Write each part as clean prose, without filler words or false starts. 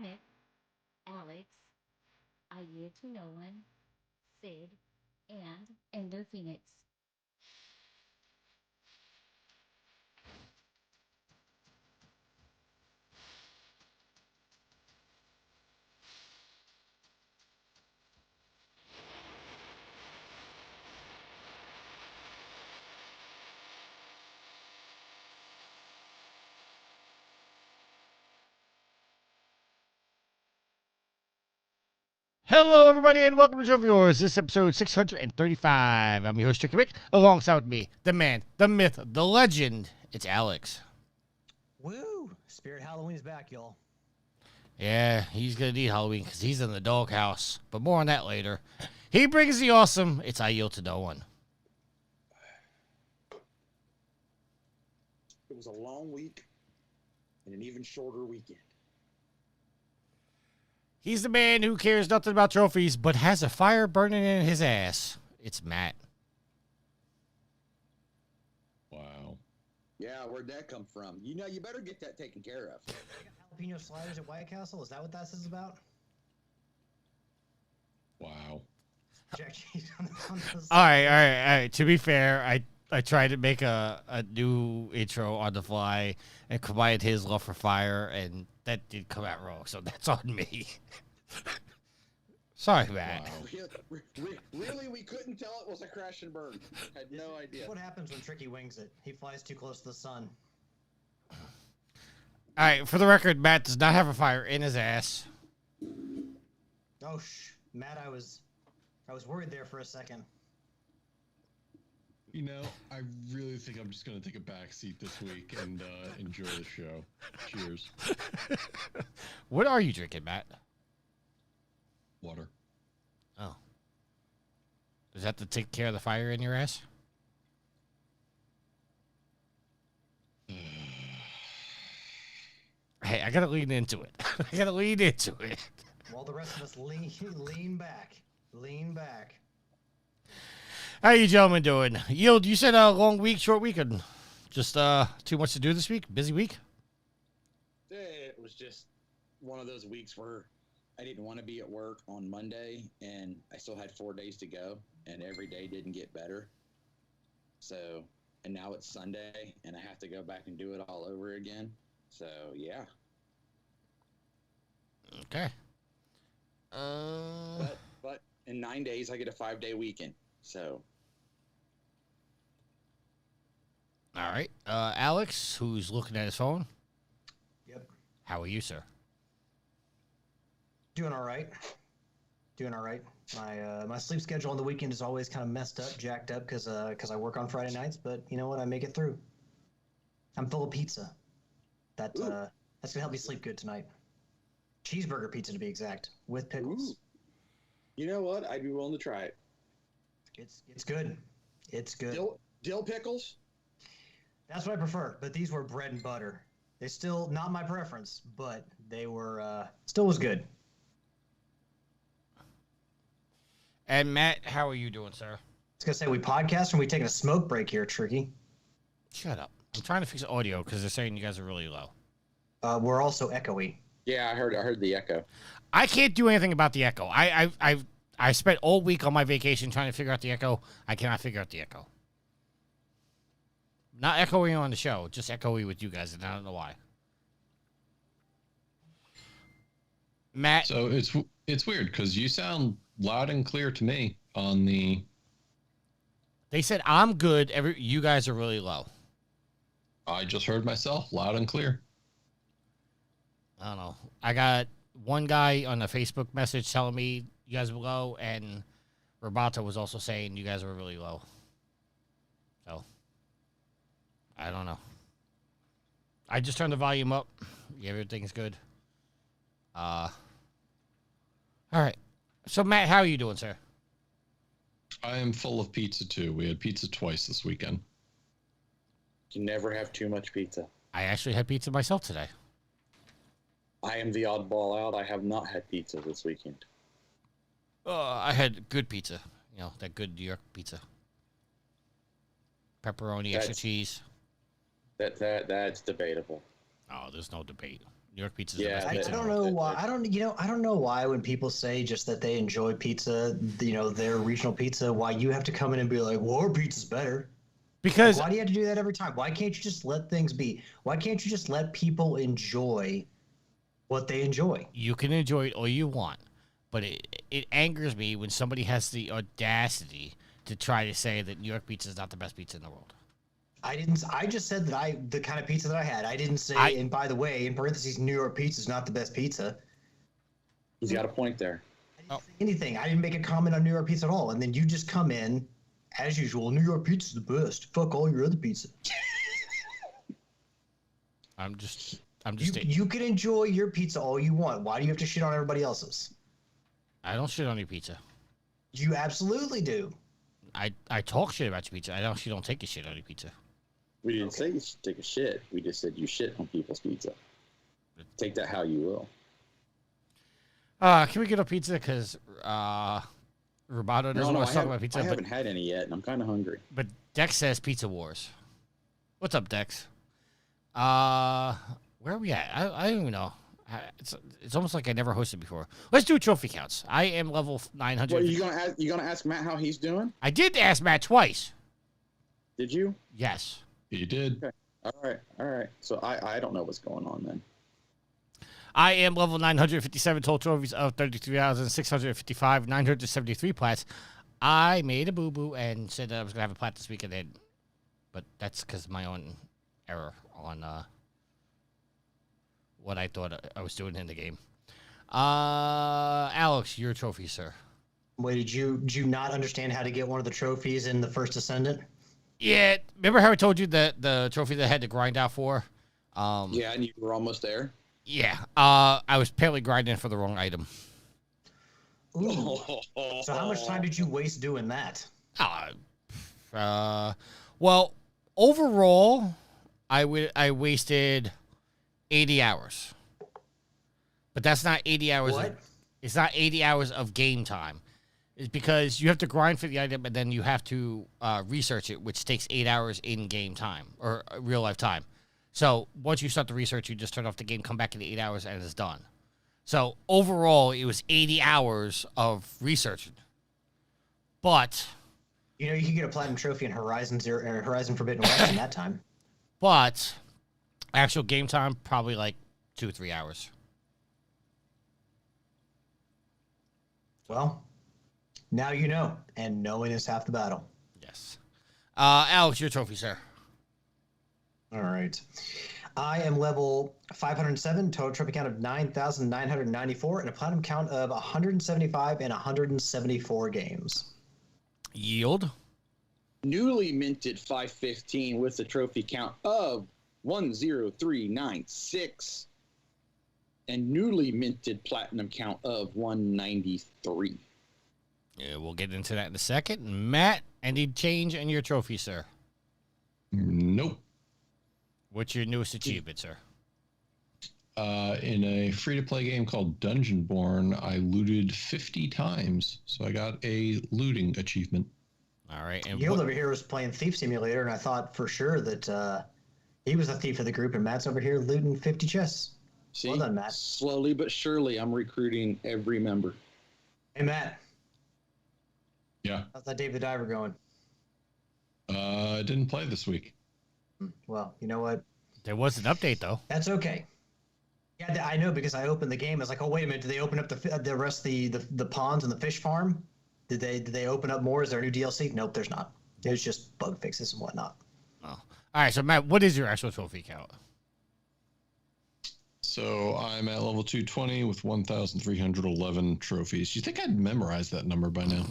Nick, Alex, I Yield to No One, Sid, and Ender Phoenix. Hello, everybody, and welcome to Show Viewers. This is episode 635. I'm your host, Tricky Rick. Alongside with me, the man, the myth, the legend. It's Alex. Woo! Spirit Halloween's back, y'all. Yeah, he's going to need Halloween because he's in the doghouse. But more on that later. He brings the awesome. It's I Yield to No One. It was a long week and an even shorter weekend. He's the man who cares nothing about trophies but has a fire burning in his ass. It's Matt. Wow. Yeah, where'd that come from? You know, you better get that taken care of. Jalapeno sliders at White Castle? Is that what this is about? Wow. Jack cheese on the All right. To be fair, I tried to make a new intro on the fly and combined his love for fire, and that did come out wrong, so that's on me. Sorry, Matt. Wow. Really, we couldn't tell it was a crash and burn. Had no idea. What happens when Tricky wings it? He flies too close to the sun. All right, for the record, Matt does not have a fire in his ass. Oh, Matt, I was worried there for a second. You know, I really think I'm just going to take a back seat this week and enjoy the show. Cheers. What are you drinking, Matt? Water. Oh. Does that to take care of the fire in your ass? Hey, I gotta lean into it. While the rest of us lean back. Lean back. How you gentlemen doing? Yield, you said a long week, short weekend. Just too much to do this week? Busy week? It was just one of those weeks where I didn't want to be at work on Monday, and I still had 4 days to go, and every day didn't get better. So, and now it's Sunday, and I have to go back and do it all over again. So, yeah. Okay. But in 9 days, I get a 5-day weekend. So. All right. Alex, who's looking at his phone. Yep. How are you, sir? Doing all right. My sleep schedule on the weekend is always kind of messed up, jacked up, because I work on Friday nights. But you know what? I make it through. I'm full of pizza. That's gonna help me sleep good tonight. Cheeseburger pizza, to be exact, with pickles. Ooh. You know what? I'd be willing to try it. It's good. It's good. Dill pickles? That's what I prefer. But these were bread and butter. They're still not my preference, but they were still was good. And Matt, how are you doing, sir? I was gonna say we podcast and we taking a smoke break here, Tricky. Shut up. I'm trying to fix the audio because they're saying you guys are really low. We're also echoey. Yeah, I heard the echo. I can't do anything about the echo. I spent all week on my vacation trying to figure out the echo. I cannot figure out the echo. Not echoing on the show, just echoing with you guys, and I don't know why. Matt. So it's weird because you sound loud and clear to me on the. They said I'm good. You guys are really low. I just heard myself loud and clear. I don't know. I got one guy on a Facebook message telling me you guys were low, and Roberto was also saying you guys were really low. So, I don't know. I just turned the volume up. Yeah, everything's good. All right. So, Matt, how are you doing, sir? I am full of pizza too. We had pizza twice this weekend. You never have too much pizza. I actually had pizza myself today. I am the oddball out. I have not had pizza this weekend. I had good pizza. You know, that good New York pizza. Pepperoni, extra cheese. That's debatable. Oh, there's no debate. New York pizza is Yeah, the best I pizza. don't in the world. know why. I don't know why when people say just that they enjoy pizza, their regional pizza, why you have to come in and be like, well, our pizza's better. Because Why do you have to do that every time? Why can't you just let things be? Why can't you just let people enjoy what they enjoy? you can enjoy it all you want, but it angers me when somebody has the audacity to try to say that New York pizza is not the best pizza in the world. I just said that the kind of pizza that I had. I didn't say, and by the way, in parentheses, New York pizza is not the best pizza. He's got a point there. I didn't say anything. I didn't make a comment on New York pizza at all. And then you just come in, as usual, New York pizza's the best. Fuck all your other pizza. I'm just You can enjoy your pizza all you want. Why do you have to shit on everybody else's? I don't shit on your pizza. You absolutely do. I talk shit about your pizza. I actually don't take a shit on your pizza. We didn't say you should take a shit. We just said you shit on people's pizza. Take that how you will. Can we get a pizza? Because Roboto doesn't want to talk about pizza. I haven't had any yet, and I'm kind of hungry. But Dex says Pizza Wars. What's up, Dex? Where are we at? I don't even know. It's almost like I never hosted before. Let's do trophy counts. I am level 900. Well, you gonna ask Matt how he's doing? I did ask Matt twice. Did you? Yes. You did. Okay. All right. So I don't know what's going on then. I am level 957, total trophies of 33,655, 973 plats. I made a boo-boo and said that I was going to have a plat this week, and then, but that's because of my own error on what I thought I was doing in the game. Alex, your trophy, sir. Wait, did you not understand how to get one of the trophies in the First Descendant? Yeah, remember how I told you the trophy that I had to grind out for? Yeah, and you were almost there. Yeah, I was apparently grinding for the wrong item. Ooh. So how much time did you waste doing that? Well, overall, I wasted 80 hours. But that's not 80 hours. What? It's not 80 hours of game time. It's because you have to grind for the item, and then you have to research it, which takes 8 hours in game time or real life time. So once you start the research, you just turn off the game, come back in 8 hours, and it's done. So overall, it was 80 hours of researching. But You could get a platinum trophy in Horizon Forbidden West in that time. But actual game time, probably like 2 or 3 hours. Well, now you know, and knowing is half the battle. Yes. Alex, your trophy, sir. All right. I am level 507, total trophy count of 9,994, and a platinum count of 175 and 174 games. Yield. Newly minted 515 with a trophy count of 10396. And newly minted platinum count of 193. Yeah, we'll get into that in a second. Matt, any change in your trophy, sir? Nope. What's your newest achievement, sir? In a free-to-play game called Dungeonborn, I looted 50 times, so I got a looting achievement. All right. And Yield over here was playing Thief Simulator, and I thought for sure that he was the thief of the group, and Matt's over here looting 50 chests. See, Well done, Matt. slowly but surely, I'm recruiting every member. Hey, Matt, Yeah. how's that Dave the Diver going? I didn't play this week. Well, you know what? there was an update, though. That's okay. Yeah, I know, because I opened the game. I was like, oh, wait a minute. Did they open up the rest of the ponds and the fish farm? Did they open up more? Is there a new DLC? Nope, there's not. There's just bug fixes and whatnot. Oh. All right. So, Matt, what is your actual trophy count? So I'm at level 220 with 1,311 trophies. You think I'd memorize that number by now?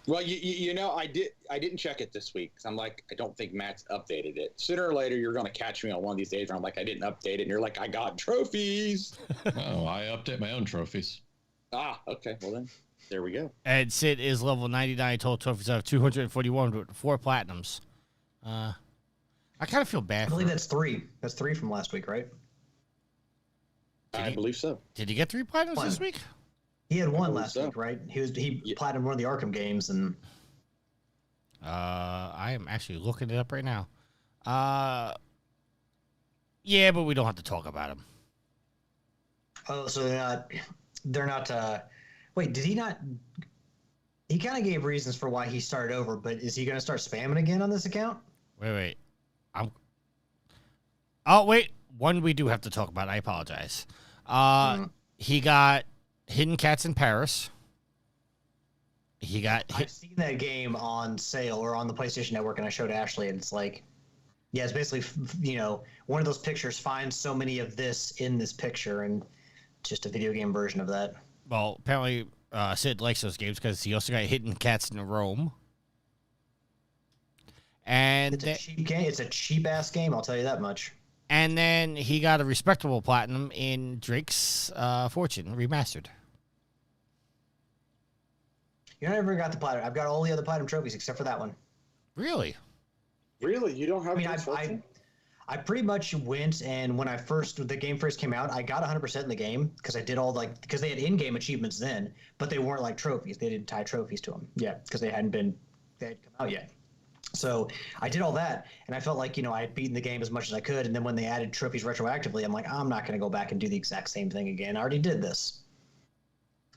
Well, I didn't check it this week because I'm like, I don't think Matt's updated it. Sooner or later, you're going to catch me on one of these days where I'm like, I didn't update it, and you're like, I got trophies. Oh, I update my own trophies. Okay. Well then, there we go. And Sid is level 99, total trophies of 241 with 4 platinums. I kind of feel bad. I believe that's 3. That's 3 from last week, right? I believe so. Did he get 3 platinums this week? He had 1 believe last so. week, right? He platinum one of the Arkham games, and I am actually looking it up right now. Yeah, but we don't have to talk about him. Oh, so they're not. Wait, did he not? He kind of gave reasons for why he started over, but is he going to start spamming again on this account? Wait. Oh, wait. One we do have to talk about. I apologize. He got Hidden Cats in Paris. I've seen that game on sale or on the PlayStation Network, and I showed Ashley, and it's like, yeah, it's basically, one of those pictures finds so many of this in this picture, and just a video game version of that. Well, apparently Sid likes those games because he also got Hidden Cats in Rome. And It's a cheap game. It's a cheap ass game. I'll tell you that much. And then he got a respectable platinum in Drake's Fortune Remastered. You never got the platinum. I've got all the other platinum trophies except for that one. Really? Really? You don't have I mean, Drake's Fortune? I pretty much went, and when the game first came out, I got 100% in the game because I did because they had in-game achievements then, but they weren't like trophies. They didn't tie trophies to them yet because they hadn't come out yet. So I did all that, and I felt like, I had beaten the game as much as I could, and then when they added trophies retroactively, I'm like, I'm not going to go back and do the exact same thing again. I already did this.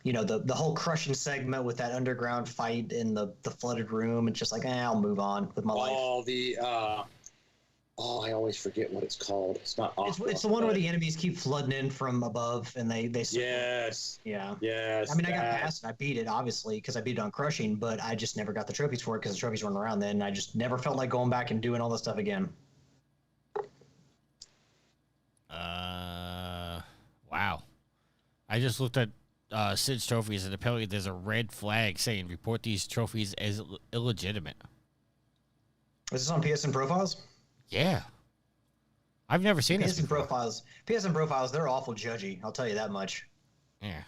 The whole crushing segment with that underground fight in the flooded room, and just like, I'll move on with my life. I always forget what it's called. It's not Aqua, it's the one where the enemies keep flooding in from above, and they Yes. Yeah. Yes. I mean, I got past it. I beat it, obviously, because I beat it on Crushing, but I just never got the trophies for it because the trophies weren't around then. And I just never felt like going back and doing all this stuff again. Wow. I just looked at Sid's trophies, and apparently there's a red flag saying report these trophies as illegitimate. Is this on PSN Profiles? Yeah. I've never seen this before. PSN Profiles, they're awful judgy. I'll tell you that much. Yeah.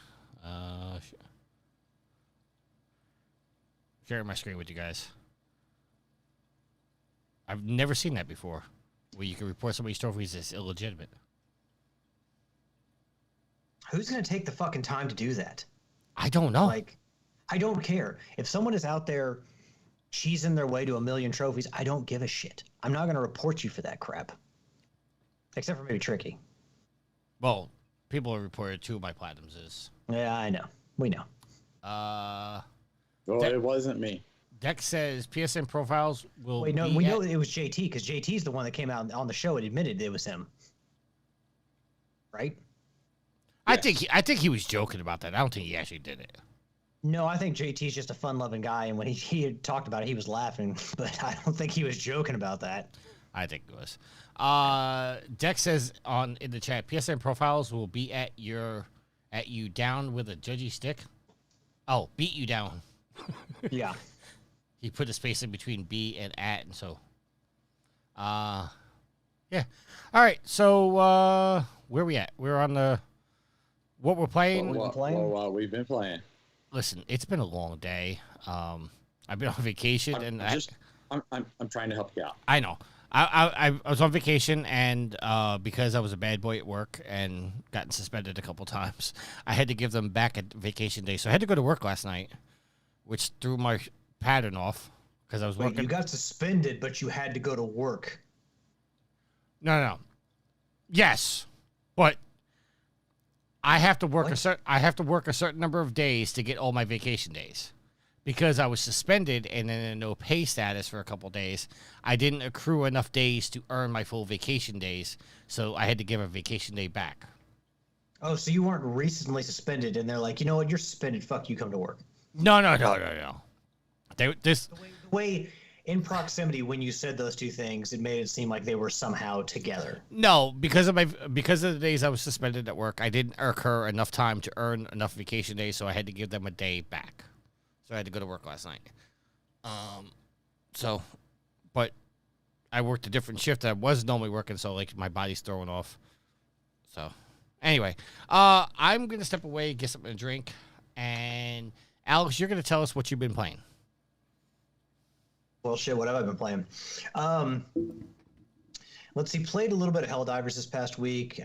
Sharing my screen with you guys. I've never seen that before, where you can report somebody's trophies as illegitimate. Who's going to take the fucking time to do that? I don't know. Like, I don't care. If someone is out there cheesing their way to 1 million trophies, I don't give a shit. I'm not going to report you for that crap. Except for maybe Tricky. Well, people have reported 2 of my platinums is. Yeah, I know. We know. It wasn't me. Dex says PSN Profiles will Wait, no, we know it was JT, because JT's the one that came out on the show and admitted it was him. Right? I think he was joking about that. I don't think he actually did it. No, I think JT's just a fun-loving guy, and when he had talked about it, he was laughing, but I don't think he was joking about that. I think it was. Dex says in the chat, PSN Profiles will be at you down with a judgy stick. Oh, beat you down. Yeah. He put a space in between B and at, and so. Yeah. All right. So where we at? We're on what we're playing. What we've been playing. Listen, it's been a long day. I've been on vacation, I'm trying to help you out. I know. I was on vacation, and because I was a bad boy at work and gotten suspended a couple times, I had to give them back a vacation day. So I had to go to work last night, which threw my pattern off because I was working. You got suspended, but you had to go to work. No. Yes, but I have to work a certain number of days to get all my vacation days. Because I was suspended and in a no pay status for a couple days, I didn't accrue enough days to earn my full vacation days, so I had to give a vacation day back. Oh, so you weren't recently suspended, and they're like, you know what, you're suspended. Fuck you, come to work. No. The way in proximity when you said those two things, it made it seem like they were somehow together. No, because of the days I was suspended at work, I didn't occur enough time to earn enough vacation days, so I had to give them a day back. So I had to go to work last night. But I worked a different shift that I was normally working, so like my body's throwing off. So anyway, I'm gonna step away, get something to drink, and Alex, you're gonna tell us what you've been playing. Well, shit, what have I been playing? Let's see, played a little bit of Helldivers this past week.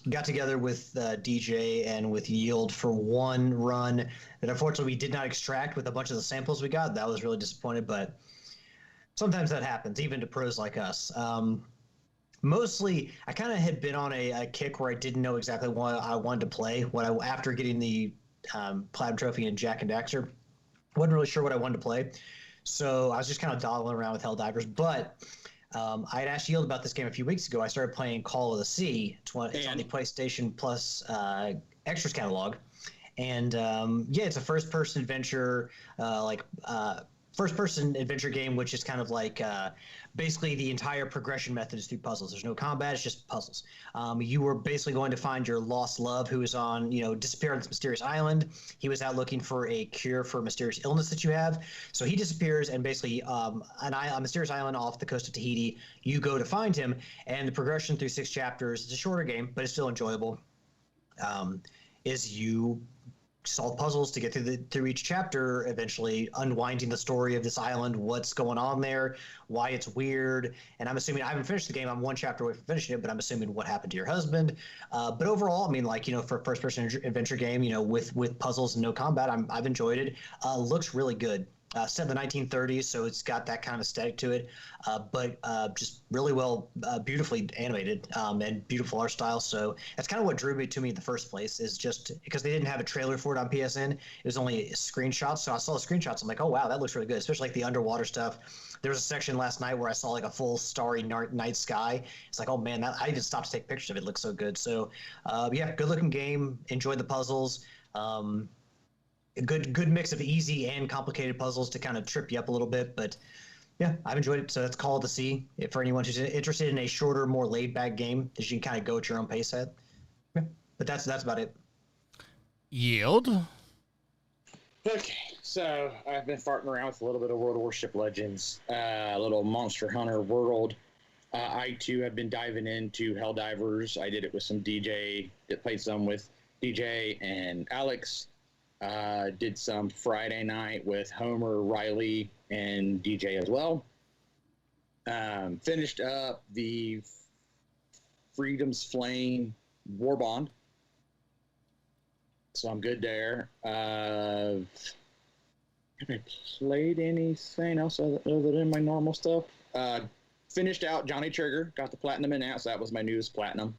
Got together with DJ and with Yield for one run that unfortunately we did not extract with a bunch of the samples we got. That was really disappointed, but sometimes that happens, even to pros like us. Mostly, I kind of had been on a kick where I didn't know exactly what I wanted to play. After getting the Platinum Trophy and Jack and Daxter, wasn't really sure what I wanted to play. So I was just kind of dawdling around with Helldivers. But I had asked Yield about this game a few weeks ago. I started playing Call of the Sea. It's on the PlayStation Plus extras catalog. And yeah, it's a first-person adventure, first-person adventure game, which is kind of like basically the entire progression method is through puzzles. There's no combat; it's just puzzles. You were basically going to find your lost love, who is on, disappeared on this mysterious island. He was out looking for a cure for a mysterious illness that you have. So he disappears, and basically, a mysterious island off the coast of Tahiti. You go to find him, and the progression through 6 chapters. It's a shorter game, but it's still enjoyable. Is you solve puzzles to get through each chapter, eventually unwinding the story of this island, what's going on there, why it's weird. And I'm assuming, I haven't finished the game, I'm 1 chapter away from finishing it, but I'm assuming what happened to your husband. But overall, I mean, for a first-person adventure game, with puzzles and no combat, I've enjoyed it. Looks really good. Set in the 1930s, so it's got that kind of aesthetic to it, but just really well, beautifully animated, and beautiful art style. So that's kind of what drew me to me in the first place, is just because they didn't have a trailer for it on PSN. It was only screenshots, so I saw the screenshots. I'm like, oh wow, that looks really good, especially like the underwater stuff. There was a section last night where I saw like a full starry night sky. It's like, oh man, I even stopped to take pictures of it. It looks so good. So yeah, good looking game. Enjoyed the puzzles. A good mix of easy and complicated puzzles to kind of trip you up a little bit, but yeah, I've enjoyed it. So that's Call of the Sea. For anyone who's interested in a shorter, more laid-back game that you can kind of go at your own pace at. Yeah, but that's about it. Yield. Okay, so I've been farting around with a little bit of World of Warship Legends, a little Monster Hunter World. I too have been diving into Helldivers. I did it with some DJ. Played some with DJ and Alex. Did some Friday night with Homer, Riley, and DJ as well. Finished up the Freedom's Flame War Bond. So I'm good there. Have I played anything else other than my normal stuff? Finished out Johnny Trigger. Got the platinum in that, so that was my newest platinum.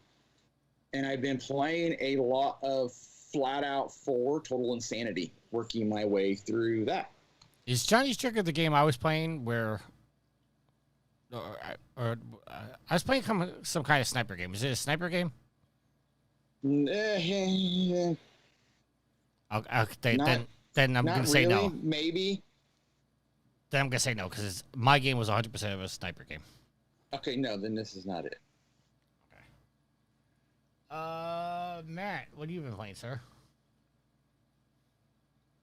And I've been playing a lot of Flat Out 4 Total Insanity, working my way through that. Is Johnny's Trigger the game I was playing where... I was playing some kind of sniper game. Is it a sniper game? Then I'm going to say no. Maybe. Then I'm going to say no, because my game was 100% of a sniper game. Okay, no, then this is not it. Matt, what have you been playing, sir?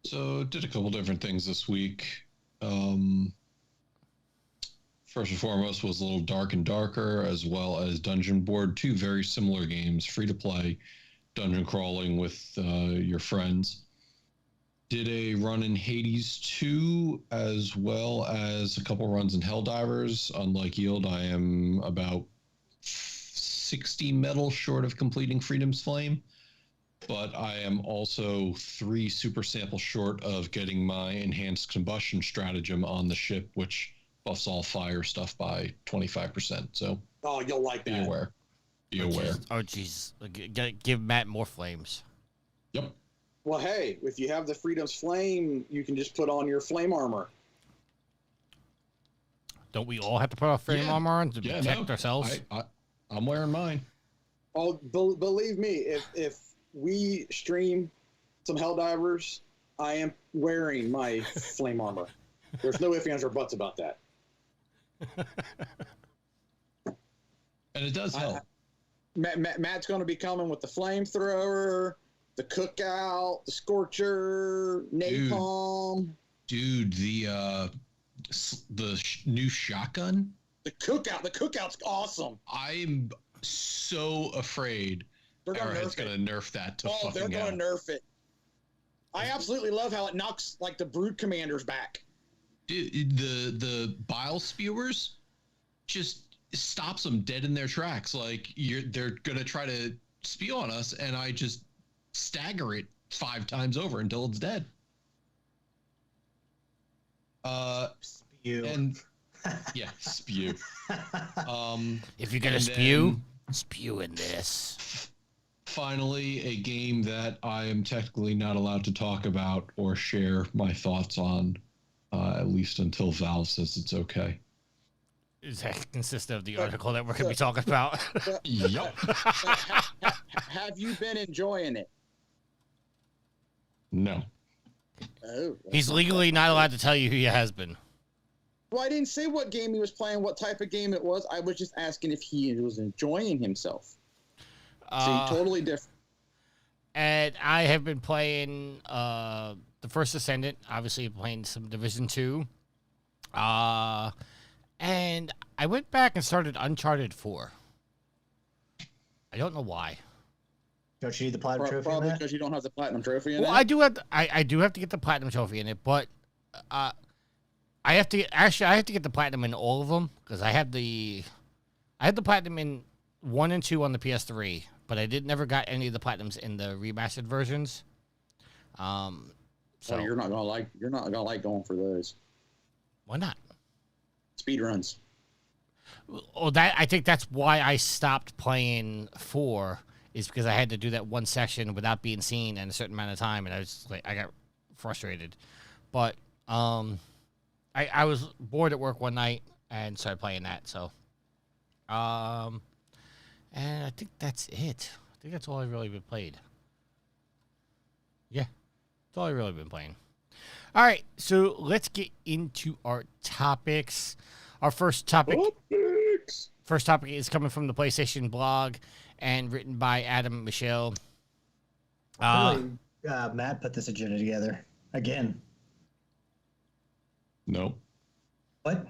So did a couple different things this week. First and foremost was a little Dark and Darker, as well as Dungeon Board. 2 very similar games, free to play, dungeon crawling with your friends. Did a run in Hades 2, as well as a couple runs in Helldivers. Unlike Yield, I am about 60 medals short of completing Freedom's Flame, but I am also 3 super samples short of getting my enhanced combustion stratagem on the ship, which buffs all fire stuff by 25%. So, you'll like that. Be aware. Be aware. Oh, jeez. Give Matt more flames. Yep. Well, hey, if you have the Freedom's Flame, you can just put on your flame armor. Don't we all have to put our flame armor on to protect ourselves? I'm wearing mine. Oh, believe me, if we stream some Helldivers, I am wearing my flame armor. There's no ifs, ands, or buts about that. And it does help. Matt's going to be coming with the flamethrower, the cookout, the scorcher, napalm. Dude, the new shotgun. The cookout's awesome. I'm so afraid Arrowhead's going to nerf that to fucking they're going to nerf it. I absolutely love how it knocks like the brood commanders back. Dude, the bile spewers just stops them dead in their tracks. Like they're going to try to spew on us, and I just stagger it 5 times over until it's dead. Spew. And Yeah, spew. If you're gonna and spew, spew in this. Finally, a game that I am technically not allowed to talk about or share my thoughts on, at least until Valve says it's okay. Does that consist of the article that we're gonna be talking about? Yup. Have you been enjoying it? No. Oh, He's legally not allowed to tell you who he has been. Well, I didn't say what game he was playing, what type of game it was. I was just asking if he was enjoying himself. See, totally different. And I have been playing the First Descendant, obviously playing some Division 2. And I went back and started Uncharted 4. I don't know why. Don't you need the platinum trophy? Probably in that? because you don't have the platinum trophy in Well, it. I do have I do have to get the platinum trophy in it, but I have to get the platinum in all of them because I had the platinum in 1 and 2 on the PS3, but I never got any of the platinums in the remastered versions. So you're not gonna like going for those why not? speed runs. Well, I think that's why I stopped playing 4 is because I had to do that one section without being seen in a certain amount of time, and I got frustrated. But I was bored at work one night and started playing that. So, and I think that's it. I think that's all I've really been played. Yeah, that's all I've really been playing. All right, so let's get into our topics. Our first topic is coming from the PlayStation blog and written by Adam Michelle. Matt put this agenda together again. Nope. What?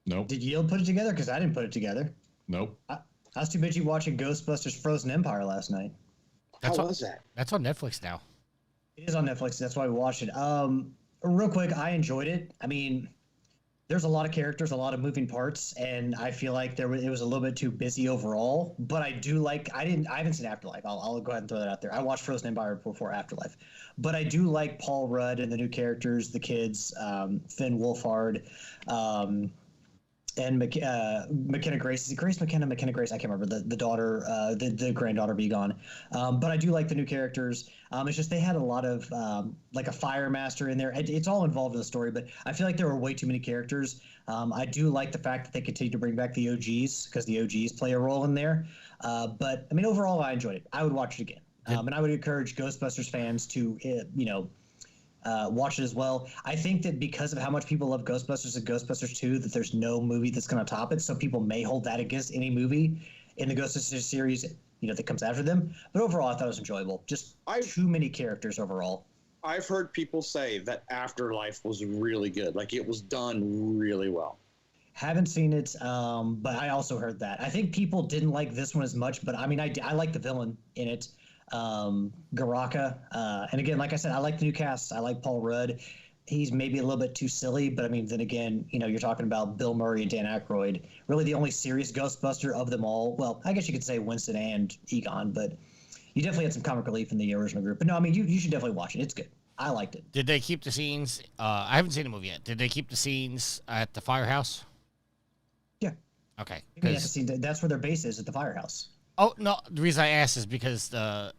Nope. Did Yield put it together? Because I didn't put it together. Nope. I was too busy watching Ghostbusters Frozen Empire last night. How was that? That's on Netflix now. It is on Netflix. That's why we watched it. Real quick, I enjoyed it. I mean, there's a lot of characters, a lot of moving parts, and I feel like it was a little bit too busy overall. But I do like. I haven't seen Afterlife. I'll go ahead and throw that out there. I watched Frozen Empire before Afterlife, but I do like Paul Rudd and the new characters, the kids, Finn Wolfhard, and McKenna Grace. Is it Grace McKenna? McKenna Grace? I can't remember the daughter, the granddaughter be gone. But I do like the new characters. It's just they had a lot of like a fire master in there. It's all involved in the story, but I feel like there were way too many characters. I do like the fact that they continue to bring back the OGs because the OGs play a role in there. But I mean, overall, I enjoyed it. I would watch it again, and I would encourage Ghostbusters fans to watch it as well. I think that because of how much people love Ghostbusters and Ghostbusters 2, that there's no movie that's going to top it. So people may hold that against any movie in the Ghostbusters series, that comes after them. But overall, I thought it was enjoyable. Just too many characters overall. I've heard people say that Afterlife was really good. Like it was done really well. Haven't seen it, but I also heard that. I think people didn't like this one as much, but I mean, I like the villain in it. Garaka, and again, like I said, I like the new cast. I like Paul Rudd. He's maybe a little bit too silly, but I mean, then again, you're talking about Bill Murray and Dan Aykroyd, really the only serious Ghostbuster of them all. Well, I guess you could say Winston and Egon, but you definitely had some comic relief in the original group. But no, I mean, you should definitely watch it. It's good. I liked it. Did they keep the scenes? I haven't seen the movie yet. Did they keep the scenes at the firehouse? Yeah. Okay. That's where their base is, at the firehouse. Oh no, the reason I asked is because I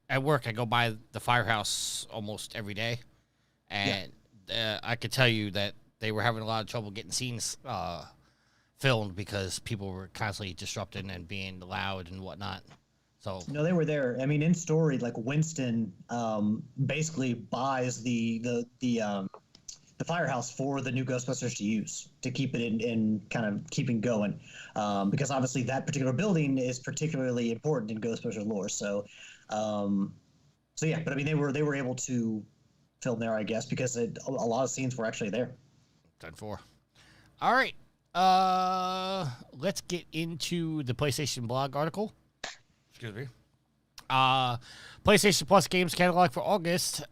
at work I go by the firehouse almost every day, and I could tell you that they were having a lot of trouble getting scenes filmed because people were constantly disrupting and being loud and whatnot. So no, they were there. I mean, in story, like Winston basically buys the firehouse for the new Ghostbusters to use to keep it in kind of keeping going, because obviously that particular building is particularly important in Ghostbusters lore. So yeah, but I mean they were able to film there, I guess, because a lot of scenes were actually there. Done for. All right, let's get into the PlayStation blog article. Excuse me. PlayStation Plus games catalog for August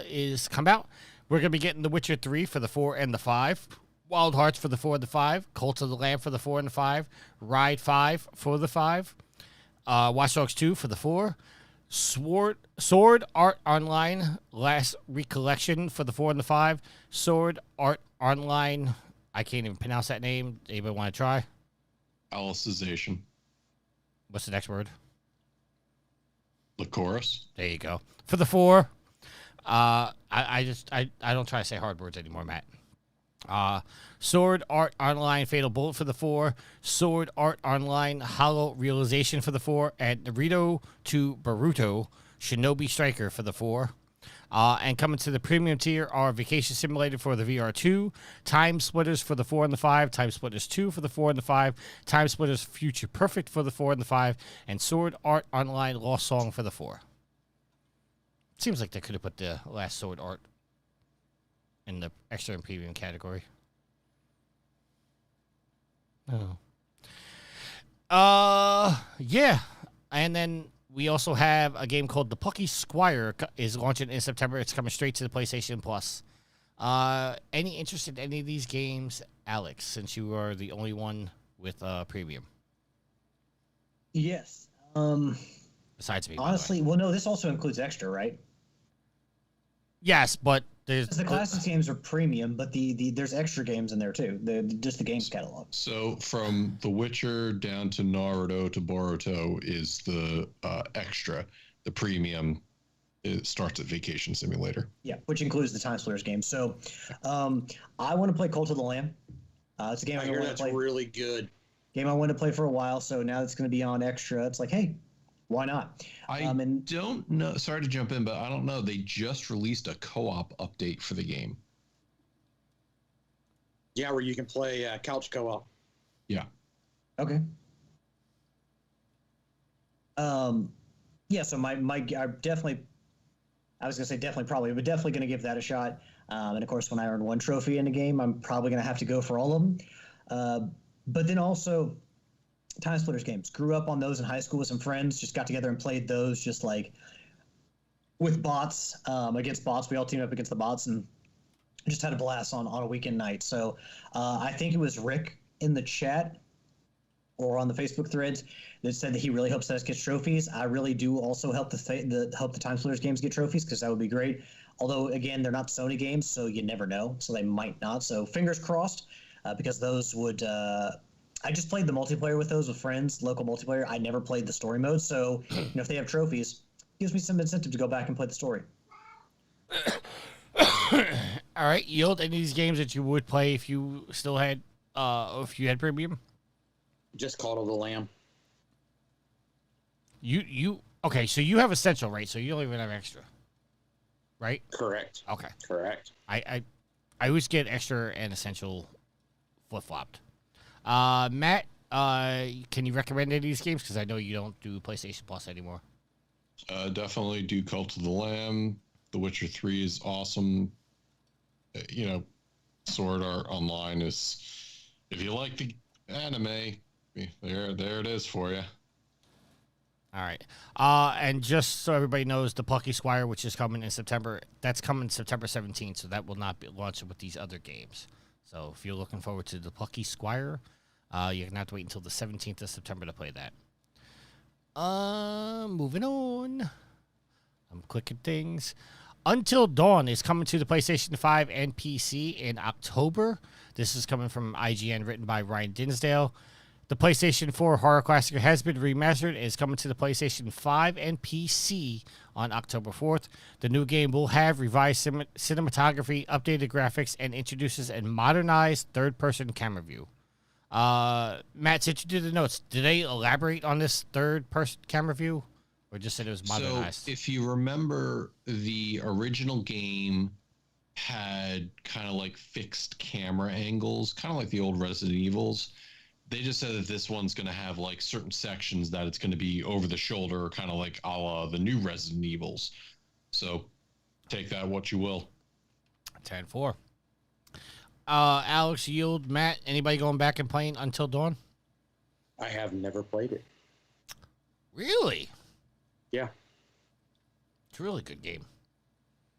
is come out. We're going to be getting The Witcher 3 for the 4 and the 5, Wild Hearts for the 4 and the 5, Cult of the Lamb for the 4 and the 5, Ride 5 for the 5, Watch Dogs 2 for the 4, Sword Art Online Last Recollection for the 4 and the 5, Sword Art Online I can't even pronounce that name. Anybody want to try? Alicization. What's the next word? Licoris. There you go. For the 4. I don't try to say hard words anymore, Matt. Sword Art Online Fatal Bullet for the 4. Sword Art Online Hollow Realization for the 4. And Naruto to Boruto Shinobi Striker for the 4. And coming to the premium tier are Vacation Simulator for the VR2, Timesplitters for the 4 and the 5, Timesplitters 2 for the 4 and the 5, Timesplitters Future Perfect for the 4 and the 5, and Sword Art Online Lost Song for the 4. Seems like they could have put the last Sword Art in the extra and premium category. Oh. Yeah. And then we also have a game called The Plucky Squire is launching in September. It's coming straight to the PlayStation Plus. Any interest in any of these games, Alex, since you are the only one with premium? Yes. Besides me. Honestly, well, no, this also includes extra, right? Yes, but there's... The Classics games are premium, but there's extra games in there, too. Just the games catalog. So from The Witcher down to Naruto to Boruto is the extra. The premium it starts at Vacation Simulator. Yeah, which includes the Timesplitters game. So I want to play Cult of the Lamb. It's a game I I hear want to that's play. really good. Game I wanted to play for a while, so now it's going to be on extra. It's like, hey, why not? I don't know. Sorry to jump in, but I don't know. They just released a co-op update for the game. Yeah, where you can play couch co-op. Yeah. Okay. Yeah, so I definitely, I was going to say definitely probably, but definitely going to give that a shot. And of course, when I earn 1 trophy in a game, I'm probably going to have to go for all of them. But then also, Timesplitters games. Grew up on those in high school with some friends. Just got together and played those just like with bots, against bots. We all teamed up against the bots and just had a blast on a weekend night. So I think it was Rick in the chat or on the Facebook threads that said that he really hopes that us gets trophies. I really do also help the Timesplitters games get trophies because that would be great. Although, again, they're not Sony games, so you never know. So they might not. So fingers crossed because those would... I just played the multiplayer with those with friends, local multiplayer. I never played the story mode, so if they have trophies, it gives me some incentive to go back and play the story. All right, Yield, any of these games that you would play if you still had, if you had premium? Just Call of the Lamb. Okay, so you have Essential, right? So you don't even have Extra, right? Correct. Okay. Correct. I always get Extra and Essential flip-flopped. Matt, can you recommend any of these games? Because I know you don't do PlayStation Plus anymore. Definitely do Cult of the Lamb. The Witcher 3 is awesome. Sword Art Online is... If you like the anime, there it is for you. All right. And just so everybody knows, The Plucky Squire, which is coming in September, that's coming September 17th, so that will not be launching with these other games. So if you're looking forward to The Plucky Squire, you're going to have to wait until the 17th of September to play that. Moving on. I'm clicking things. Until Dawn is coming to the PlayStation 5 and PC in October. This is coming from IGN, written by Ryan Dinsdale. The PlayStation 4 horror classic has been remastered and is coming to the PlayStation 5 and PC on October 4th. The new game will have revised cinematography, updated graphics, and introduces a modernized third-person camera view. Matt, since you did the notes, did they elaborate on this third-person camera view? Or just said it was modernized? So, if you remember, the original game had kind of like fixed camera angles, kind of like the old Resident Evils. They just said that this one's going to have like certain sections that it's going to be over the shoulder, kind of like a la the new Resident Evils. So take that what you will. 10-4. Alex, Yield, Matt, anybody going back and playing Until Dawn? I have never played it. Really? Yeah. It's a really good game.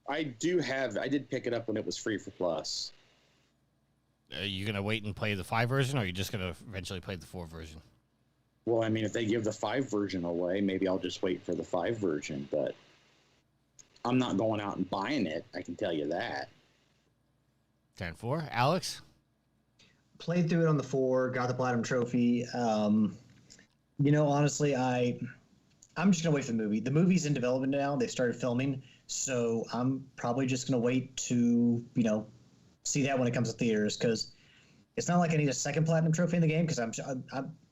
I did pick it up when it was free for Plus. Are you going to wait and play the 5 version, or are you just going to eventually play the 4 version? Well, I mean, if they give the 5 version away, maybe I'll just wait for the 5 version, but I'm not going out and buying it, I can tell you that. 10-4. Alex? played through it on the 4, got the platinum trophy. You know, honestly, I'm just gonna wait for the movie. The movie's in development now. They started filming, so I'm probably just gonna wait to, you know, see that when it comes to theaters, because it's not like I need a second platinum trophy in the game, because I'm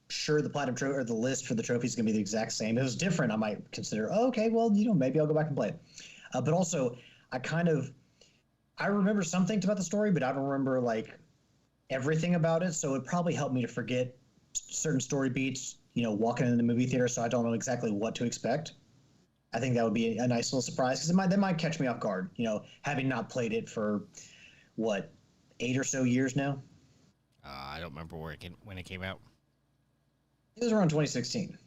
sure the platinum trophy or the list for the trophy is gonna be the exact same. If it was different, I might consider, oh, okay, well, you know, maybe I'll go back and play it. But also, I remember some things about the story, but I don't remember like everything about it. So it probably helped me to forget certain story beats, you know, walking in the movie theater, so I don't know exactly what to expect. I think that would be a nice little surprise, because that might catch me off guard, you know, having not played it for, what, 8 or so years now? I don't remember when it came out. It was around 2016.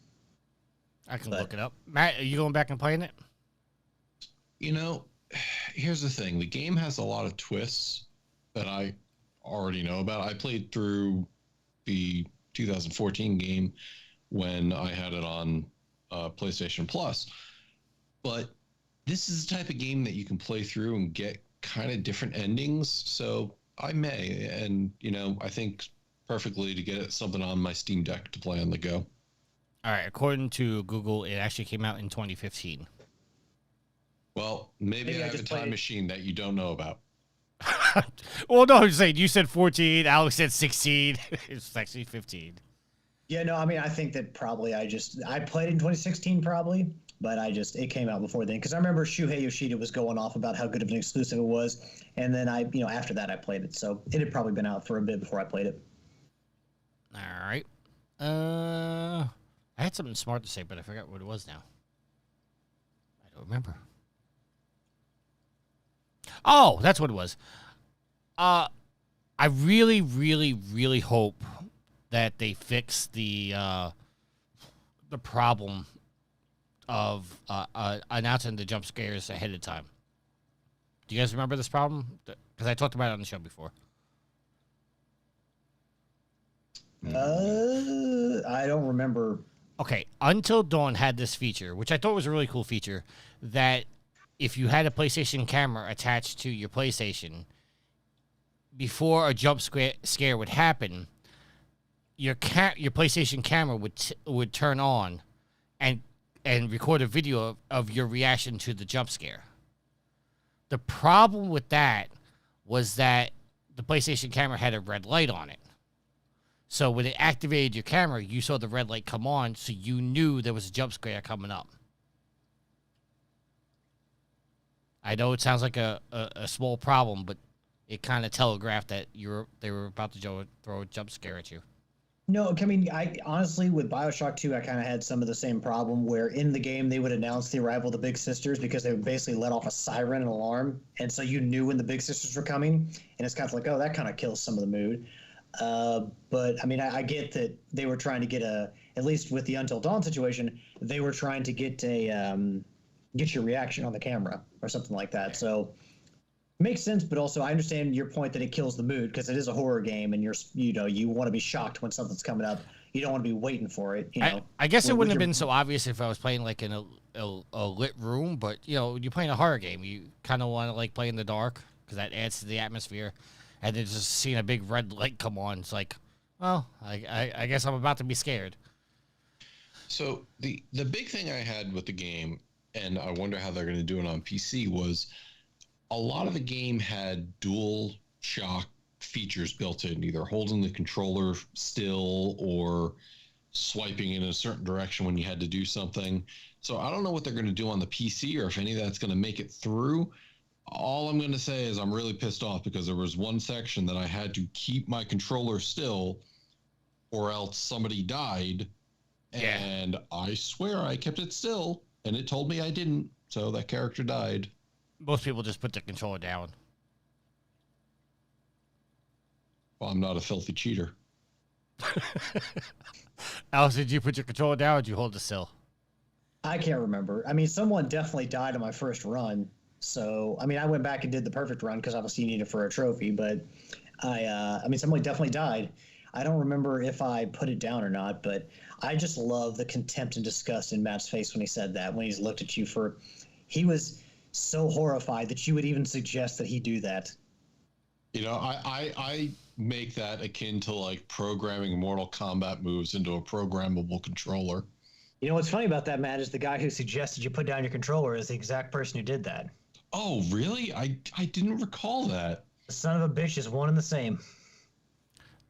I can look it up. Matt, are you going back and playing it? You know, here's the thing. The game has a lot of twists that I already know about. I played through the 2014 game when I had it on PlayStation Plus. But this is the type of game that you can play through and get kind of different endings. So I may, and, you know, I think perfectly to get something on my Steam Deck to play on the go. All right. According to Google, it actually came out in 2015. Well, maybe I have a time machine that you don't know about. Well, no, I'm saying you said 14. Alex said 16. It's actually 15. Yeah, no, I mean, I think that probably I played it in 2016 probably, but it came out before then, because I remember Shuhei Yoshida was going off about how good of an exclusive it was, and then after that I played it, so it had probably been out for a bit before I played it. All right. I had something smart to say, but I forgot what it was now. I don't remember. Oh, that's what it was. I really, really, really hope that they fix the problem of announcing the jump scares ahead of time. Do you guys remember this problem? Because I talked about it on the show before. I don't remember. Okay, Until Dawn had this feature, which I thought was a really cool feature, that if you had a PlayStation camera attached to your PlayStation, before a jump scare would happen, your PlayStation camera would turn on and record a video of your reaction to the jump scare. The problem with that was that the PlayStation camera had a red light on it. So when it activated your camera, you saw the red light come on, so you knew there was a jump scare coming up. I know it sounds like a small problem, but it kind of telegraphed that they were about to throw a jump scare at you. No, I mean, I honestly, with BioShock 2, I kind of had some of the same problem, where in the game they would announce the arrival of the Big Sisters because they would basically let off a siren and alarm, and so you knew when the Big Sisters were coming, and it's kind of like, oh, that kind of kills some of the mood. But I mean, I get that they were trying to get at least with the Until Dawn situation, they were trying to get your reaction on the camera or something like that. So makes sense, but also I understand your point that it kills the mood, because it is a horror game, and you want to be shocked when something's coming up. You don't want to be waiting for it. I guess it wouldn't have been so obvious if I was playing like in a lit room, but you're playing a horror game. You kind of want to like play in the dark because that adds to the atmosphere. And then just seeing a big red light come on, it's like, well, I guess I'm about to be scared. So the big thing I had with the game, and I wonder how they're going to do it on PC, was a lot of the game had dual shock features built in, either holding the controller still or swiping in a certain direction when you had to do something. So I don't know what they're going to do on the PC, or if any of that's going to make it through. All I'm going to say is I'm really pissed off because there was one section that I had to keep my controller still or else somebody died. Yeah. And I swear I kept it still, and it told me I didn't, so that character died. Most people just put the controller down. Well, I'm not a filthy cheater. Alice, did you put your controller down or did you hold it still? I can't remember. I mean, someone definitely died on my first run. So, I mean, I went back and did the perfect run because obviously you need it for a trophy, but I mean, someone definitely died. I don't remember if I put it down or not, but I just love the contempt and disgust in Matt's face when he said that, when he's looked at you he was so horrified that you would even suggest that he do that. I make that akin to like programming Mortal Kombat moves into a programmable controller. You know what's funny about that, Matt, is the guy who suggested you put down your controller is the exact person who did that. Oh, really? I didn't recall that. The son of a bitch is one and the same.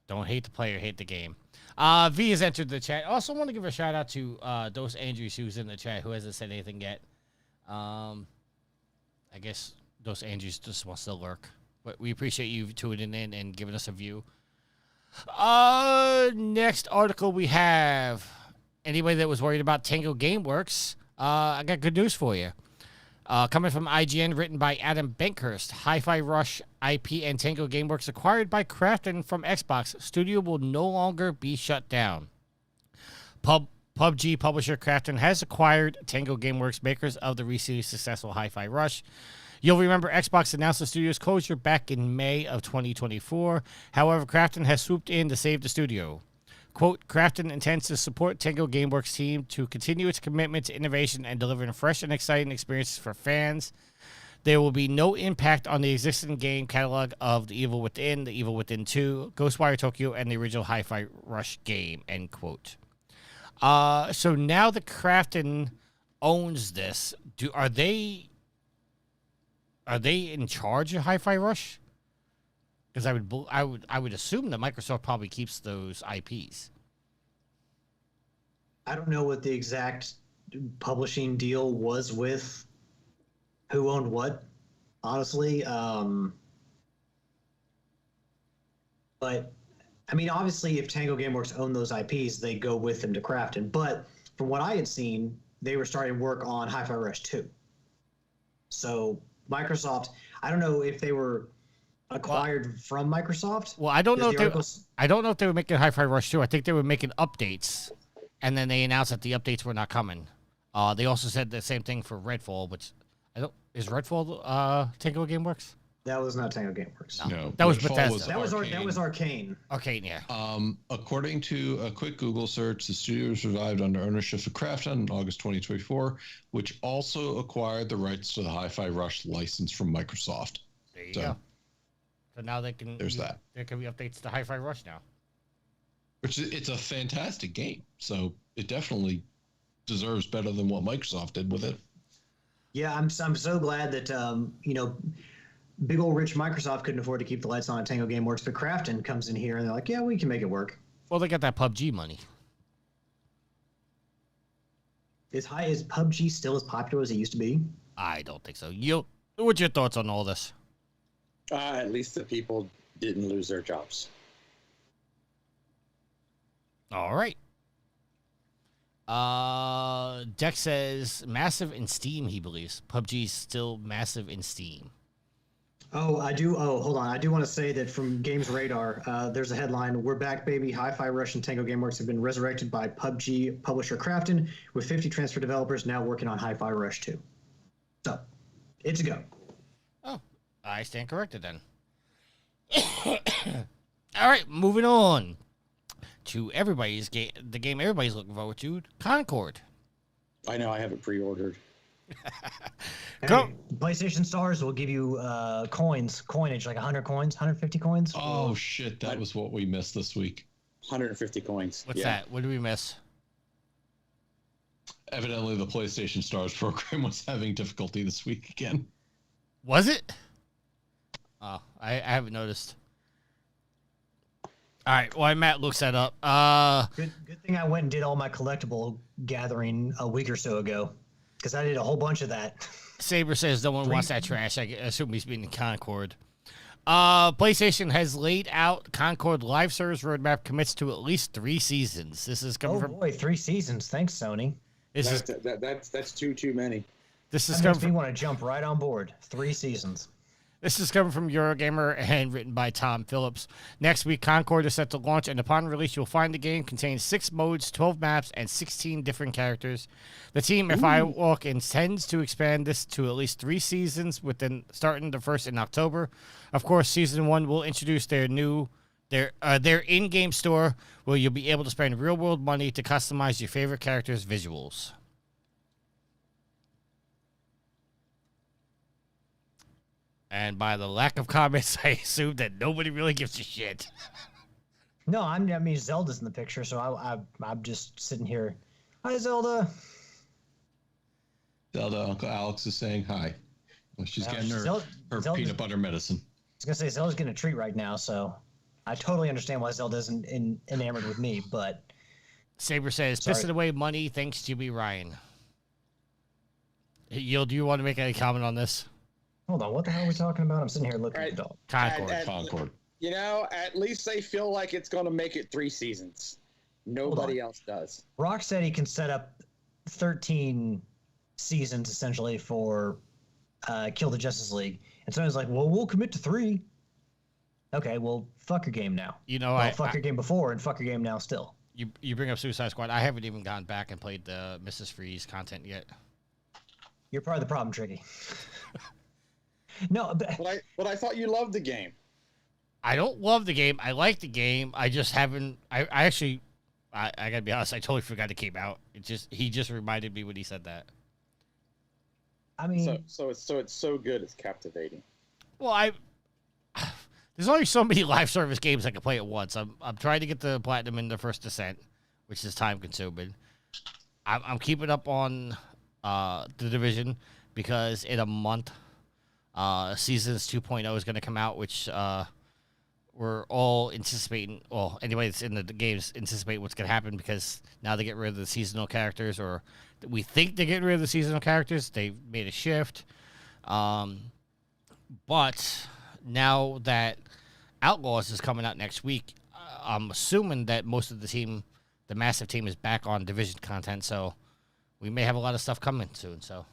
Don't hate the player, hate the game. V has entered the chat. Also want to give a shout out to Dos Andrews, who's in the chat, who hasn't said anything yet. I guess Dos Andrews just wants to lurk. But we appreciate you tuning in and giving us a view. Next article we have. Anybody that was worried about Tango Gameworks, I got good news for you. Coming from IGN, written by Adam Bankhurst, Hi-Fi Rush IP and Tango Gameworks acquired by Krafton from Xbox. Studio will no longer be shut down. PUBG publisher Krafton has acquired Tango Gameworks, makers of the recently successful Hi-Fi Rush. You'll remember Xbox announced the studio's closure back in May of 2024. However, Krafton has swooped in to save the studio. Quote, Krafton intends to support Tango Gameworks team to continue its commitment to innovation and delivering fresh and exciting experiences for fans. There will be no impact on the existing game catalog of The Evil Within, The Evil Within 2, Ghostwire Tokyo, and the original Hi-Fi Rush game, end quote. So now that Krafton owns this, are they in charge of Hi-Fi Rush? Because I would assume that Microsoft probably keeps those IPs. I don't know what the exact publishing deal was with who owned what, honestly. But I mean, obviously, if Tango Gameworks own those IPs, they go with them to Krafton. But from what I had seen, they were starting work on Hi-Fi Rush 2. So Microsoft, I don't know if they were acquired from Microsoft. Well, I don't know if they were making Hi-Fi Rush 2. I think they were making updates, and then they announced that the updates were not coming. They also said the same thing for Redfall, which is Redfall Tango Gameworks? That was not Tango Gameworks. No, that was Redfall Bethesda. That was Arcane. Arcane, yeah. According to a quick Google search, the studio was revived under ownership of Krafton in August 2024, which also acquired the rights to the Hi-Fi Rush license from Microsoft. There you go. So now they can. There's that. There can be updates to Hi-Fi Rush now. Which it's a fantastic game, so it definitely deserves better than what Microsoft did with it. Yeah, I'm so glad that big old rich Microsoft couldn't afford to keep the lights on at Tango Gameworks, but Krafton comes in here and they're like, yeah, we can make it work. Well, they got that PUBG money. Is PUBG still as popular as it used to be? I don't think so. What's your thoughts on all this? At least the people didn't lose their jobs. All right. Dex says massive in Steam, he believes. PUBG is still massive in Steam. Oh, I do. Oh, hold on. I do want to say that from Games Radar, there's a headline: "We're back, baby! Hi-Fi Rush and Tango Gameworks have been resurrected by PUBG publisher Krafton, with 50 transfer developers now working on Hi-Fi Rush 2." So, it's a go. Oh, I stand corrected then. All right, moving on to everybody's game, the game everybody's looking forward to, Concord. I know I have it pre-ordered. Go. PlayStation Stars will give you coinage, like 100 coins, 150 coins. Oh, shit. That was what we missed this week. 150 coins. What's that? What did we miss? Evidently, the PlayStation Stars program was having difficulty this week again. Was it? Oh, I haven't noticed. All right, while Matt looks that up. Good thing I went and did all my collectible gathering a week or so ago, because I did a whole bunch of that. Saber says no one wants that trash. I assume he's meaning Concord. PlayStation has laid out Concord live service roadmap, commits to at least 3 seasons. This is coming from. Oh boy, 3 seasons. Thanks, Sony. That's too many. This is That coming makes me from. want to jump right on board. 3 seasons. This is coming from Eurogamer and written by Tom Phillips. Next week, Concord is set to launch, and upon release, you'll find the game contains 6 modes, 12 maps, and 16 different characters. The team at Firewalk intends to expand this to at least 3 seasons, starting the first in October. Of course, season 1 will introduce their in-game store, where you'll be able to spend real-world money to customize your favorite characters' visuals. And by the lack of comments, I assume that nobody really gives a shit. No, I mean Zelda's in the picture, so I'm just sitting here. Hi, Zelda. Zelda, Uncle Alex is saying hi. Well, she's getting her Zelda's, peanut butter medicine. I was gonna say Zelda's getting a treat right now, so I totally understand why Zelda isn't enamored with me. But Saber says, pissing away money thanks to me, Ryan. Yield, do you want to make any comment on this? hold on, what the hell are we talking about? I'm sitting here looking Right. at the dog. Concord. Concord. You know, at least they feel like it's going to make it 3 seasons. Nobody else does. Rocksteady can set up 13 seasons essentially for Kill the Justice League, and someone's like, "Well, we'll commit to 3." Okay, well, fuck your game now. You know, well, fuck your game before and fuck your game now still. You bring up Suicide Squad. I haven't even gone back and played the Mrs. Freeze content yet. You're part of the problem, Tricky. No, but But I thought you loved the game. I don't love the game. I like the game. I just haven't. I actually, I gotta be honest. I totally forgot it came out. He just reminded me when he said that. I mean, So it's so good, it's captivating. Well, there's only so many live service games I can play at once. I'm trying to get the platinum in the First Descent, which is time consuming. I'm keeping up on the Division because in a month, Seasons 2.0 is going to come out, which we're all anticipating. Well, anybody that's in the games anticipate what's going to happen because now they get rid of the seasonal characters, or we think they're getting rid of the seasonal characters. They've made a shift. But now that Outlaws is coming out next week, I'm assuming that most of the team, the massive team, is back on Division content. So we may have a lot of stuff coming soon. So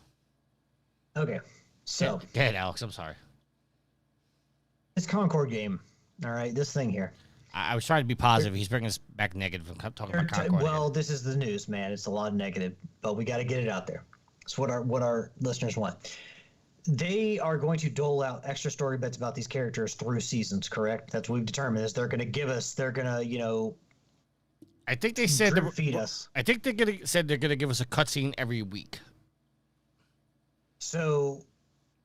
okay. So go ahead, Alex. I'm sorry. This Concord game, all right, this thing here. I was trying to be positive. He's bringing us back negative and talking about Concord. Well, this is the news, man. It's a lot of negative, but we got to get it out there. It's what our listeners want. They are going to dole out extra story bits about these characters through seasons, correct? That's what we've determined. Is they're going to give us. They're going to, I think they said feed us. I think they're going to give us a cutscene every week. So,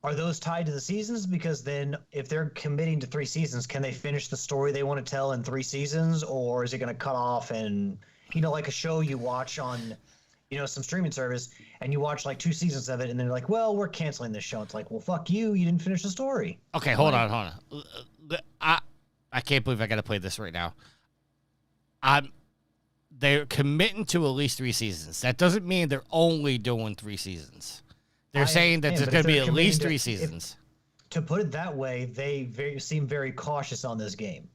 are those tied to the seasons? Because then, if they're committing to 3 seasons, can they finish the story they want to tell in 3 seasons, or is it going to cut off and like a show you watch on, some streaming service, and you watch like 2 seasons of it, and then they're like, well, we're canceling this show. It's like, well, fuck you. You didn't finish the story. Okay, hold on. I can't believe I got to play this right now. They're committing to at least 3 seasons. That doesn't mean they're only doing 3 seasons. They're saying that there's going to be at least 3 seasons. To put it that way, they seem very cautious on this game.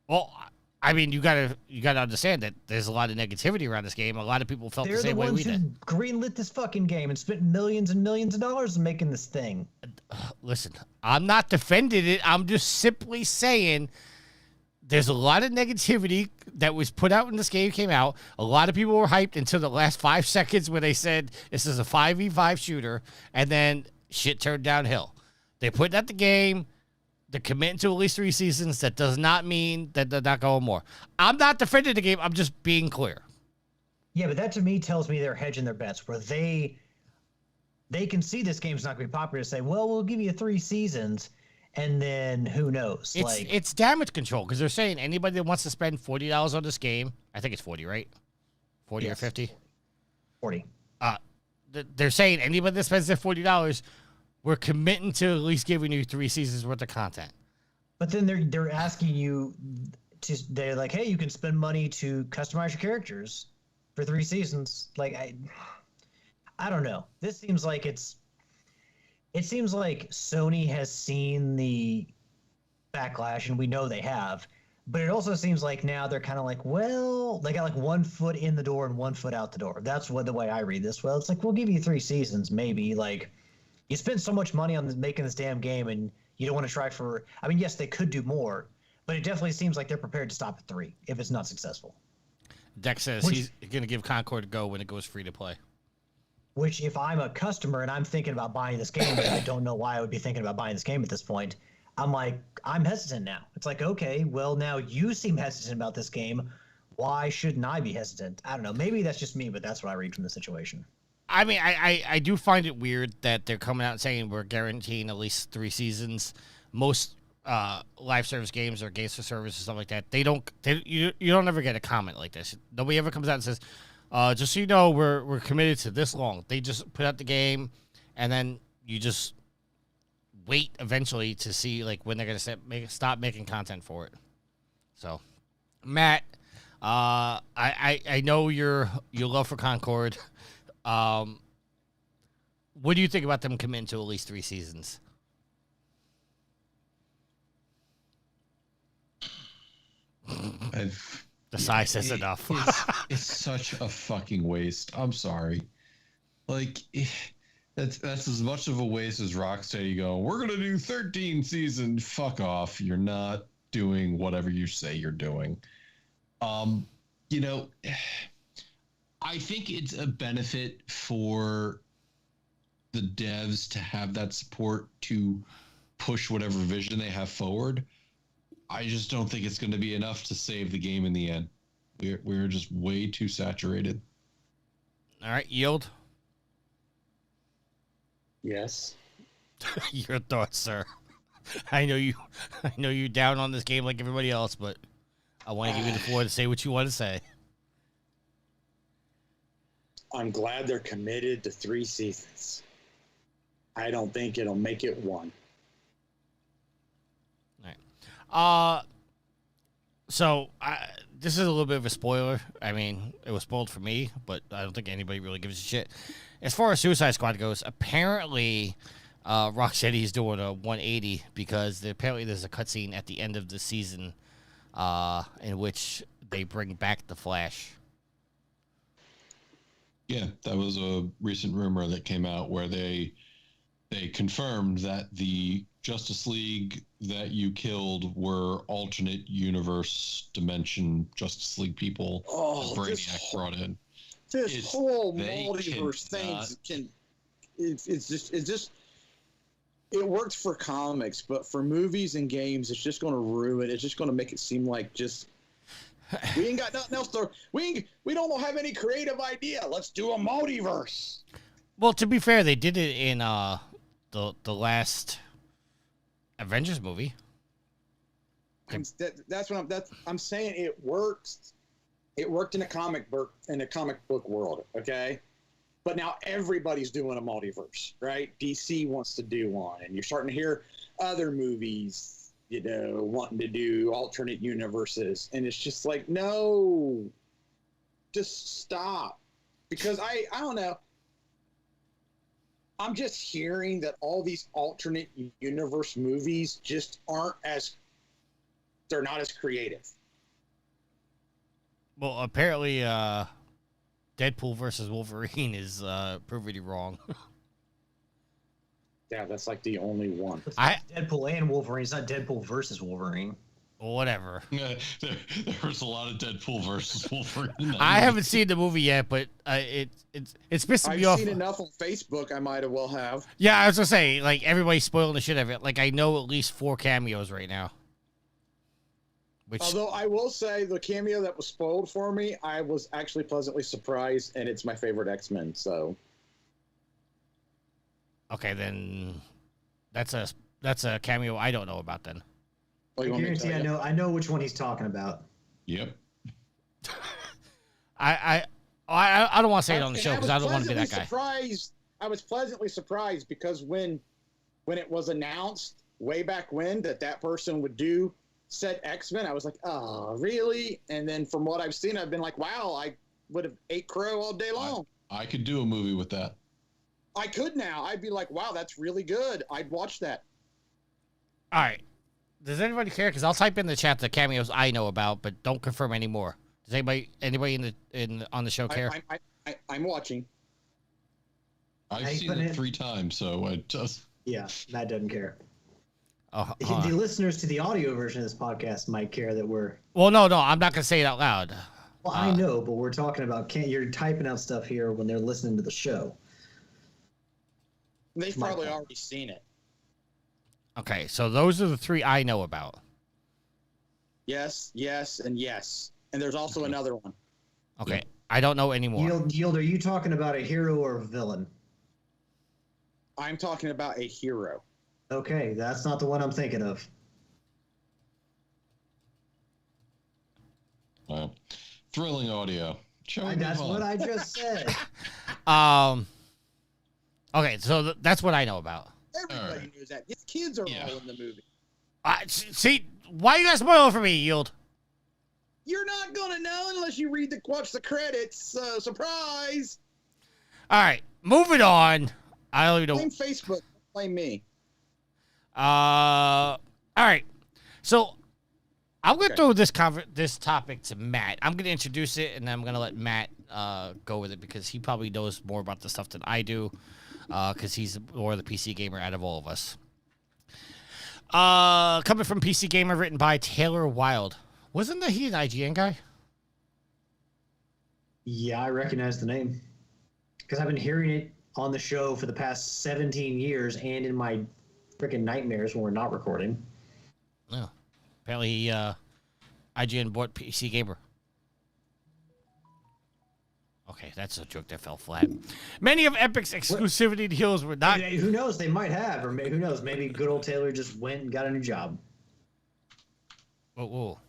Well, I mean, you gotta understand that there's a lot of negativity around this game. A lot of people felt the same way we did. They're the ones who greenlit this fucking game and spent millions and millions of dollars in making this thing. Listen, I'm not defending it. I'm just simply saying there's a lot of negativity that was put out when this game came out. A lot of people were hyped until the last 5 seconds when they said this is a 5v5 shooter, and then shit turned downhill. They put out the game. They're committing to at least 3 seasons. That does not mean that they're not going more. I'm not defending the game. I'm just being clear. Yeah, but that to me tells me they're hedging their bets, where they can see this game's not going to be popular to say, well, we'll give you 3 seasons, and then who knows? It's damage control, because they're saying anybody that wants to spend $40 on this game, I think it's 40, right? 40 yes. or 50? 40. They're saying anybody that spends their $40, we're committing to at least giving you 3 seasons worth of content. But then they're asking you they're like, hey, you can spend money to customize your characters for 3 seasons. Like, I don't know. This seems like it seems like Sony has seen the backlash, and we know they have. But it also seems like now they're kind of like, well, they got like 1 foot in the door and 1 foot out the door. That's the way I read this. Well, it's like, we'll give you 3 seasons, maybe. Like, you spent so much money on making this damn game, and you don't want to try for. I mean, yes, they could do more, but it definitely seems like they're prepared to stop at 3 if it's not successful. Dex says he's going to give Concord a go when it goes free to play. Which, if I'm a customer and I'm thinking about buying this game, and I don't know why I would be thinking about buying this game at this point, I'm like, I'm hesitant now. It's like, okay, well, now you seem hesitant about this game. Why shouldn't I be hesitant? I don't know. Maybe that's just me, but that's what I read from the situation. I mean, I do find it weird that they're coming out and saying we're guaranteeing at least 3 seasons. Most live service games or games for service and stuff like that, you don't ever get a comment like this. Nobody ever comes out and says, just so you know, we're committed to this long. They just put out the game, and then you just wait eventually to see like when they're gonna stop making content for it. So, Matt, I know your love for Concord. What do you think about them committing to at least 3 seasons? The size says enough. It's such a fucking waste. I'm sorry. Like, that's as much of a waste as Rocksteady going, we're going to do 13 seasons. Fuck off. You're not doing whatever you say you're doing. You know, I think it's a benefit for the devs to have that support to push whatever vision they have forward. I just don't think it's going to be enough to save the game in the end. We're just way too saturated. All right, Yield. Yes. Your thoughts, sir. I know you're down on this game like everybody else, but I want to give you the floor to say what you want to say. I'm glad they're committed to 3 seasons. I don't think it'll make it 1. So this is a little bit of a spoiler. I mean, it was spoiled for me, but I don't think anybody really gives a shit. As far as Suicide Squad goes, apparently Rocksteady is doing a 180 because apparently there's a cutscene at the end of the season in which they bring back the Flash. Yeah, that was a recent rumor that came out where they confirmed that the Justice League that you killed were alternate universe dimension Justice League people that Brainiac brought in. This whole multiverse thing it's just it works for comics, but for movies and games, it's just going to ruin. It's just going to make it seem like just we ain't got nothing else to. We don't have any creative idea. Let's do a multiverse. Well, to be fair, they did it in the last Avengers movie. That's what I'm saying. It works. It worked in a comic book world, okay? But now everybody's doing a multiverse, right? DC wants to do one, and you're starting to hear other movies, wanting to do alternate universes, and it's just like, no, just stop, because I don't know. I'm just hearing that all these alternate universe movies just they're not as creative. Well, apparently, Deadpool versus Wolverine is proving you wrong. Yeah, that's like the only one. Deadpool and Wolverine. It's not Deadpool versus Wolverine. Whatever. Yeah, there was a lot of Deadpool versus Wolverine. I haven't seen the movie yet, but it's pissing me off. I've seen enough on Facebook. I might as well have. Yeah, I was gonna say, like, everybody's spoiling the shit out of it. Like, I know at least 4 cameos right now. Although I will say the cameo that was spoiled for me, I was actually pleasantly surprised, and it's my favorite X-Men. So, okay, then that's a cameo I don't know about then. I guarantee I know which one he's talking about. Yep. I don't want to say it on the show because I don't want to be that guy. I was pleasantly surprised because when it was announced way back when that person would do said X-Men, I was like, oh, really? And then from what I've seen, I've been like, wow, I would have ate crow all day long. I could do a movie with that. I could now. I'd be like, wow, that's really good. I'd watch that. All right. Does anybody care? Because I'll type in the chat the cameos I know about, but don't confirm anymore. Does anybody on the show care? I'm watching. I've seen it 3 times, so I just... Yeah, Matt doesn't care. Oh, the listeners to the audio version of this podcast might care that we're... Well, no, I'm not going to say it out loud. Well, I know, but we're talking about... You're typing out stuff here when they're listening to the show. They've probably already seen it. Okay, so those are the 3 I know about. Yes, and yes. And there's also another one. Okay. I don't know anymore. Yield, are you talking about a hero or a villain? I'm talking about a hero. Okay, that's not the one I'm thinking of. Thrilling audio. That's what I just said. Okay, so that's what I know about. Everybody knows that. His kids are all in the movie. See, why you guys spoil it for me, Yield? You're not gonna know unless you watch the credits. Surprise! All right, moving on. I don't even know. Blame Facebook. Blame me. All right. So I'm gonna throw this topic to Matt. I'm gonna introduce it, and I'm gonna let Matt go with it because he probably knows more about the stuff than I do. Because he's more the PC gamer out of all of us. Coming from PC Gamer, written by Taylor Wilde. Wasn't he an IGN guy? Yeah, I recognize the name because I've been hearing it on the show for the past 17 years and in my freaking nightmares when we're not recording. No. Apparently, IGN bought PC Gamer. Okay, that's a joke that fell flat. Many of Epic's exclusivity deals were not... Who knows? They might have, or who knows? Maybe good old Taylor just went and got a new job. Whoa.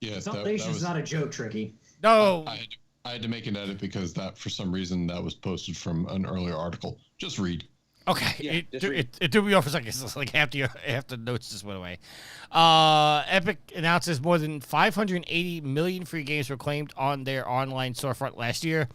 Yeah, Salvation's not a joke, Tricky. No. I had to make an edit because that, for some reason, that was posted from an earlier article. Just read. Okay, Yeah, it threw me off for a second. It's like half the notes just went away. Epic announces more than 580 million free games were claimed on their online storefront last year.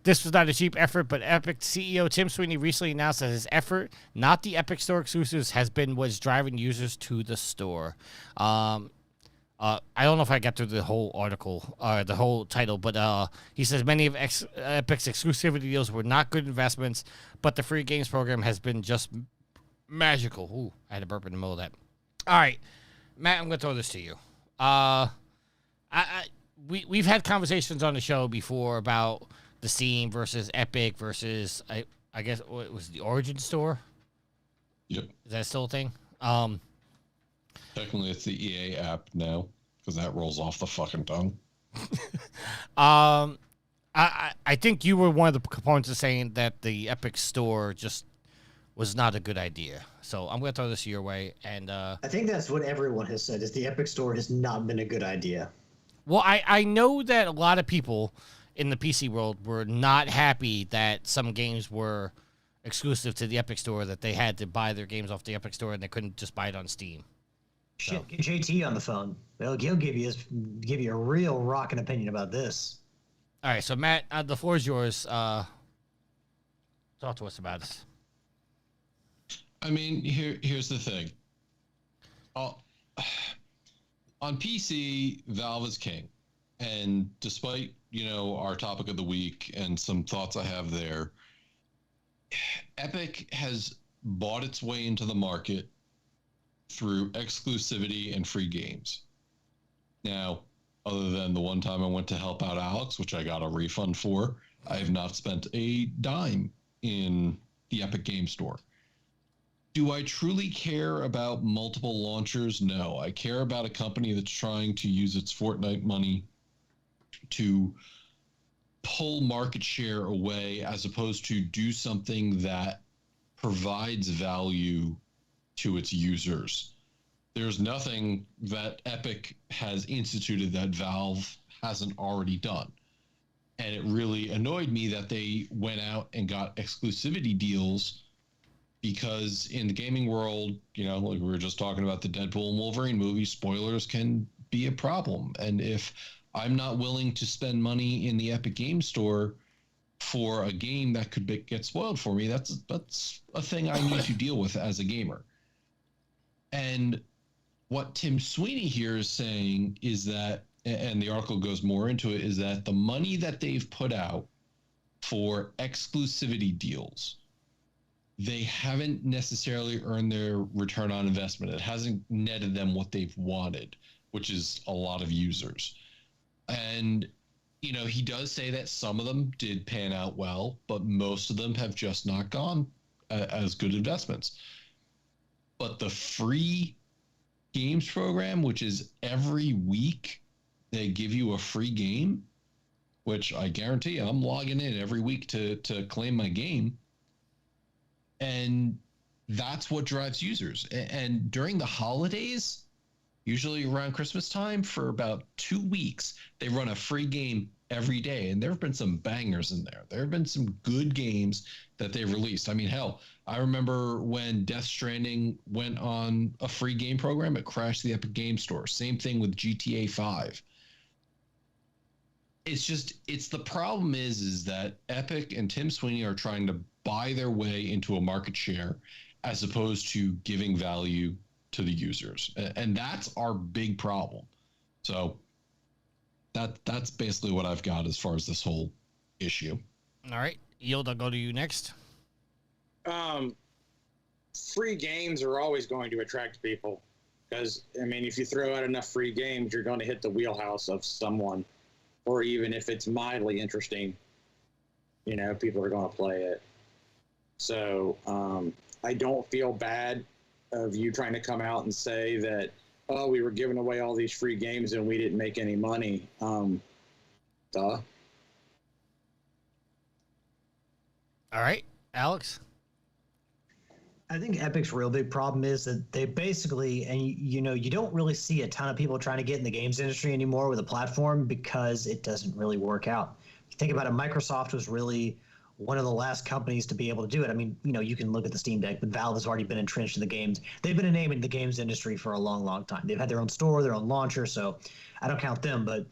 This was not a cheap effort, but Epic CEO Tim Sweeney recently announced that his effort, not the Epic Store exclusives, has been what's driving users to the store. I don't know if I got through the whole article, the whole title, but he says many of Epic's exclusivity deals were not good investments, but the free games program has been just magical. Ooh, I had a burp in the middle of that. All right, Matt, I'm going to throw this to you. We've had conversations on the show before about the Steam versus Epic versus, I guess, what was the Origin Store? Yep. Is that still a thing? Technically, it's the EA app now because that rolls off the fucking tongue. I think you were one of the components of saying that the Epic Store just was not a good idea. So I'm going to throw this your way. And I think that's what everyone has said, is the Epic Store has not been a good idea. Well, I know that a lot of people in the PC world were not happy that some games were exclusive to the Epic Store, that they had to buy their games off the Epic Store and they couldn't just buy it on Steam. Shit, so. Get JT on the phone. He'll give you a real rockin' opinion about this. All right, so Matt, the floor is yours. Talk to us about this. I mean, here's the thing. On PC, Valve is king, and despite our topic of the week and some thoughts I have there, Epic has bought its way into the market through exclusivity and free games. Now, other than the one time I went to help out Alex, which I got a refund for, I have not spent a dime in the Epic Game Store. Do I truly care about multiple launchers? No. I care about a company that's trying to use its Fortnite money to pull market share away as opposed to do something that provides value to its users. There's nothing that Epic has instituted that Valve hasn't already done. And it really annoyed me that they went out and got exclusivity deals because in the gaming world, like we were just talking about the Deadpool and Wolverine movie, spoilers can be a problem. And if I'm not willing to spend money in the Epic Game Store for a game that could get spoiled for me, that's a thing I need to deal with as a gamer. And what Tim Sweeney here is saying is that, and the article goes more into it, is that the money that they've put out for exclusivity deals, they haven't necessarily earned their return on investment. It hasn't netted them what they've wanted, which is a lot of users. And, he does say that some of them did pan out well, but most of them have just not gone as good investments. But the free games program, which is every week they give you a free game, which I guarantee I'm logging in every week to claim my game. And that's what drives users. And during the holidays, usually around Christmas time, for about 2 weeks, they run a free game every day. And there have been some bangers in there. There have been some good games that they've released. I mean, hell, I remember when Death Stranding went on a free game program, it crashed the Epic Game Store. Same thing with GTA 5. It's the problem is that Epic and Tim Sweeney are trying to buy their way into a market share as opposed to giving value to the users. And that's our big problem. So that's basically what I've got as far as this whole issue. All right. Yield, I'll go to you next. Free games are always going to attract people because, I mean, if you throw out enough free games, you're going to hit the wheelhouse of someone. Or even if it's mildly interesting, you know, people are going to play it. So I don't feel bad of you trying to come out and say that, oh, we were giving away all these free games and we didn't make any money. Duh. All right, Alex. I think Epic's real big problem is that they basically, and you know, you don't really see a ton of people trying to get in the games industry anymore with a platform because it doesn't really work out. If you think about it, Microsoft was really one of the last companies to be able to do it. I mean, you know, you can look at the Steam Deck, but Valve has already been entrenched in the games. They've been a name in the games industry for a long, long time. They've had their own store, their own launcher, so I don't count them. But,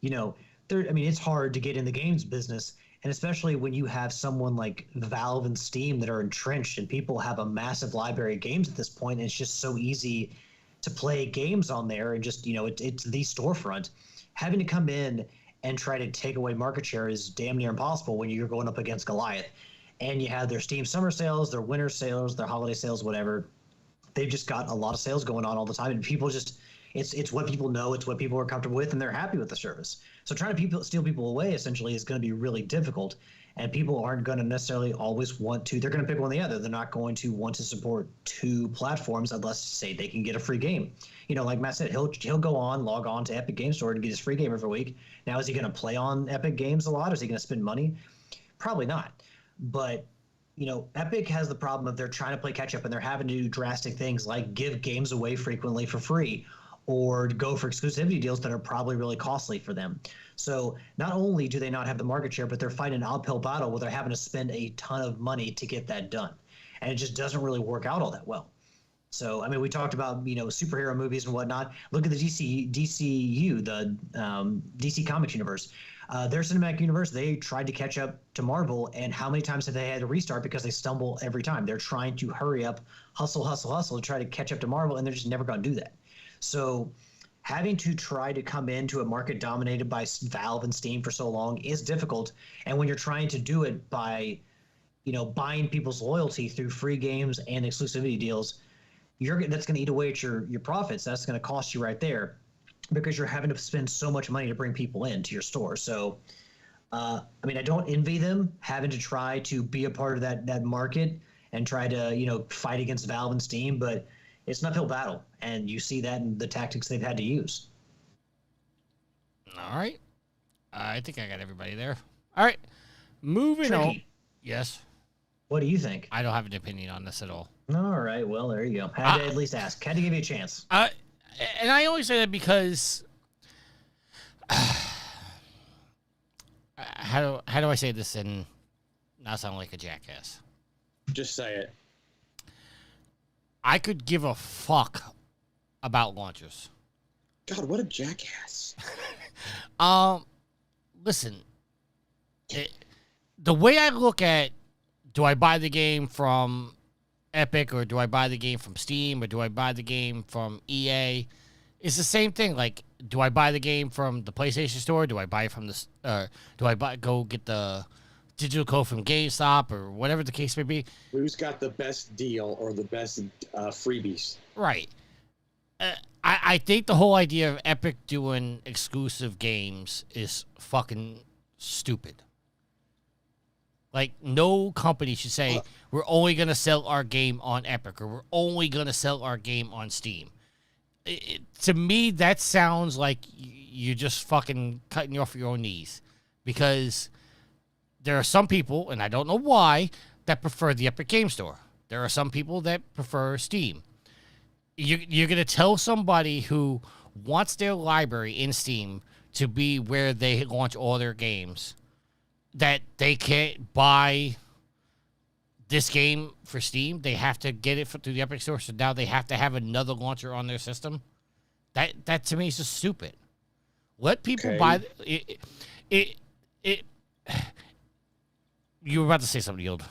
you know, I mean, it's hard to get in the games business. And especially when you have someone like Valve and Steam that are entrenched and people have a massive library of games at this point, and it's just so easy to play games on there and just, you know, it's the storefront. Having to come in and try to take away market share is damn near impossible when you're going up against Goliath. And you have their Steam summer sales, their winter sales, their holiday sales, whatever. They've just got a lot of sales going on all the time, and people just it's what people know, it's what people are comfortable with, and they're happy with the service. So trying to steal people away essentially is going to be really difficult, and people aren't going to necessarily always want to. They're going to pick one or the other. They're not going to want to support two platforms unless, say, they can get a free game. You know, like Matt said, he'll log on to Epic Game Store and get his free game every week. Now, is he going to play on Epic Games a lot? Is he going to spend money? Probably not. But you know, Epic has the problem of they're trying to play catch up and they're having to do drastic things like give games away frequently for free, or go for exclusivity deals that are probably really costly for them. So not only do they not have the market share, but they're fighting an uphill battle where they're having to spend a ton of money to get that done. And it just doesn't really work out all that well. So, I mean, we talked about, you know, superhero movies and whatnot. Look at the DCU, the DC Comics universe. Their cinematic universe, they tried to catch up to Marvel, and how many times have they had to restart because they stumble every time? They're trying to hurry up, hustle to try to catch up to Marvel, and they're just never going to do that. So having to try to come into a market dominated by Valve and Steam for so long is difficult. And when you're trying to do it by, you know, buying people's loyalty through free games and exclusivity deals, that's going to eat away at your profits. That's going to cost you right there because you're having to spend so much money to bring people into your store. So, I mean, I don't envy them having to try to be a part of that market and try to, you know, fight against Valve and Steam, but it's an uphill battle, and you see that in the tactics they've had to use. All right. I think I got everybody there. All right. Moving on. Yes. What do you think? I don't have an opinion on this at all. All right. Well, there you go. Had to at least ask. Had to give you a chance. And I only say that because how do I say this and not sound like a jackass? Just say it. I could give a fuck about launchers. God, what a jackass. Listen, the way I look at, do I buy the game from Epic, or do I buy the game from Steam, or do I buy the game from EA? It's the same thing. Like, do I buy the game from the PlayStation Store? Do I buy it from the? Do I go get the digital code from GameStop or whatever the case may be? Who's got the best deal or the best freebies? Right. I think the whole idea of Epic doing exclusive games is fucking stupid. Like, no company should say, we're only going to sell our game on Epic, or we're only going to sell our game on Steam. To me, that sounds like you're just fucking cutting you off your own knees. because there are some people, and I don't know why, that prefer the Epic Game Store. There are some people that prefer Steam. You're going to tell somebody who wants their library in Steam to be where they launch all their games that they can't buy this game for Steam. They have to get it through the Epic Store, so now they have to have another launcher on their system. That to me is just stupid. Let people buy it. You were about to say something, Yield.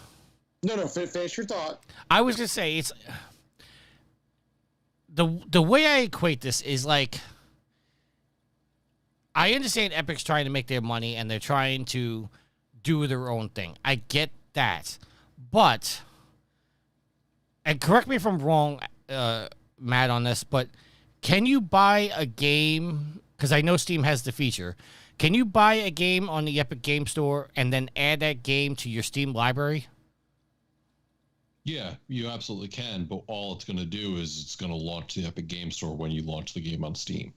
No, finish your thought. I was gonna say it's the way I equate this is like, I understand Epic's trying to make their money and they're trying to do their own thing. I get that, but, and correct me if I'm wrong, Matt, on this, but can you buy a game? Because I know Steam has the feature. Can you buy a game on the Epic Game Store and then add that game to your Steam library? Yeah, you absolutely can, but all it's going to do is it's going to launch the Epic Game Store when you launch the game on Steam.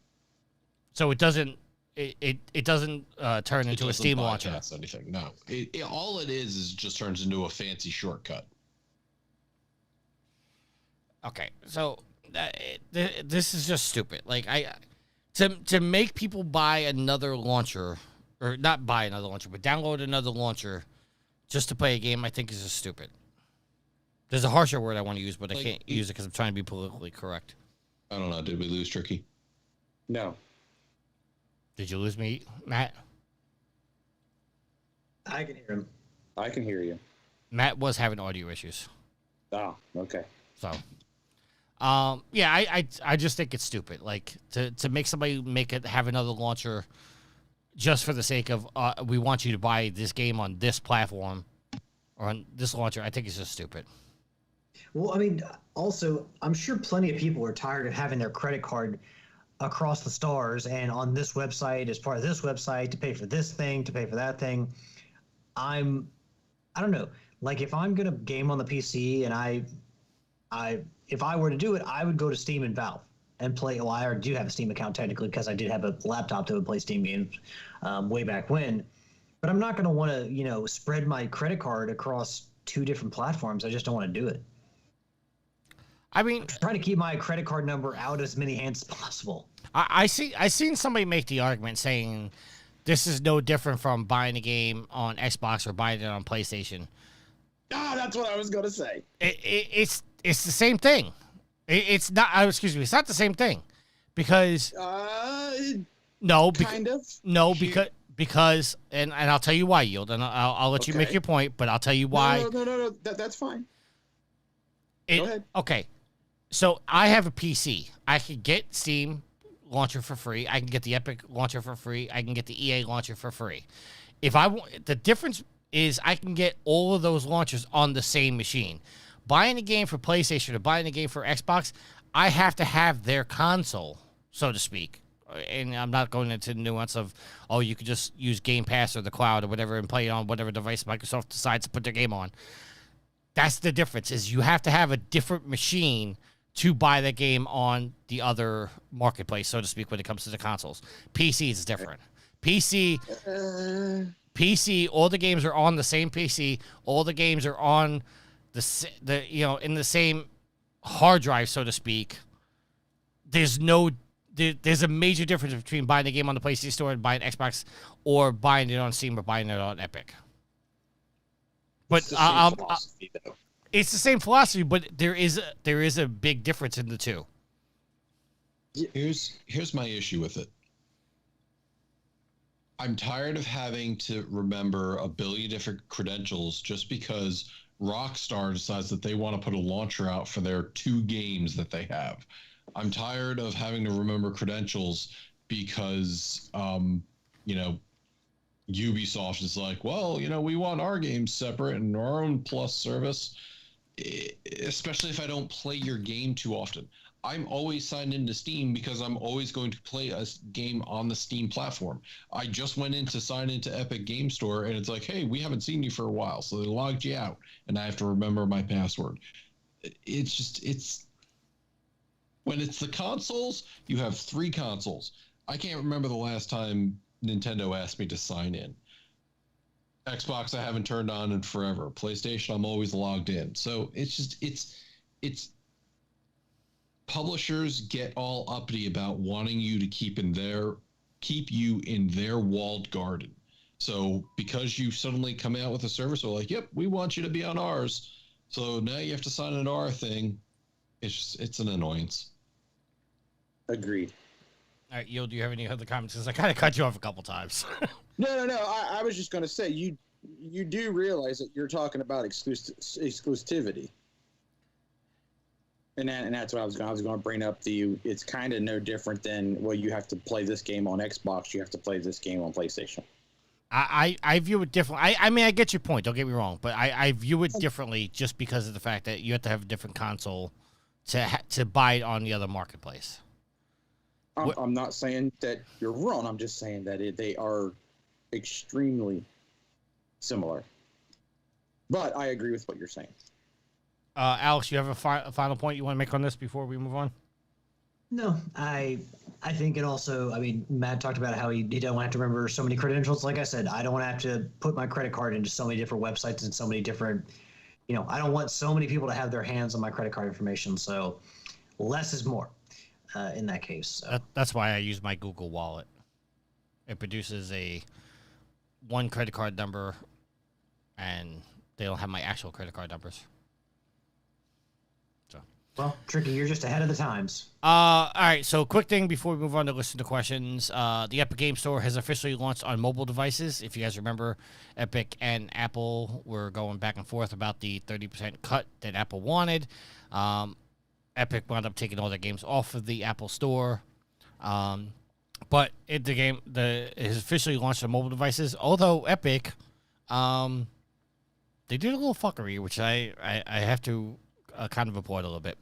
So it doesn't turn into a Steam launcher. Anything? No, all it is just turns into a fancy shortcut. Okay, so this is just stupid. Like to make people buy another launcher, or not buy another launcher, but download another launcher just to play a game, I think is just stupid. There's a harsher word I want to use, but I can't use it because I'm trying to be politically correct. I don't know. Did we lose Tricky? No. Did you lose me, Matt? I can hear him. I can hear you. Matt was having audio issues. Oh, okay. So, yeah, I just think it's stupid. Like to make somebody have another launcher just for the sake of we want you to buy this game on this platform or on this launcher. I think it's just stupid. Well, I mean, also, I'm sure plenty of people are tired of having their credit card across the stars and on this website as part of this website to pay for this thing, to pay for that thing. I don't know. Like, if I'm gonna game on the PC and if I were to do it, I would go to Steam and Valve and play. Well, I already do have a Steam account technically because I did have a laptop that would play Steam games way back when. But I'm not gonna want to, spread my credit card across two different platforms. I just don't want to do it. I mean, I'm trying to keep my credit card number out as many hands as possible. I seen somebody make the argument saying this is no different from buying a game on Xbox or buying it on PlayStation. Ah, that's what I was gonna say. It's the same thing. It's not. Excuse me. It's not the same thing because kind of. No, because and I'll tell you why, Yield, and I'll let you make your point, but I'll tell you why. No. That's fine. Go ahead. Okay. So I have a PC. I can get Steam launcher for free. I can get the Epic launcher for free. I can get the EA launcher for free. If I want, the difference is I can get all of those launchers on the same machine. Buying a game for PlayStation or buying a game for Xbox, I have to have their console, so to speak. And I'm not going into the nuance of, you could just use Game Pass or the cloud or whatever and play it on whatever device Microsoft decides to put their game on. That's the difference, is you have to have a different machine to buy that game on the other marketplace, so to speak, when it comes to the consoles. PC is different. PC, all the games are on the same PC. All the games are on in the same hard drive, so to speak. There's a major difference between buying a game on the PlayStation Store and buying Xbox, or buying it on Steam or buying it on Epic. But it's the same philosophy, but there is a big difference in the two. Here's my issue with it. I'm tired of having to remember a billion different credentials just because Rockstar decides that they want to put a launcher out for their 2 games that they have. I'm tired of having to remember credentials because, Ubisoft is like, well, we want our games separate and our own Plus service, especially if I don't play your game too often. I'm always signed into Steam because I'm always going to play a game on the Steam platform. I just went in to sign into Epic Game Store, and it's like, hey, we haven't seen you for a while, so they logged you out, and I have to remember my password. It's when it's the consoles, you have 3 consoles. I can't remember the last time Nintendo asked me to sign in. Xbox I haven't turned on in forever. PlayStation I'm always logged in. So it's publishers get all uppity about wanting you to keep you in their walled garden. So because you suddenly come out with a service, they're like, "Yep, we want you to be on ours." So now you have to sign an R thing. It's an annoyance. Agreed. All right, Yo, do you have any other comments? Because I kind of cut you off a couple times. No. I was just going to say you do realize that you're talking about exclusivity, and that's what I was going to bring up to you. It's kind of no different than, well, you have to play this game on Xbox, you have to play this game on PlayStation. I view it differently. I mean, I get your point. Don't get me wrong, but I view it differently just because of the fact that you have to have a different console to buy it on the other marketplace. I'm not saying that you're wrong. I'm just saying that they are extremely similar. But I agree with what you're saying. Alex, you have a final point you want to make on this before we move on? No, I think it also, I mean, Matt talked about how he don't have to remember so many credentials. Like I said, I don't want to have to put my credit card into so many different websites and so many different, I don't want so many people to have their hands on my credit card information. So less is more in that case. So. That's why I use my Google Wallet. It produces one credit card number, and they don't have my actual credit card numbers. Well, Tricky, you're just ahead of the times. All right, so quick thing before we move on to listen to questions. The Epic Game Store has officially launched on mobile devices. If you guys remember, Epic and Apple were going back and forth about the 30% cut that Apple wanted. Epic wound up taking all their games off of the Apple Store. But the game is officially launched on mobile devices. Although Epic, they did a little fuckery, which I have to kind of applaud a little bit.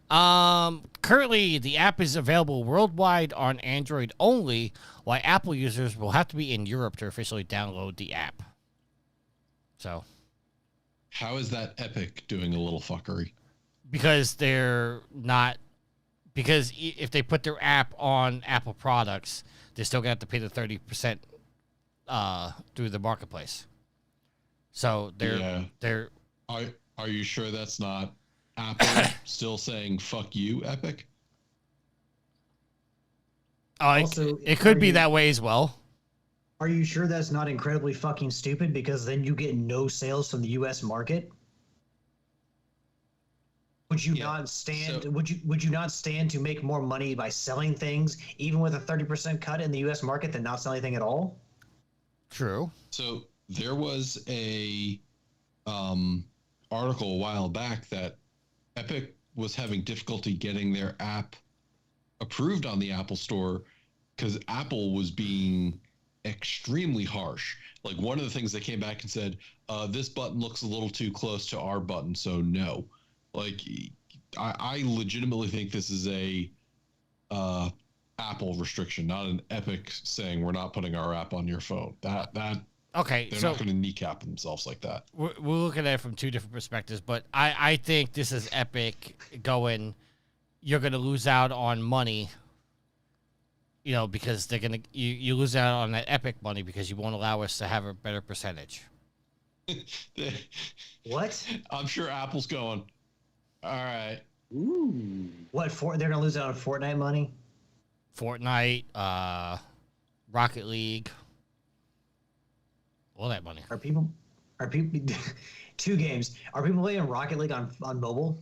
Currently, the app is available worldwide on Android only, while Apple users will have to be in Europe to officially download the app. So, how is that Epic doing a little fuckery? Because they're not. Because if they put their app on Apple products, they're still gonna have to pay the 30% through the marketplace. So they're. Are you sure that's not Apple still saying "fuck you," Epic? Also, it could be that way as well. Are you sure that's not incredibly fucking stupid? Because then you get no sales from the U.S. market. Would you not stand? Would you not stand to make more money by selling things, even with a 30% cut in the U.S. market, than not selling anything at all? True. So there was a article a while back that Epic was having difficulty getting their app approved on the Apple Store because Apple was being extremely harsh. Like, one of the things they came back and said, this button looks a little too close to our button, so no. Like, I legitimately think this is a Apple restriction, not an Epic saying we're not putting our app on your phone. Okay, they're not going to kneecap themselves like that. We're looking at it from two different perspectives, but I think this is Epic going, you're going to lose out on money, because they're going to, you lose out on that Epic money because you won't allow us to have a better percentage. What? I'm sure Apple's going, all right. Ooh. What, they're going to lose out on Fortnite money? Fortnite, Rocket League. All that money. Are people 2 games. Are people playing Rocket League on mobile?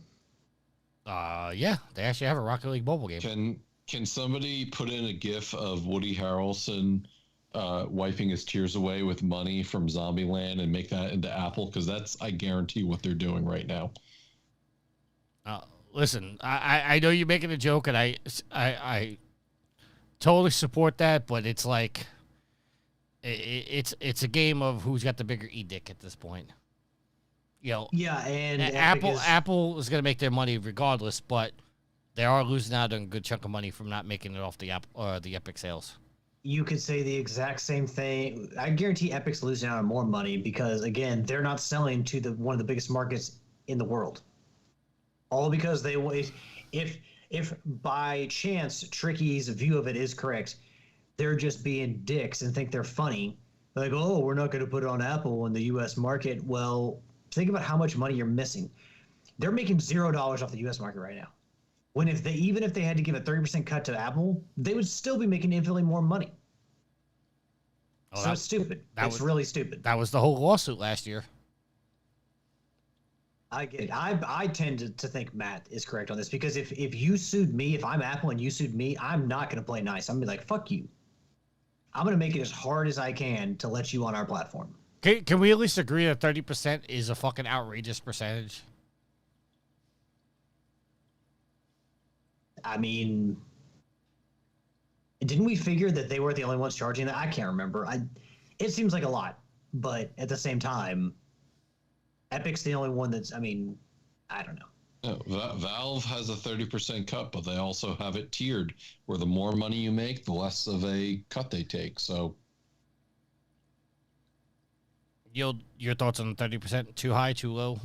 Yeah, they actually have a Rocket League mobile game. Can somebody put in a GIF of Woody Harrelson wiping his tears away with money from Zombieland and make that into Apple? Because that's, I guarantee, what they're doing right now. Listen, I know you're making a joke, and I totally support that, but it's like, it's a game of who's got the bigger e-dick at this point. Yeah, and Apple is going to make their money regardless, but they are losing out on a good chunk of money from not making it off the app or the Epic sales. You could say the exact same thing. I guarantee Epic's losing out on more money because, again, they're not selling to one of the biggest markets in the world. All because if by chance Tricky's view of it is correct, they're just being dicks and think they're funny Like, oh, we're not going to put it on Apple in the U.S. market. Well, think about how much money you're missing. They're making $0 off the U.S. market right now. When even if they had to give a 30% cut to Apple, they would still be making infinitely more money. Oh, So it's stupid. It's really stupid. That was the whole lawsuit last year. I get it. I tend to think Matt is correct on this because if you sued me, if I'm Apple and you sued me, I'm not going to play nice. I'm going to be like, fuck you. I'm going to make it as hard as I can to let you on our platform. Can we at least agree that 30% is a fucking outrageous percentage? I mean, didn't we figure that they were the only ones charging that? I can't remember. It seems like a lot, but at the same time, Epic's the only one that's, I mean, I don't know. Valve has a 30% cut, but they also have it tiered, where the more money you make, the less of a cut they take. So, Your thoughts on 30%? Too high, too low?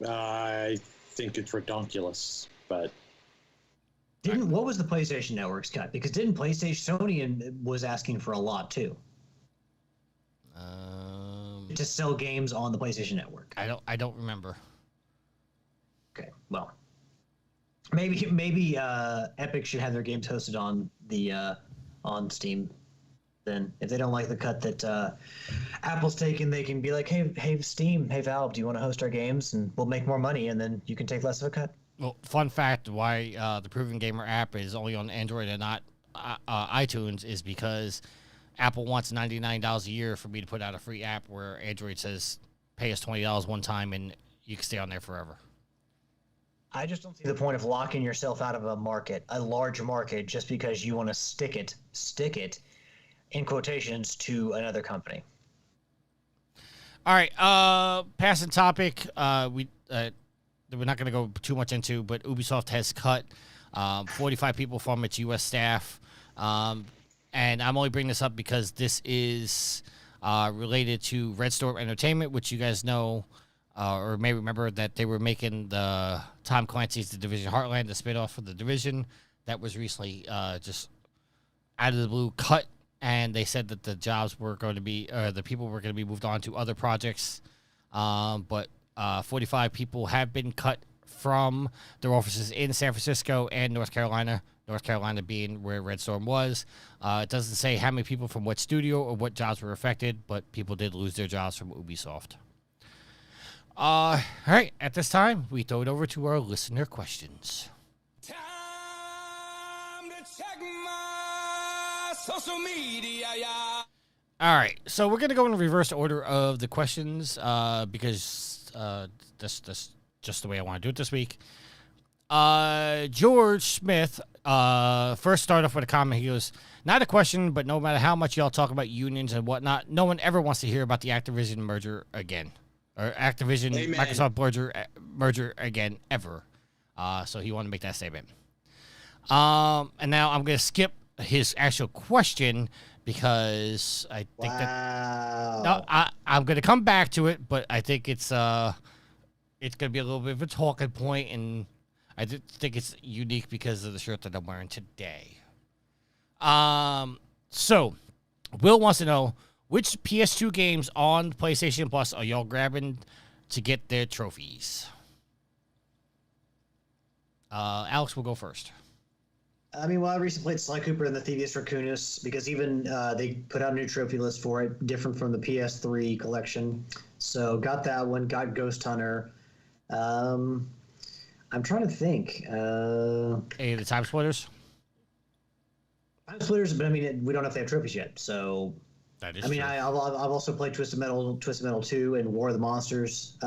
I think it's redonkulous, but What was the PlayStation Network's cut? Because didn't Sony was asking for a lot too to sell games on the PlayStation Network? I don't remember. Okay, well, maybe Epic should have their games hosted on the on Steam. Then, if they don't like the cut that Apple's taken, they can be like, "Hey, Steam, hey Valve, do you want to host our games, and we'll make more money, and then you can take less of a cut." Well, fun fact: why the Proven Gamer app is only on Android and not iTunes is because Apple wants $99 a year for me to put out a free app, where Android says pay us $20 one time and you can stay on there forever. I just don't see the point of locking yourself out of a large market, just because you want to stick it in quotations to another company. All right, passing topic. We're not going to go too much into, but Ubisoft has cut 45 people from its U.S. staff, and I'm only bringing this up because this is related to Red Storm Entertainment, which you guys know. Or may remember that they were making the Tom Clancy's The Division Heartland, the spinoff for The Division, that was recently just out of the blue cut, and they said that the jobs were going to be, the people were going to be moved on to other projects, but 45 people have been cut from their offices in San Francisco and North Carolina being where Red Storm was. It doesn't say how many people from what studio or what jobs were affected, but people did lose their jobs from Ubisoft. All right, at this time, we throw it over to our listener questions. Time to check my social media, yeah. All right, so we're going to go in reverse order of the questions because that's just the way I want to do it this week. George Smith first started off with a comment. He goes, not a question, but no matter how much y'all talk about unions and whatnot, no one ever wants to hear about the Activision merger again. Or Activision, Amen. Microsoft merger again, ever. So he wanted to make that statement. And now I'm going to skip his actual question because I think I'm going to come back to it, but I think it's going to be a little bit of a talking point, and I think it's unique because of the shirt that I'm wearing today. So Will wants to know, which PS2 games on PlayStation Plus are y'all grabbing to get their trophies? Alex will go first. I mean, well, I recently played Sly Cooper and the Thievius Raccoonus because even they put out a new trophy list for it, different from the PS3 collection. So got that one, got Ghost Hunter. I'm trying to think. Any of the Timesplitters? Timesplitters, but I mean, we don't know if they have trophies yet. So, That is I mean, true. I've also played Twisted Metal 2 and War of the Monsters.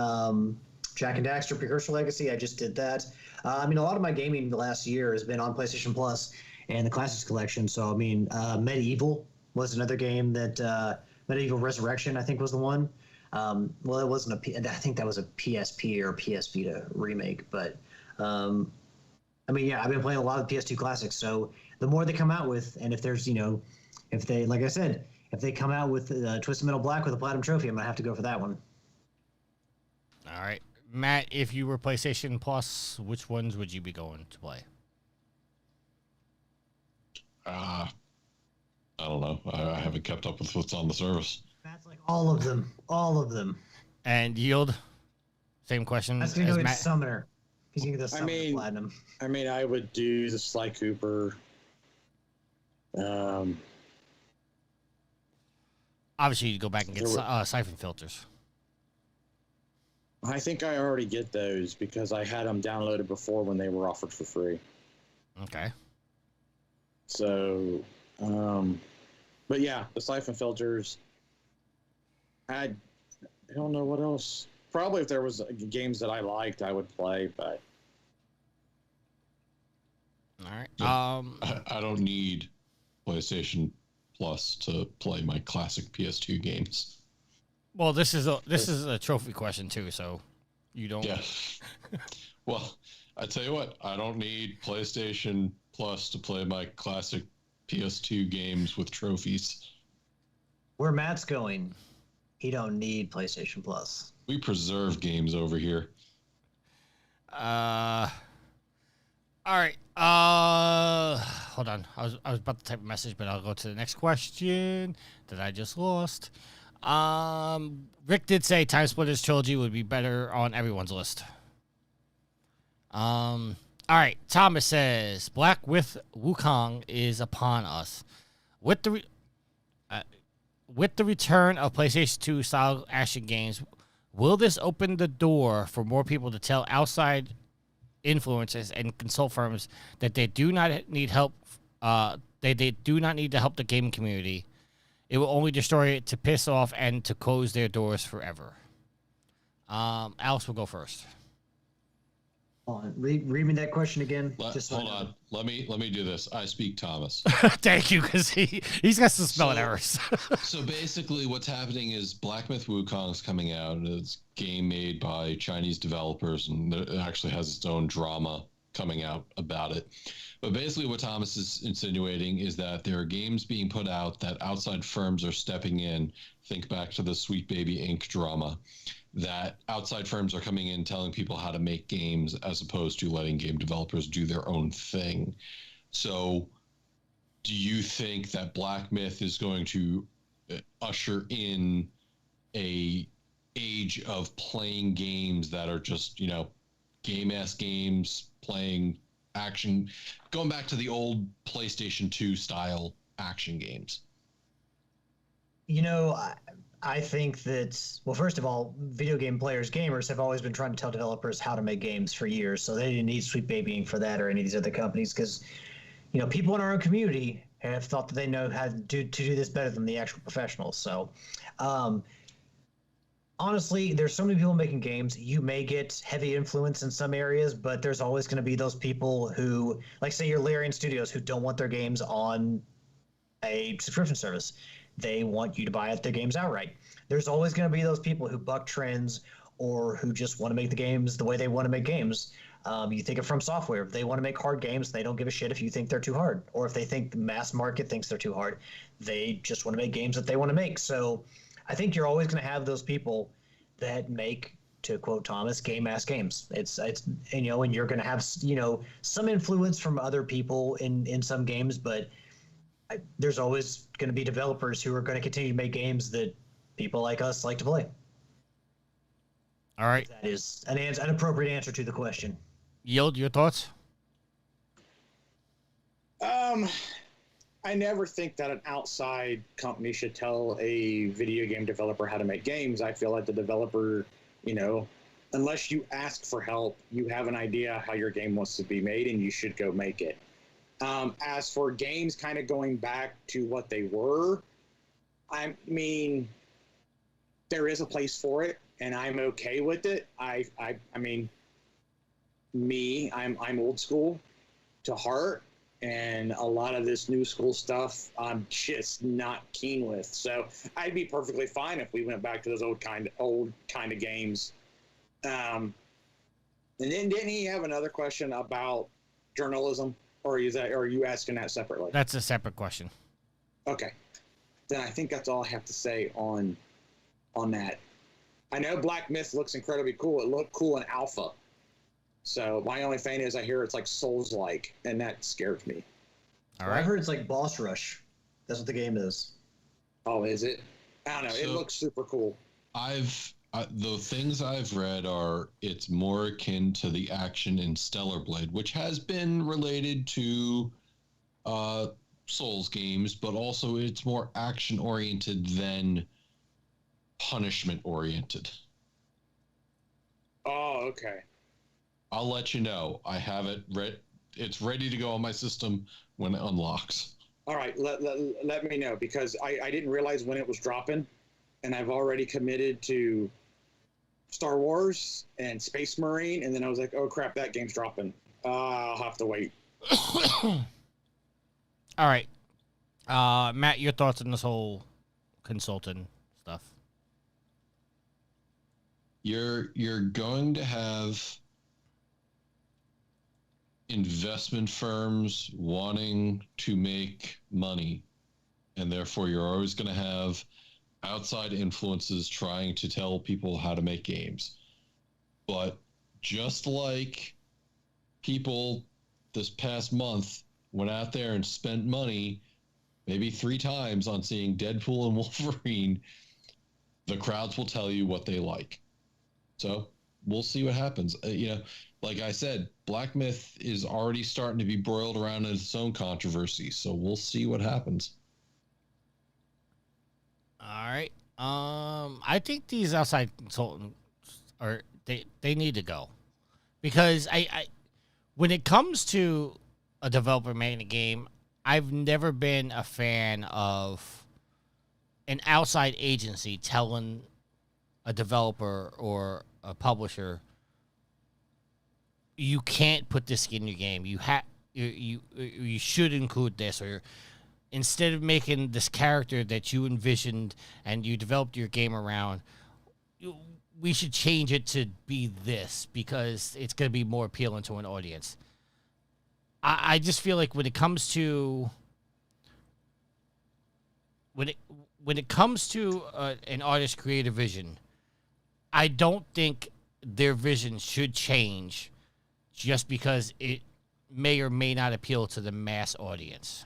Jack and Daxter Precursor Legacy, I just did that. I mean, a lot of my gaming the last year has been on PlayStation Plus and the Classics Collection. So, I mean, Medieval was another game that Medieval Resurrection, I think, was the one. Well, it wasn't I think that was a PSP or PS Vita remake. But, I mean, yeah, I've been playing a lot of PS2 Classics. So the more they come out with, and if there's, if they, like I said, if they come out with Twisted Metal Black with a Platinum Trophy, I'm going to have to go for that one. All right. Matt, if you were PlayStation Plus, which ones would you be going to play? I don't know. I haven't kept up with what's on the service. That's like all of them. All of them. And yield. Same question That's gonna as go get Matt. Summoner. He's gonna get the Summoner mean- Platinum. I mean, I would do the Sly Cooper. Obviously, you go back and get There were- siphon filters. I think I already get those because I had them downloaded before when they were offered for free. Okay. So, but yeah, the siphon filters. I don't know what else. Probably if there was games that I liked, I would play. But All right. Yeah. I don't need PlayStation Plus to play my classic PS2 games. Well, this is a trophy question too, so you don't. Yeah. Well, I tell you what, I don't need PlayStation Plus to play my classic PS2 games with trophies. Where Matt's going, he don't need PlayStation Plus. We preserve games over here. All right. Hold on. I was about to type a message, but I'll go to the next question that I just lost. Rick did say Timesplitters trilogy would be better on everyone's list. All right. Thomas says Black with Wukong is upon us. With the return of PlayStation 2 style action games, will this open the door for more people to tell outside influencers and consult firms that they do not need help? They do not need to help the gaming community. It will only destroy it to piss off and to close their doors forever. Alex will go first. Hold on. Read me that question again. So Hold on. Let me do this. I speak Thomas. Thank you, because he's got some spelling errors. So basically what's happening is Black Myth Wukong is coming out. It's a game made by Chinese developers, and it actually has its own drama coming out about it. But basically what Thomas is insinuating is that there are games being put out that outside firms are stepping in. Think back to the Sweet Baby Inc. drama, that outside firms are coming in telling people how to make games as opposed to letting game developers do their own thing. So do you think that Black Myth is going to usher in a age of playing games that are just, game-ass games, playing action, going back to the old PlayStation 2 style action games? I think that, well, first of all, video game players, gamers have always been trying to tell developers how to make games for years. So they didn't need Sweet Baby Inc. for that or any of these other companies because, people in our own community have thought that they know how to do this better than the actual professionals. So, honestly, there's so many people making games. You may get heavy influence in some areas, but there's always going to be those people who, like, say, your Larian Studios, who don't want their games on a subscription service. They want you to buy their games outright. There's always going to be those people who buck trends or who just want to make the games the way they want to make games. You think of From Software. If they want to make hard games, they don't give a shit if you think they're too hard. Or if they think the mass market thinks they're too hard. They just want to make games that they want to make. So I think you're always going to have those people that make, to quote Thomas, game-ass games. It's and you're going to have, some influence from other people in some games, but there's always going to be developers who are going to continue to make games that people like us like to play. All right. That is an appropriate answer to the question. Yield, your thoughts? I never think that an outside company should tell a video game developer how to make games. I feel like the developer, unless you ask for help, you have an idea how your game wants to be made and you should go make it. As for games kind of going back to what they were, I mean, there is a place for it, and I'm okay with it. I mean, I'm old school to heart, and a lot of this new school stuff I'm just not keen with. So I'd be perfectly fine if we went back to those old kind of games. And then didn't he have another question about journalism? Or are you asking that separately? That's a separate question. Okay. Then I think that's all I have to say on that. I know Black Myth looks incredibly cool. It looked cool in alpha. So my only thing is I hear it's like Souls-like, and that scares me. All Well, right. I heard it's like Boss Rush. That's what the game is. Oh, is it? I don't know. It So- looks super cool. The things I've read are it's more akin to the action in Stellar Blade, which has been related to Souls games, but also it's more action oriented than punishment oriented. Oh, okay. I'll let you know. I have it it's ready to go on my system when it unlocks. All right, let me know, because I didn't realize when it was dropping, and I've already committed to Star Wars and Space Marine, and then I was like, oh crap, that game's dropping. I'll have to wait. All right. Matt, your thoughts on this whole consultant stuff? You're going to have investment firms wanting to make money, and therefore you're always going to have outside influences trying to tell people how to make games. But just like people this past month went out there and spent money maybe 3 times on seeing Deadpool and Wolverine, the crowds will tell you what they like. So we'll see what happens. Like I said, Black Myth is already starting to be broiled around in its own controversy. So we'll see what happens. All right. I think these outside consultants they need to go, because I when it comes to a developer making a game, I've never been a fan of an outside agency telling a developer or a publisher, you can't put this in your game. You should include this, or instead of making this character that you envisioned and you developed your game around, we should change it to be this because it's going to be more appealing to an audience. I just feel like when it comes to an artist's creative vision, I don't think their vision should change just because it may or may not appeal to the mass audience.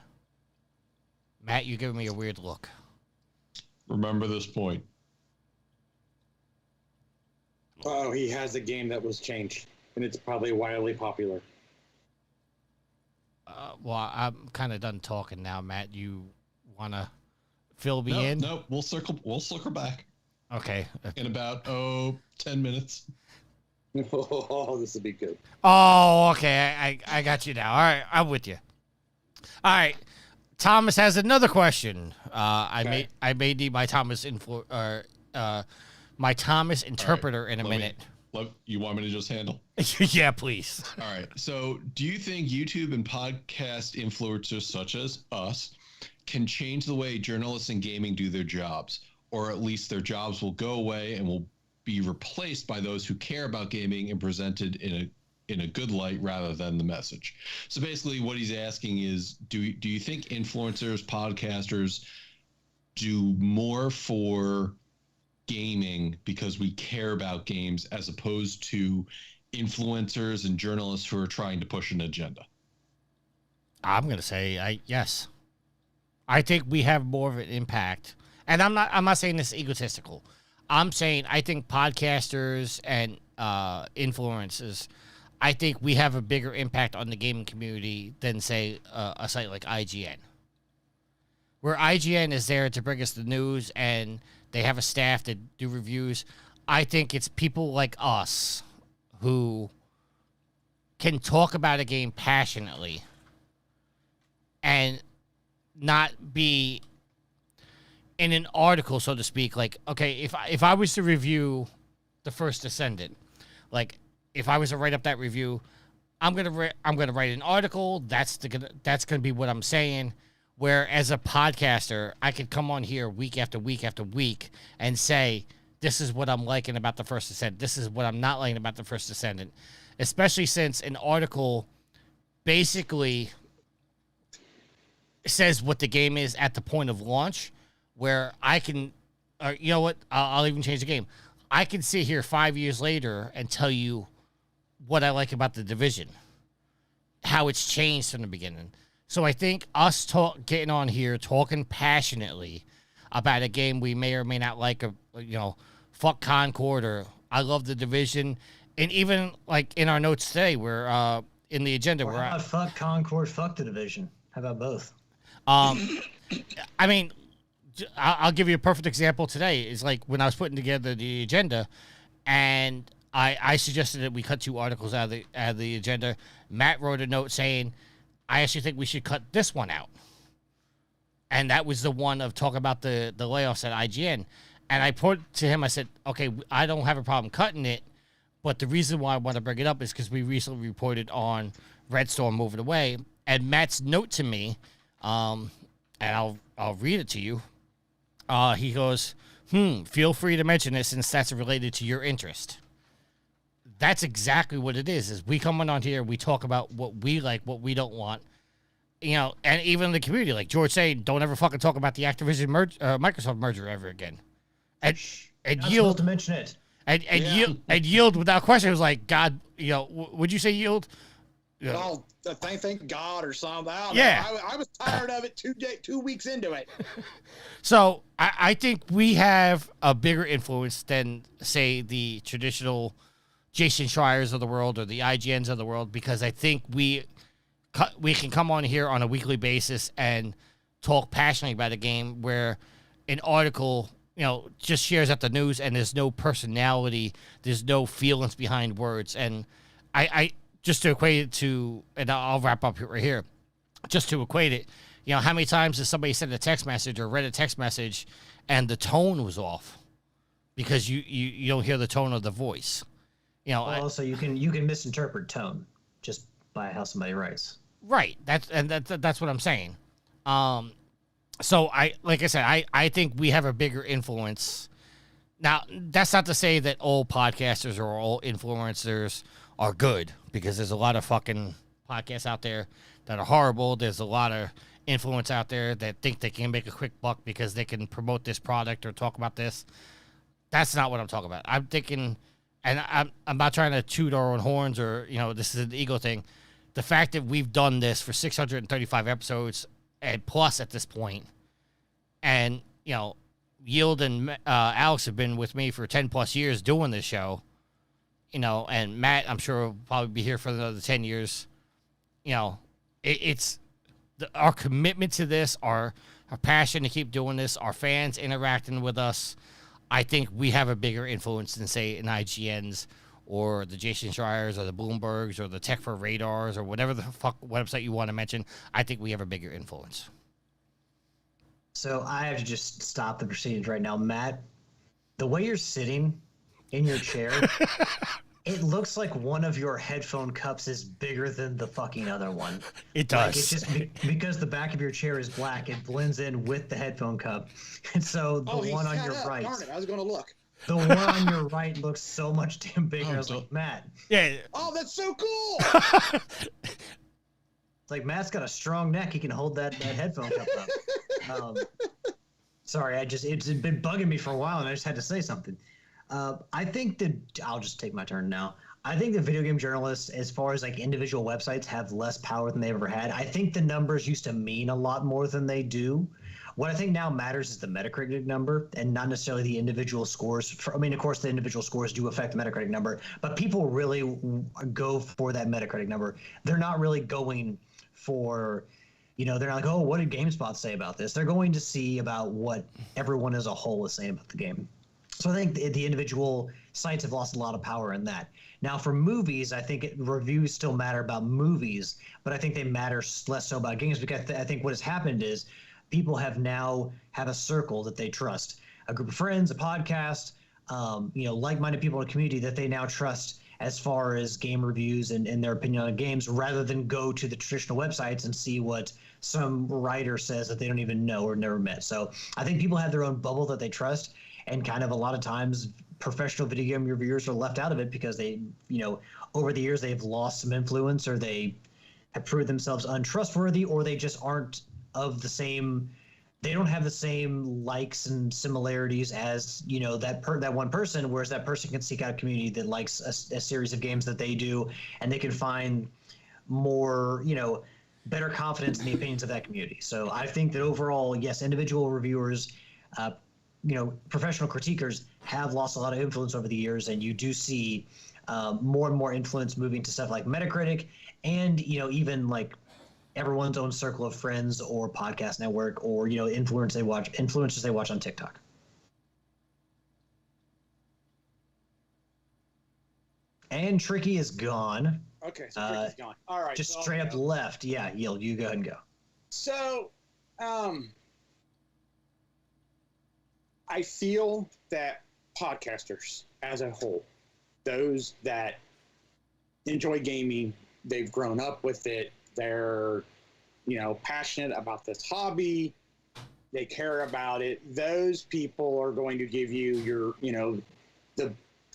Matt, you're giving me a weird look. Remember this point. Oh, he has a game that was changed, and it's probably wildly popular. Well, I'm kind of done talking now, Matt. You want to fill me in? No, we'll circle back Okay. in about 10 minutes. Oh, this would be good. Oh, okay. I got you now. All right, I'm with you. All right. Thomas has another question. I may need my Thomas my Thomas interpreter in a minute. You want me to just handle? Yeah, please. All right. So, do you think YouTube and podcast influencers such as us can change the way journalists in gaming do their jobs, or at least their jobs will go away and will be replaced by those who care about gaming and presented in a good light rather than the message? So basically what he's asking is, do you think influencers, podcasters do more for gaming because we care about games as opposed to influencers and journalists who are trying to push an agenda? I'm going to say yes. I think we have more of an impact. And I'm not saying this egotistical. I'm saying I think podcasters and influencers, I think we have a bigger impact on the gaming community than, say, a site like IGN. Where IGN is there to bring us the news and they have a staff that do reviews, I think it's people like us who can talk about a game passionately and not be in an article, so to speak. Like, okay, if I was to review the First Descendant, like if I was to write up that review, I'm gonna write an article. That's gonna be what I'm saying. Where as a podcaster, I could come on here week after week after week and say, this is what I'm liking about the First Descendant. This is what I'm not liking about the First Descendant. Especially since an article basically says what the game is at the point of launch, where I can, or you know what, I'll even change the game. I can sit here 5 years later and tell you what I like about the Division, how it's changed from the beginning. So I think us getting on here, talking passionately about a game we may or may not like, or fuck Concord, or I love the Division, and even like in our notes today, we're in the agenda. Or how about fuck Concord, fuck the Division? How about both? I mean, I'll give you a perfect example today. Is like when I was putting together the agenda, and I suggested that we cut 2 articles out of the agenda. Matt wrote a note saying, I actually think we should cut this one out. And that was the one of talking about the layoffs at IGN. And I put to him, I said, okay, I don't have a problem cutting it, but the reason why I want to bring it up is because we recently reported on Red Storm moving away. And Matt's note to me, and I'll read it to you. He goes, feel free to mention it since that's related to your interest. That's exactly what it is we come on here, we talk about what we like, what we don't want, and even the community, like George said, don't ever fucking talk about the Activision Microsoft merger ever again. And Yield to mention it. And Yield without question, it was like, God, would you say Yield? Well, thank God or something. I don't Yeah. know. I was tired of it 2 weeks into it. So I think we have a bigger influence than, say, the traditional Jason Schreiers of the world or the IGNs of the world, because I think we can come on here on a weekly basis and talk passionately about a game, where an article, just shares out the news and there's no personality, there's no feelings behind words. And I just to equate it to, and I'll wrap up right here, just to equate it, how many times has somebody sent a text message or read a text message and the tone was off because you don't hear the tone of the voice? Also, you can misinterpret tone just by how somebody writes. Right. That's what I'm saying. So like I said, I think we have a bigger influence. Now, that's not to say that all podcasters or all influencers are good, because there's a lot of fucking podcasts out there that are horrible. There's a lot of influence out there that think they can make a quick buck because they can promote this product or talk about this. That's not what I'm talking about. I'm thinking, and I'm not trying to toot our own horns or, this is an ego thing. The fact that we've done this for 635 episodes and plus at this point, and, Yield and Alex have been with me for 10 plus years doing this show, and Matt, I'm sure, will probably be here for another 10 years. It's our commitment to this, our passion to keep doing this, our fans interacting with us. I think we have a bigger influence than, say, an IGN's or the Jason Schreiers or the Bloombergs or the Tech for Radars or whatever the fuck website you want to mention. I think we have a bigger influence. So I have to just stop the proceedings right now. Matt, the way you're sitting in your chair, it looks like one of your headphone cups is bigger than the fucking other one. It does. Like, it's just because the back of your chair is black, it blends in with the headphone cup. And so the one on your right, Darn it, I was going to look. the one on your right looks so much damn bigger. I was like, Matt. Yeah. Oh, that's so cool. It's like, Matt's got a strong neck. He can hold that headphone cup up. Sorry, it's been bugging me for a while, and I just had to say something. I think that I'll just take my turn now. I think the video game journalists, as far as like individual websites, have less power than they've ever had. I think the numbers used to mean a lot more than they do. What I think now matters is the Metacritic number, and not necessarily the individual scores. Of course, the individual scores do affect the Metacritic number, but people really go for that Metacritic number. They're not really going for, they're not like, oh, what did GameSpot say about this? They're going to see about what everyone as a whole is saying about the game. So I think the individual sites have lost a lot of power in that. Now, for movies, I think reviews still matter about movies, but I think they matter less so about games, because I think what has happened is people have a circle that they trust, a group of friends, a podcast, like-minded people in a community that they now trust as far as game reviews and their opinion on games, rather than go to the traditional websites and see what some writer says that they don't even know or never met. So I think people have their own bubble that they trust, and kind of a lot of times professional video game reviewers are left out of it because they, over the years they've lost some influence, or they have proved themselves untrustworthy, or they just aren't of the same, they don't have the same likes and similarities as, that one person, whereas that person can seek out a community that likes a series of games that they do, and they can find more, better confidence in the opinions of that community. So I think that overall, yes, individual reviewers, professional critiquers have lost a lot of influence over the years, and you do see more and more influence moving to stuff like Metacritic, and even like everyone's own circle of friends or podcast network, or influencers they watch on TikTok. And Tricky is gone. Okay, so Tricky's gone. All right. Just so straight up left. Yeah, Yield, you go ahead and go. So, I feel that podcasters as a whole, those that enjoy gaming, they've grown up with it, they're, passionate about this hobby, they care about it, those people are going to give you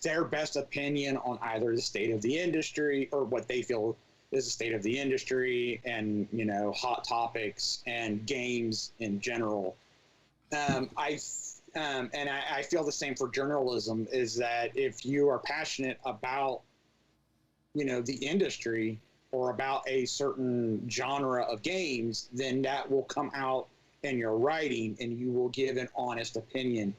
their best opinion on either the state of the industry or what they feel is the state of the industry and, hot topics and games in general. I feel the same for journalism, is that if you are passionate about, the industry or about a certain genre of games, then that will come out in your writing and you will give an honest opinion.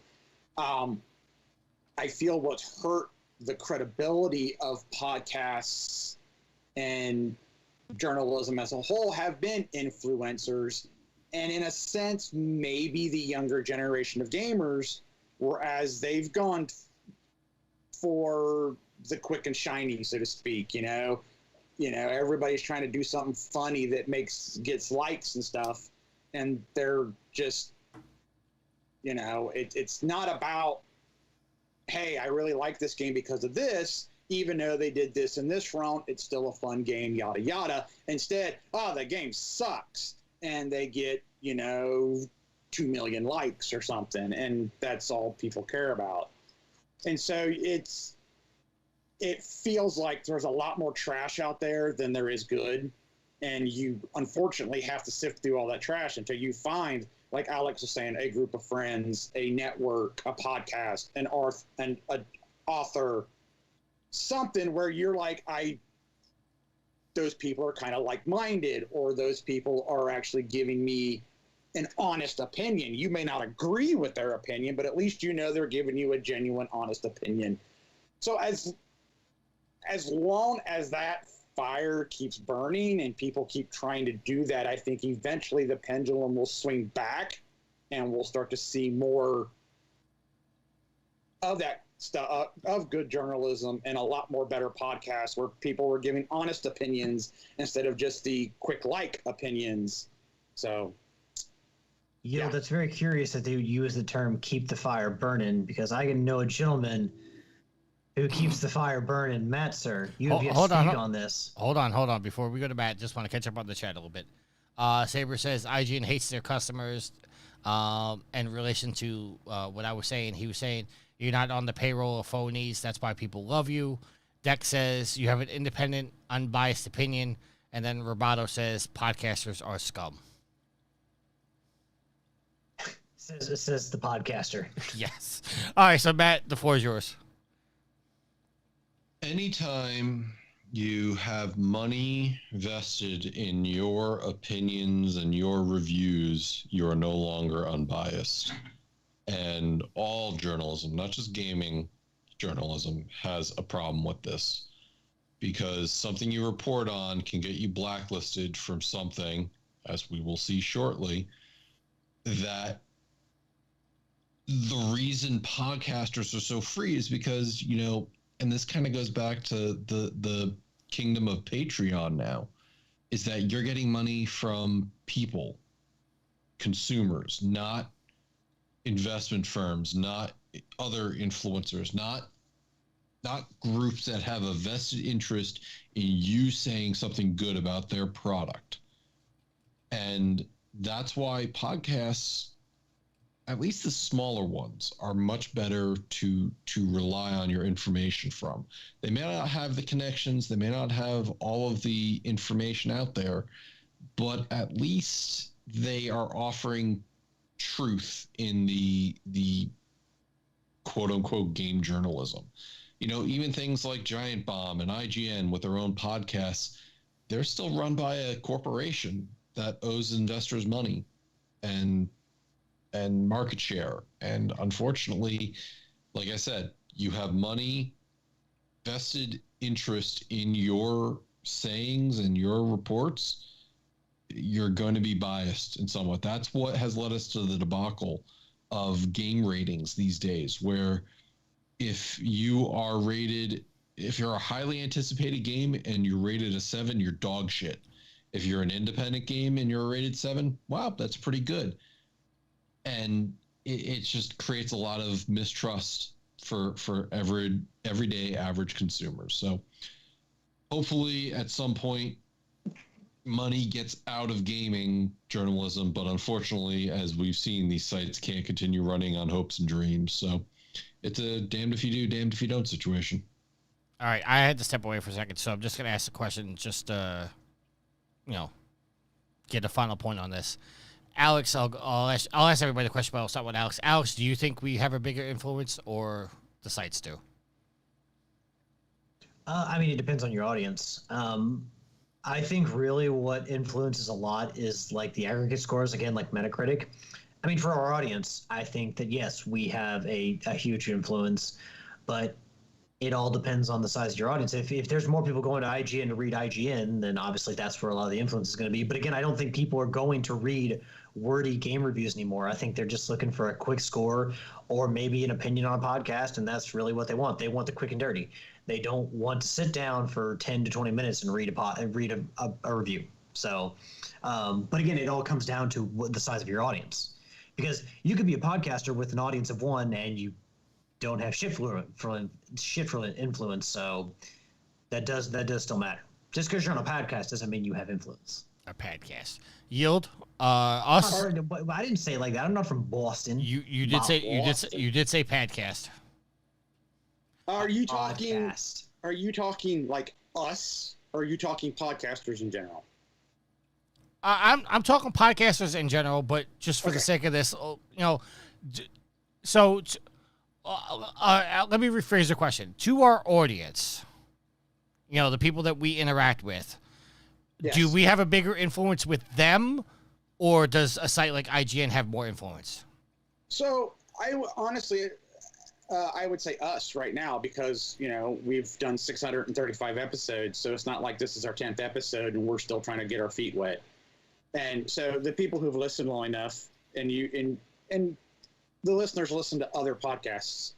I feel what's hurt the credibility of podcasts and journalism as a whole have been influencers. And in a sense, maybe the younger generation of gamers, whereas they've gone for the quick and shiny, so to speak, everybody's trying to do something funny that gets likes and stuff. And they're just, it's not about, hey, I really like this game because of this, even though they did this in this round, it's still a fun game, yada, yada. Instead, the game sucks. And they get, 2 million likes or something. And that's all people care about. And so it feels like there's a lot more trash out there than there is good. And you unfortunately have to sift through all that trash until you find, like Alex was saying, a group of friends, a network, a podcast, an author, something where you're like, those people are kind of like-minded, or those people are actually giving me an honest opinion. You may not agree with their opinion, but at least they're giving you a genuine, honest opinion. So as long as that fire keeps burning and people keep trying to do that, I think eventually the pendulum will swing back and we'll start to see more of that stuff, of good journalism, and a lot more better podcasts where people were giving honest opinions instead of just the quick like opinions. So yeah, that's very curious that they would use the term keep the fire burning, because I know a gentleman who keeps the fire burning. Matt, sir, you have yet to speak on this. Hold on. Before we go to Matt, just want to catch up on the chat a little bit. Saber says IGN hates their customers. In relation to what I was saying, he was saying you're not on the payroll of phonies. That's why people love you. Deck says you have an independent, unbiased opinion. And then Roboto says podcasters are scum. Says the podcaster. Yes. All right, so Matt, the floor is yours. Anytime you have money vested in your opinions and your reviews, you are no longer unbiased. And all journalism, not just gaming journalism, has a problem with this, because something you report on can get you blacklisted from something, as we will see shortly, that the reason podcasters are so free is because, and this kind of goes back to the kingdom of Patreon now, is that you're getting money from people, consumers, not investment firms, not other influencers, not groups that have a vested interest in you saying something good about their product. And that's why podcasts, at least the smaller ones, are much better to rely on your information from. They may not have the connections, they may not have all of the information out there, but at least they are offering truth in the quote unquote game journalism. Even things like Giant Bomb and IGN with their own podcasts, they're still run by a corporation that owes investors money and market share. And unfortunately, like I said, you have money, vested interest in your sayings and your reports, you're going to be biased in somewhat. That's what has led us to the debacle of game ratings these days, where if you are rated, if you're a highly anticipated game and you're rated a 7, you're dog shit. If you're an independent game and you're rated 7, wow, that's pretty good. And it just creates a lot of mistrust for everyday average consumers. So hopefully at some point money gets out of gaming journalism, but unfortunately, as we've seen, these sites can't continue running on hopes and dreams. So it's a damned if you do, damned if you don't situation. All right, I had to step away for a second, so I'm just going to ask the question just get a final point on this. Alex, I'll ask everybody the question, but I'll start with Alex. Alex, do you think we have a bigger influence or the sites do? I mean, it depends on your audience. I think really what influences a lot is like the aggregate scores, again, like Metacritic. I mean, for our audience, I think that, yes, we have a huge influence, but it all depends on the size of your audience. If there's more people going to IGN to read IGN, then obviously that's where a lot of the influence is going to be. But again, I don't think people are going to read wordy game reviews anymore. I think they're just looking for a quick score or maybe an opinion on a podcast, and that's really what they want. They want the quick and dirty. They don't want to sit down for 10 to 20 minutes and read a review. So, but again, it all comes down to the size of your audience, because you could be a podcaster with an audience of 1 and you don't have shit for influence. So that does still matter. Just because you're on a podcast doesn't mean you have influence. A podcast. Yield. Us. I didn't say it like that. I'm not from Boston. You did say podcast. Are you talking? Podcast. Are you talking like us? Or are you talking podcasters in general? I'm talking podcasters in general, but just for the sake of this, so let me rephrase the question to our audience. The people that we interact with. Yes. Do we have a bigger influence with them, or does a site like IGN have more influence? So honestly, I would say us right now, because we've done 635 episodes, so it's not like this is our 10th episode and we're still trying to get our feet wet. And so the people who've listened long enough, and the listeners listen to other podcasts,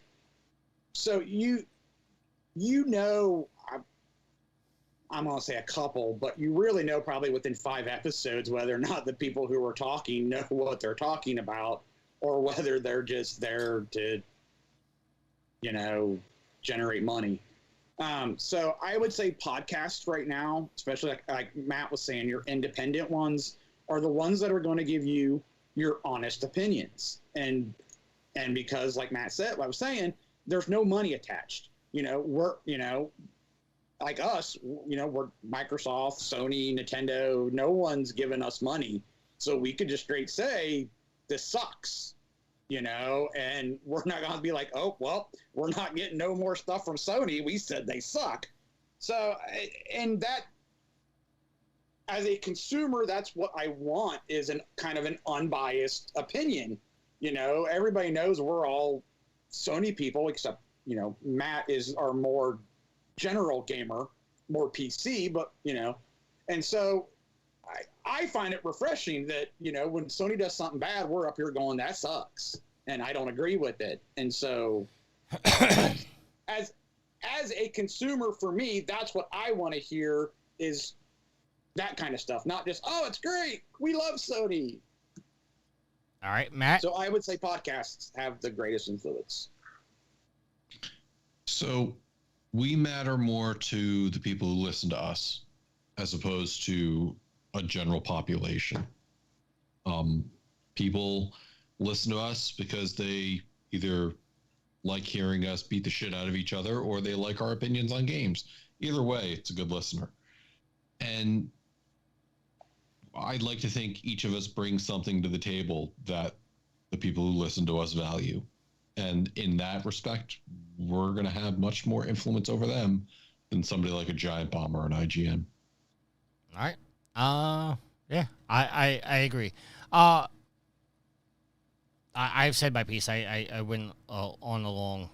so I'm going to say a couple, but you really know probably within 5 episodes whether or not the people who are talking know what they're talking about, or whether they're just there to, generate money. So I would say podcasts right now, especially like Matt was saying, your independent ones are the ones that are going to give you your honest opinions. And because, like Matt said, what I was saying, there's no money attached. We're, like us, we're Microsoft, Sony, Nintendo, no one's giving us money. So we could just straight say, this sucks, and we're not going to be like, oh, well, we're not getting no more stuff from Sony. We said they suck. So, and that, as a consumer, that's what I want, is an kind of an unbiased opinion. Everybody knows we're all Sony people, except, Matt is our more general gamer, more PC, but and so I find it refreshing that when Sony does something bad, we're up here going, that sucks, and I don't agree with it. And so as a consumer, for me, that's what I want to hear, is that kind of stuff, not just, oh, it's great, we love Sony. All right, Matt. So I would say podcasts have the greatest influence. So we matter more to the people who listen to us as opposed to a general population. People listen to us because they either like hearing us beat the shit out of each other, or they like our opinions on games. Either way, it's a good listener. And I'd like to think each of us brings something to the table that the people who listen to us value. And in that respect, we're going to have much more influence over them than somebody like a Giant Bomb or an IGN. All right. Yeah, I agree. I've said my piece. I went on a long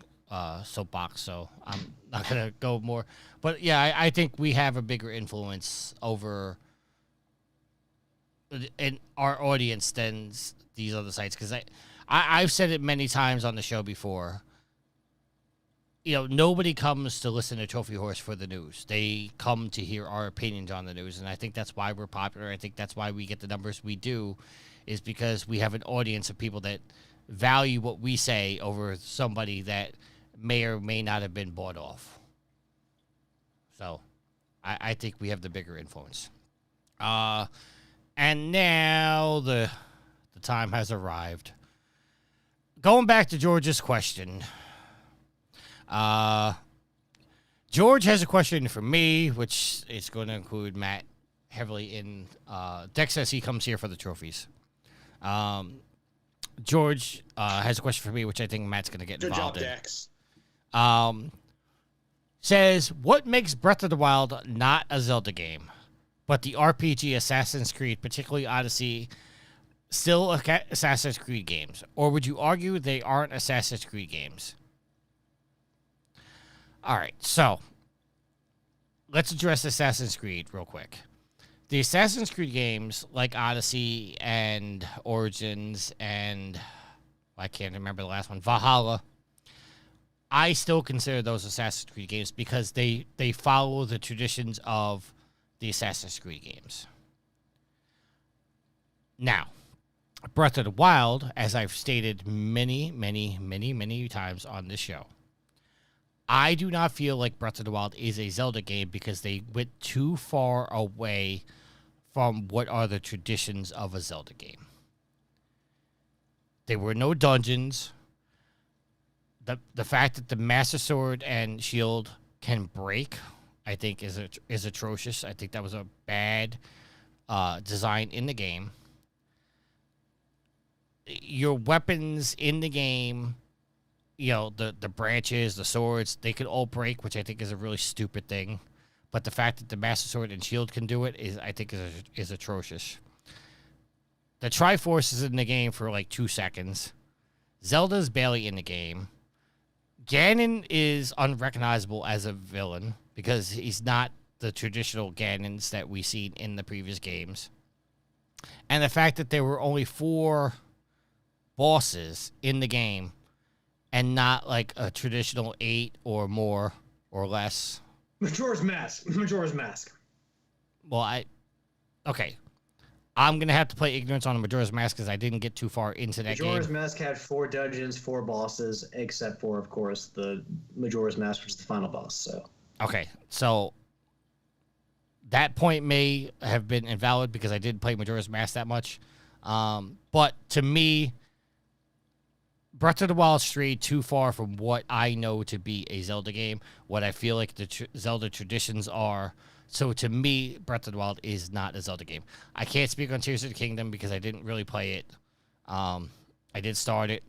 soapbox, so I'm not gonna go more. But yeah, I think we have a bigger influence over in our audience than these other sites, because I've said it many times on the show before. You know, nobody comes to listen to Trophy Horse for the news. They come to hear our opinions on the news, and I think that's why we're popular. I think that's why we get the numbers we do, is because we have an audience of people that value what we say over somebody that may or may not have been bought off. So I think we have the bigger influence. And now the time has arrived. Going back to George's question. George has a question for me, which is going to include Matt heavily in. Dex says he comes here for the trophies. George has a question for me, which I think Matt's going to get involved in. Good job, Dex. Says, what makes Breath of the Wild not a Zelda game, but the RPG Assassin's Creed, particularly Odyssey, still Assassin's Creed games? Or would you argue they aren't Assassin's Creed games? All right, so let's address Assassin's Creed real quick. The Assassin's Creed games, like Odyssey and Origins and I can't remember the last one, Valhalla, I still consider those Assassin's Creed games because they follow the traditions of the Assassin's Creed games. Now, Breath of the Wild, as I've stated many times on this show, I do not feel like Breath of the Wild is a Zelda game because they went too far away from what are the traditions of a Zelda game. There were no dungeons. The fact that the Master Sword and Shield can break, I think, is atrocious. I think that was a bad design in the game. Your weapons in the game, you know, the branches, the swords, they could all break, which I think is a really stupid thing. But the fact that the Master Sword and Shield can do it I think is atrocious. The Triforce is in the game for like 2 seconds. Zelda's barely in the game. Ganon is unrecognizable as a villain because he's not the traditional Ganons that we've seen in the previous games. And the fact that there were only 4 bosses in the game and not like a traditional 8 or more or less. Majora's Mask. Well, okay. I'm going to have to play ignorance on Majora's Mask because I didn't get too far into that Majora's game. Mask had 4 dungeons, 4 bosses, except for, of course, the Majora's Mask, which is the final boss. So Okay, so that point may have been invalid because I didn't play Majora's Mask that much. But to me, Breath of the Wild strayed too far from what I know to be a Zelda game, what I feel like the Zelda traditions are. So to me, Breath of the Wild is not a Zelda game. I can't speak on Tears of the Kingdom because I didn't really play it. I did start it,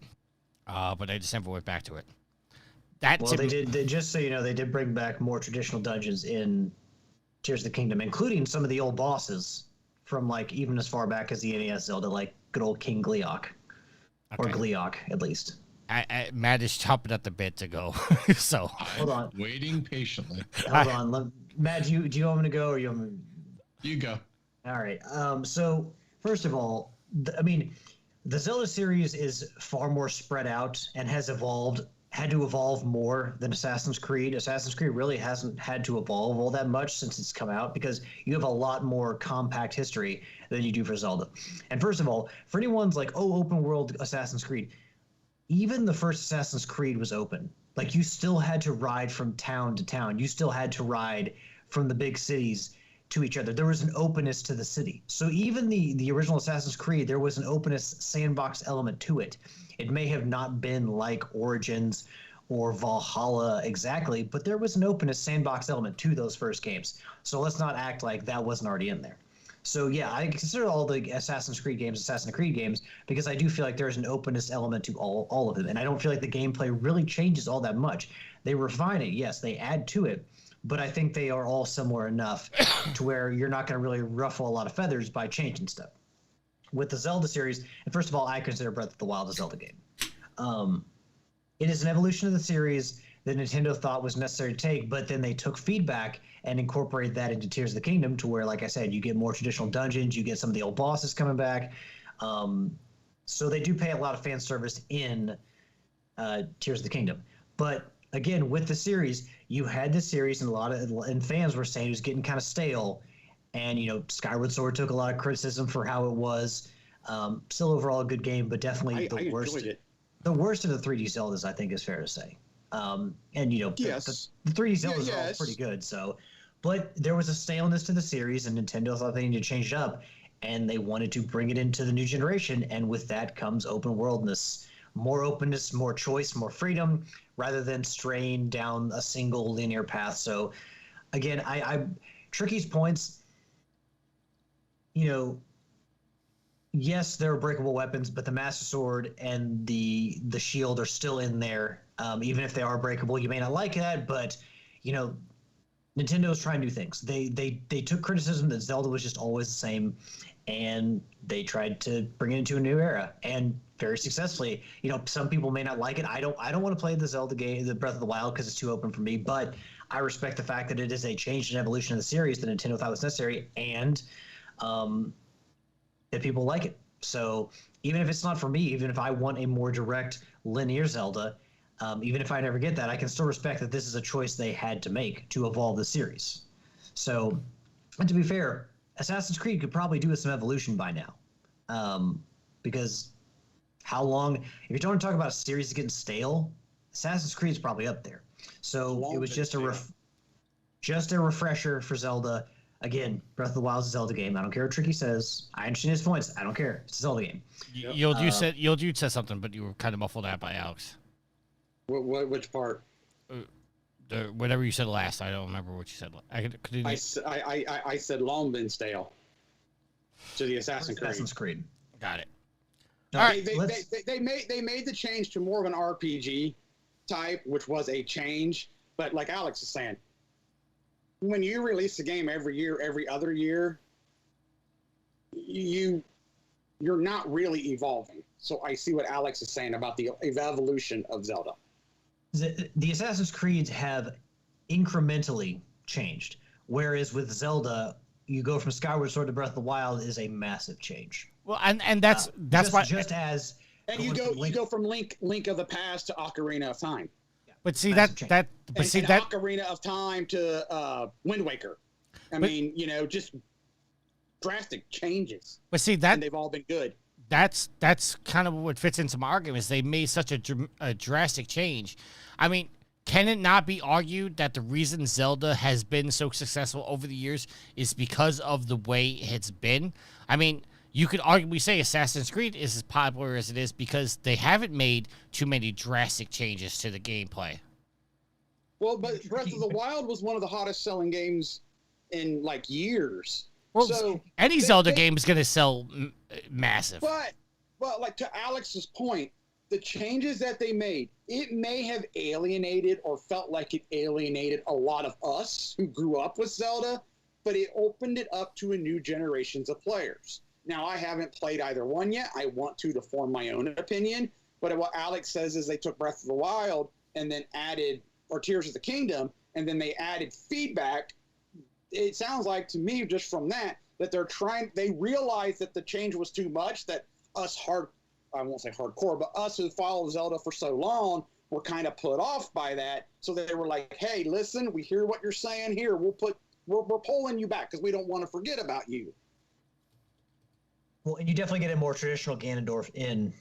but I just never went back to it. Just so you know, they did bring back more traditional dungeons in Tears of the Kingdom, including some of the old bosses from like even as far back as the NES Zelda, like good old King Gleeok. Or Gleeok, at least. Matt is chopping at the bit to go. So hold on, waiting patiently. Hold on, Matt. Do you want me to go, or you want me? You go. All right. So first of all, the Zelda series is far more spread out and had to evolve more than Assassin's Creed. Assassin's Creed really hasn't had to evolve all that much since it's come out because you have a lot more compact history than you do for Zelda. And first of all, for anyone's like, oh, open world Assassin's Creed, even the first Assassin's Creed was open. Like you still had to ride from town to town. You still had to ride from the big cities to each other. There was an openness to the city. So even the original Assassin's Creed, there was an openness sandbox element to it. It may have not been like Origins or Valhalla exactly, but there was an openness sandbox element to those first games. So let's not act like that wasn't already in there. So yeah, I consider all the Assassin's Creed games because I do feel like there's an openness element to all of them, and I don't feel like the gameplay really changes all that much. They refine it, yes, they add to it, but I think they are all similar enough to where you're not going to really ruffle a lot of feathers by changing stuff. With the Zelda series, and first of all, I consider Breath of the Wild a Zelda game. It is an evolution of the series that Nintendo thought was necessary to take, but then they took feedback and incorporated that into Tears of the Kingdom to where, like I said, you get more traditional dungeons, you get some of the old bosses coming back. So they do pay a lot of fan service in Tears of the Kingdom. But again, with the series, you had the series, and fans were saying it was getting kind of stale. And Skyward Sword took a lot of criticism for how it was. Still overall a good game, but definitely the worst. Enjoyed it. The worst of the 3D Zeldas, I think, is fair to say. Yes. The 3D Zeldas are all yes. pretty good. So, but there was a staleness to the series, and Nintendo thought they needed to change it up, and they wanted to bring it into the new generation. And with that comes open worldness, more openness, more choice, more freedom, rather than straying down a single linear path. So, again, I Tricky's points. Yes, there are breakable weapons, but the Master Sword and the shield are still in there. Even if they are breakable, you may not like that, but Nintendo's trying new things. They took criticism that Zelda was just always the same, and they tried to bring it into a new era, and very successfully. Some people may not like it. I don't want to play the Zelda game, the Breath of the Wild, because it's too open for me. But I respect the fact that it is a change and evolution of the series that Nintendo thought was necessary, and that people like it. So even if it's not for me, even if I want a more direct linear Zelda, even if I never get that, I can still respect that this is a choice they had to make to evolve the series. So, and to be fair, Assassin's Creed could probably do with some evolution by now. Because how long, if you're trying to talk about a series that's getting stale, Assassin's Creed is probably up there. So it was just a refresher for Zelda. Again, Breath of the Wild is a Zelda game. I don't care what Tricky says. I understand his points. I don't care. It's a Zelda game. You said something, but you were kind of muffled out by Alex. Which part? Whatever you said last, I don't remember what you said. I said long been stale to the Assassin's Creed. Got it. All right. They made the change to more of an RPG type, which was a change. But like Alex is saying, when you release a game every year, every other year, you're not really evolving. So I see what Alex is saying about the evolution of Zelda. The Assassin's Creeds have incrementally changed, whereas with Zelda, you go from Skyward Sword to Breath of the Wild is a massive change. Well, and that's why you go from Link of the Past to Ocarina of Time. But see Ocarina of Time to Wind Waker. I mean, just drastic changes. But see and they've all been good. That's kind of what fits into my argument. Is they made such a drastic change. I mean, can it not be argued that the reason Zelda has been so successful over the years is because of the way it's been? I mean, you could arguably say Assassin's Creed is as popular as it is because they haven't made too many drastic changes to the gameplay. Well, but Breath of the Wild was one of the hottest selling games in years. Well, so any Zelda game is going to sell massive. But like to Alex's point, the changes that they made, it may have alienated or felt like it alienated a lot of us who grew up with Zelda, but it opened it up to a new generations of players. Now, I haven't played either one yet. I want to form my own opinion. But what Alex says is they took Breath of the Wild and then added, or Tears of the Kingdom, and then they added feedback. It sounds like to me, just from that they realized that the change was too much, that I won't say hardcore, but us who followed Zelda for so long were kind of put off by that. So they were like, hey, listen, we hear what you're saying here. We're pulling you back because we don't want to forget about you. Well, and you definitely get a more traditional Ganondorf in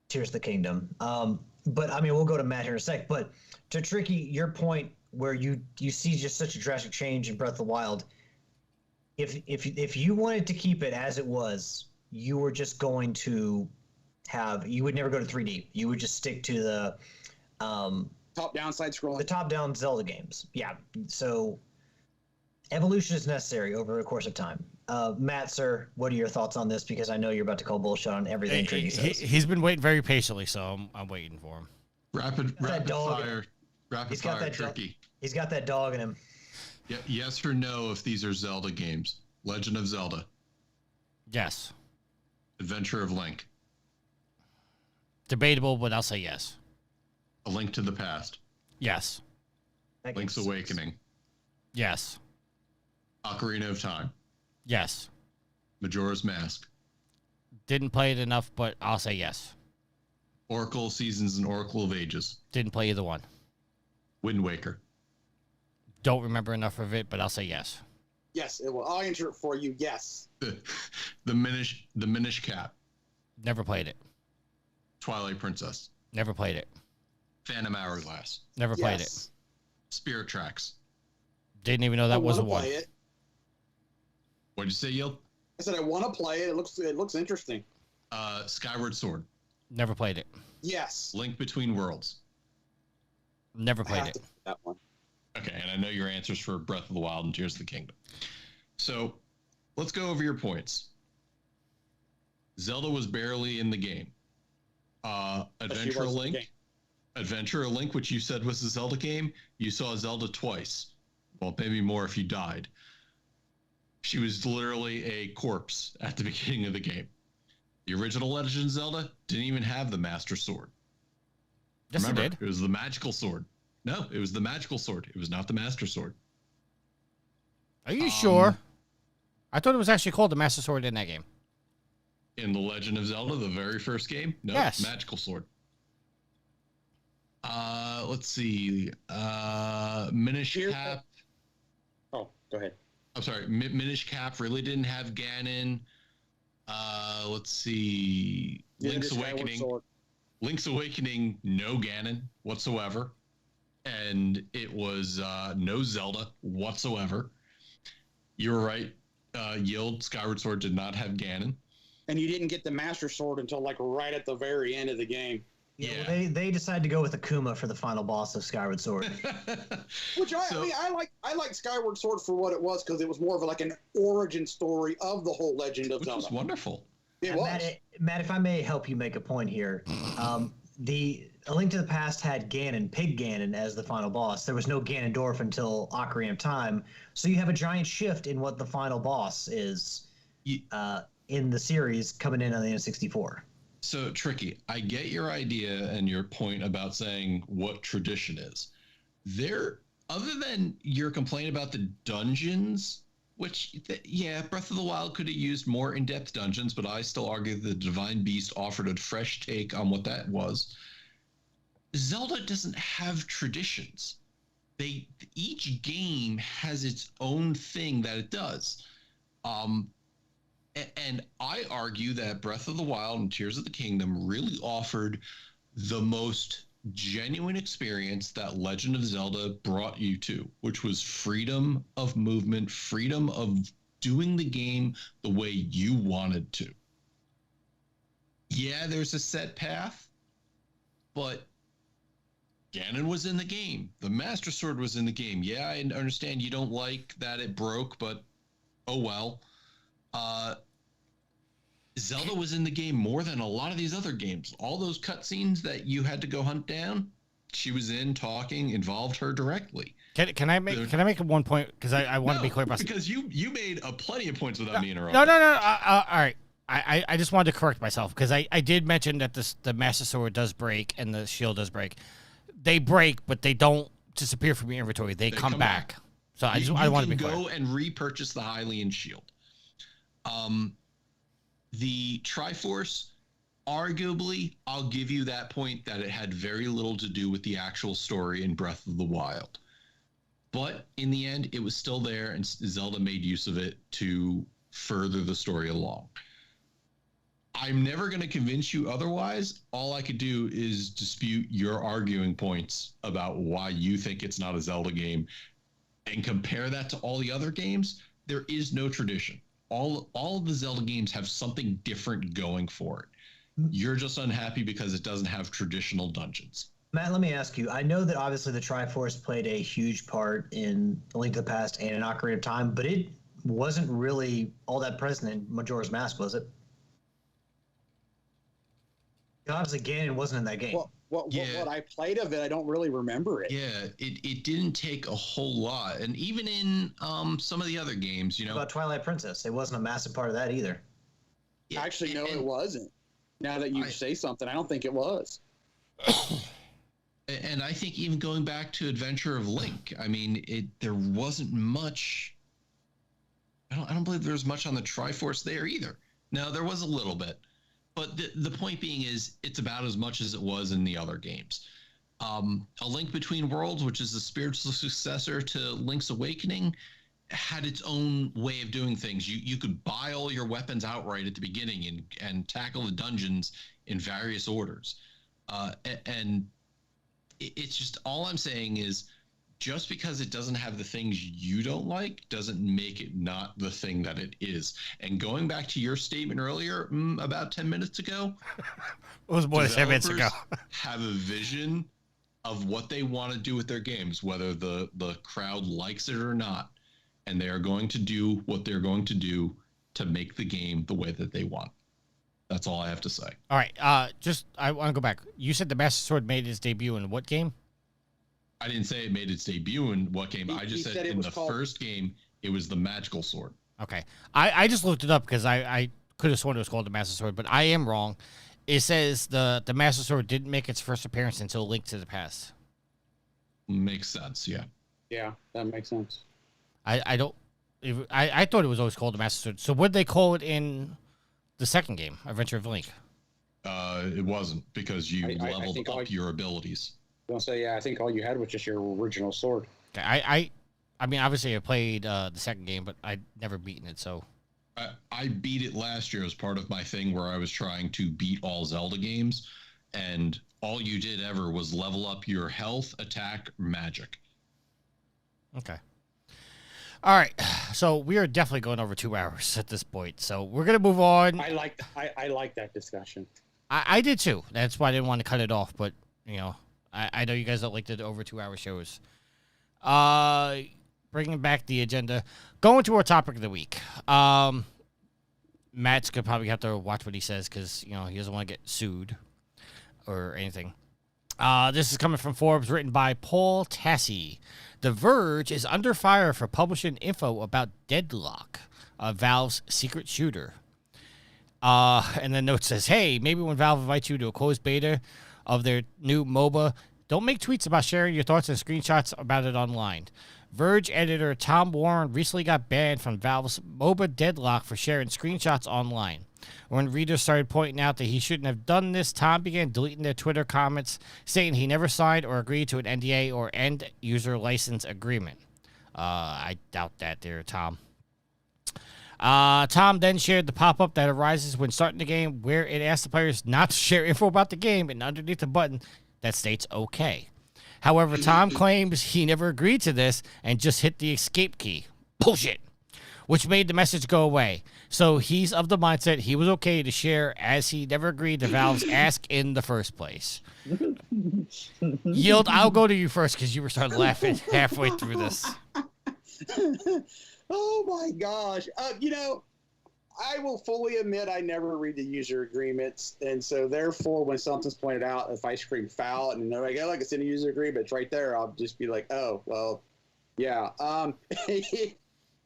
Tears of the Kingdom. But I mean, we'll go to Matt here in a sec. But to Tricky, your point where you see just such a drastic change in Breath of the Wild, if you wanted to keep it as it was, you were just going to you would never go to 3D. You would just stick to the top-down side scrolling. The top-down Zelda games. Yeah. So Evolution is necessary over the course of time. Matt, sir, what are your thoughts on this? Because I know you're about to call bullshit on everything Tricky says. He's been waiting very patiently, so I'm waiting for him. Rapid fire Tricky. He's got that dog in him. Yeah, yes or no if these are Zelda games. Legend of Zelda. Yes. Adventure of Link. Debatable, but I'll say yes. A Link to the Past. Yes. Link's Awakening. Yes. Ocarina of Time. Yes. Majora's Mask. Didn't play it enough, but I'll say yes. Oracle Seasons and Oracle of Ages. Didn't play either one. Wind Waker. Don't remember enough of it, but I'll say yes. Yes, it will. I'll answer it for you. Yes. The Minish Cap. Never played it. Twilight Princess. Never played it. Phantom Hourglass. Never played it. Yes. Spirit Tracks. Didn't even know that was a one. Play it. What'd you say, Yield? I said I want to play it. It looks interesting. Skyward Sword. Never played it. Yes. Link Between Worlds. Never I played have it. to play that one. Okay, and I know your answers for Breath of the Wild and Tears of the Kingdom. So let's go over your points. Zelda was barely in the game. Adventure Link. Adventure Link, which you said was a Zelda game, you saw Zelda twice. Well, maybe more if you died. She was literally a corpse at the beginning of the game. The original Legend of Zelda didn't even have the Master Sword. Yes, Remember, it did. It was the magical sword. No, it was the magical sword. It was not the Master Sword. Are you sure? I thought it was actually called the Master Sword in that game. In the Legend of Zelda, the very first game? No, Yes. magical sword. Let's see. Minish Cap. Oh, go ahead. I'm sorry. Minish Cap really didn't have Ganon. Let's see. Link's Awakening. Link's Awakening, no Ganon whatsoever. And it was no Zelda whatsoever. You were right. Yield, Skyward Sword did not have Ganon. And you didn't get the Master Sword until like right at the very end of the game. Yeah, well, they decided to go with Akuma for the final boss of Skyward Sword. Which I like Skyward Sword for what it was because it was more of like an origin story of the whole Legend of Zelda. Which was wonderful. It was. Matt, if I may help you make a point here, A Link to the Past had Pig Ganon, as the final boss. There was no Ganondorf until Ocarina of Time, so you have a giant shift in what the final boss is in the series coming in on the N64. So, Tricky, I get your idea and your point about saying what tradition is. Other than your complaint about the dungeons, which, Breath of the Wild could have used more in-depth dungeons, but I still argue the Divine Beast offered a fresh take on what that was. Zelda doesn't have traditions. Each game has its own thing that it does. And I argue that Breath of the Wild and Tears of the Kingdom really offered the most genuine experience that Legend of Zelda brought you to, which was freedom of movement, freedom of doing the game the way you wanted to. Yeah, there's a set path, but Ganon was in the game. The Master Sword was in the game. Yeah, I understand you don't like that it broke, but oh well. Zelda was in the game more than a lot of these other games. All those cutscenes that you had to go hunt down, she was in talking, involved her directly. Can I make one point? Because I want to be clear about because you made plenty of points without me interrupting. No. All right. I just wanted to correct myself because I did mention that the Master Sword does break and the shield does break. They break, but they don't disappear from your inventory. They come back. So I want to be clear. You can go and repurchase the Hylian shield. The Triforce, arguably, I'll give you that point that it had very little to do with the actual story in Breath of the Wild. But in the end, it was still there, and Zelda made use of it to further the story along. I'm never going to convince you otherwise. All I could do is dispute your arguing points about why you think it's not a Zelda game and compare that to all the other games. There is no tradition. All of the Zelda games have something different going for it. You're just unhappy because it doesn't have traditional dungeons. Matt, let me ask you. I know that obviously the Triforce played a huge part in A Link to the Past and in Ocarina of Time, but it wasn't really all that present in Majora's Mask, was it? Obviously, Ganon wasn't in that game. What I played of it, I don't really remember it. Yeah, it didn't take a whole lot, and even in some of the other games, What about Twilight Princess? It wasn't a massive part of that either. Actually, no, it wasn't. Now that you say something, I don't think it was. And I think even going back to Adventure of Link, I mean, there wasn't much. I don't believe there was much on the Triforce there either. No, there was a little bit. But the point being is, it's about as much as it was in the other games. A Link Between Worlds, which is the spiritual successor to Link's Awakening, had its own way of doing things. You could buy all your weapons outright at the beginning and tackle the dungeons in various orders. And it's just, all I'm saying is, just because it doesn't have the things you don't like doesn't make it not the thing that it is. And going back to your statement earlier, about 10 minutes ago, it was more than 10 minutes ago. Have a vision of what they want to do with their games, whether the crowd likes it or not. And they are going to do what they're going to do to make the game the way that they want. That's all I have to say. All right. I want to go back. You said the Master Sword made its debut in what game? I didn't say it made its debut in what game. I just said in the first game, it was the magical sword. Okay. I just looked it up because I could have sworn it was called the Master Sword, but I am wrong. It says the Master Sword didn't make its first appearance until Link to the Past. Makes sense, yeah. Yeah, that makes sense. I thought it was always called the Master Sword. So what did they call it in the second game, Adventure of Link? It wasn't, because you leveled up your abilities. I was gonna say, I think all you had was just your original sword. Okay, I mean, obviously I played the second game, but I'd never beaten it, so. I beat it last year as part of my thing where I was trying to beat all Zelda games, and all you did ever was level up your health, attack, magic. Okay. All right, so we are definitely going over 2 hours at this point, so we're gonna move on. I like that discussion. I did too. That's why I didn't want to cut it off, but I know you guys don't like the over 2 hour shows. Bringing back the agenda, going to our topic of the week. Matt's gonna probably have to watch what he says because he doesn't want to get sued or anything. This is coming from Forbes, written by Paul Tassi. The Verge is under fire for publishing info about Deadlock, Valve's secret shooter. And the note says, hey, maybe when Valve invites you to a closed beta of their new MOBA, don't make tweets about sharing your thoughts and screenshots about it online. Verge editor Tom Warren recently got banned from Valve's MOBA Deadlock for sharing screenshots online. When readers started pointing out that he shouldn't have done this, Tom began deleting their Twitter comments, saying he never signed or agreed to an NDA or end user license agreement. I doubt that there, Tom. Tom then shared the pop-up that arises when starting the game, where it asks the players not to share info about the game, and underneath the button that states OK. However, Tom claims he never agreed to this and just hit the escape key. Bullshit. Which made the message go away. So he's of the mindset he was okay to share, as he never agreed to Valve's ask in the first place. Yield, I'll go to you first because you were starting laughing halfway through this. Oh my gosh. I will fully admit I never read the user agreements. And so therefore, when something's pointed out, if I scream foul and they're like, oh, it's in a user agreement, it's right there, I'll just be like, oh, well, yeah.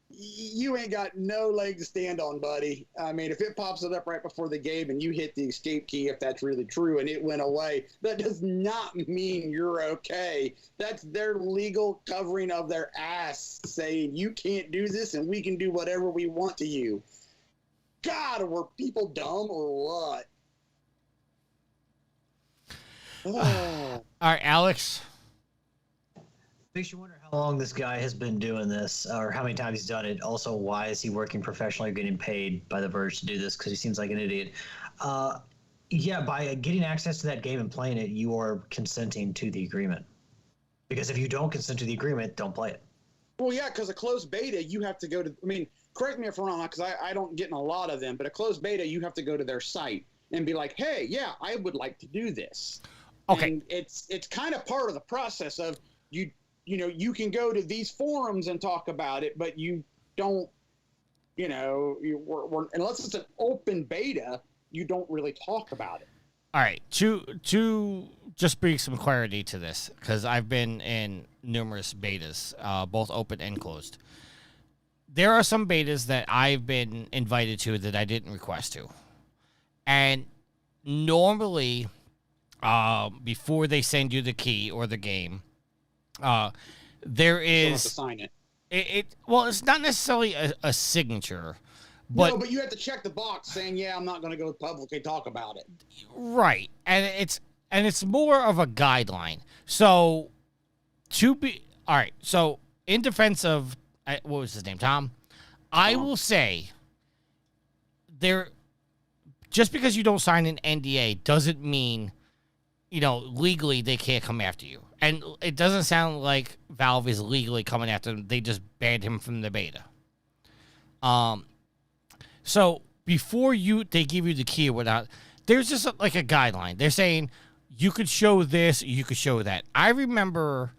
You ain't got no leg to stand on, buddy. I mean, if it pops it up right before the game and you hit the escape key, if that's really true, and it went away, that does not mean you're okay. That's their legal covering of their ass saying you can't do this and we can do whatever we want to you. God, were people dumb or what? All right, Alex. Makes you wonder how long this guy has been doing this, or how many times he's done it. Also, why is he working professionally or getting paid by The Verge to do this? Because he seems like an idiot. Yeah, by getting access to that game and playing it, you are consenting to the agreement. Because if you don't consent to the agreement, don't play it. Well, yeah, because a closed beta, you have to go to, I mean, correct me if I'm wrong, because I don't get in a lot of them, but a closed beta, you have to go to their site and be like, hey, yeah, I would like to do this. Okay. And it's kind of part of the process of you know, you can go to these forums and talk about it, but you don't, you know, unless it's an open beta, you don't really talk about it. All right, to just bring some clarity to this, because I've been in numerous betas, both open and closed. There are some betas that I've been invited to that I didn't request to. And normally, before they send you the key or the game, there You is... still have to sign it. Well, it's not necessarily a signature, but... No, but you have to check the box saying, yeah, I'm not going to go publicly talk about it. Right. And it's more of a guideline. So, all right, so in defense of... what was his name? Tom? I will say just because you don't sign an NDA doesn't mean, you know, legally they can't come after you. And it doesn't sound like Valve is legally coming after him. They just banned him from the beta. So before they give you the key or whatnot, there's just like a guideline. They're saying you could show this, you could show that. I remember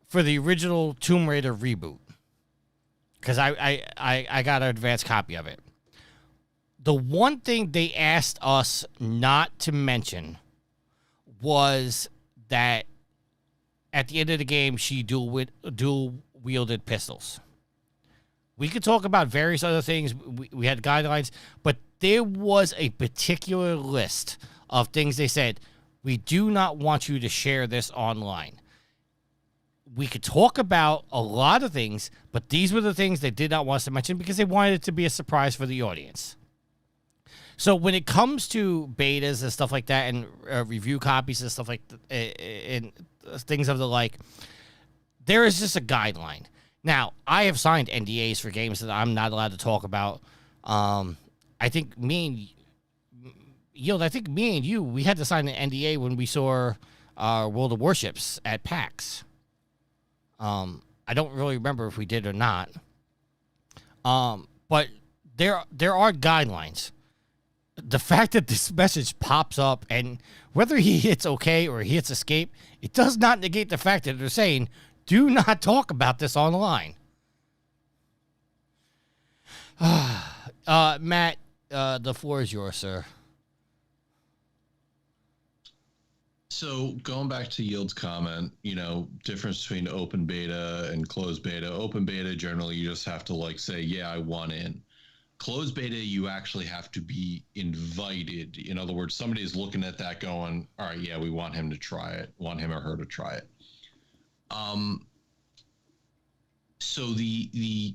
for the original Tomb Raider reboot, because I got an advanced copy of it. The one thing they asked us not to mention was that at the end of the game, she dual-wielded pistols. We could talk about various other things. We had guidelines, but there was a particular list of things they said, we do not want you to share this online. We could talk about a lot of things, but these were the things they did not want us to mention because they wanted it to be a surprise for the audience. So when it comes to betas and stuff like that and review copies and stuff like and things of the like, there is just a guideline. Now, I have signed NDAs for games that I'm not allowed to talk about. I think me and you, we had to sign an NDA when we saw World of Warships at PAX. I don't really remember if we did or not. But there are guidelines. The fact that this message pops up and whether he hits OK or he hits escape, it does not negate the fact that they're saying, do not talk about this online. Matt, the floor is yours, sir. So going back to Yield's comment, you know, difference between open beta and closed beta. Open beta, generally, you just have to like say, yeah, I want in. Closed beta, you actually have to be invited. In other words, somebody is looking at that going, all right, yeah, we want him to try it, want him or her to try it. So the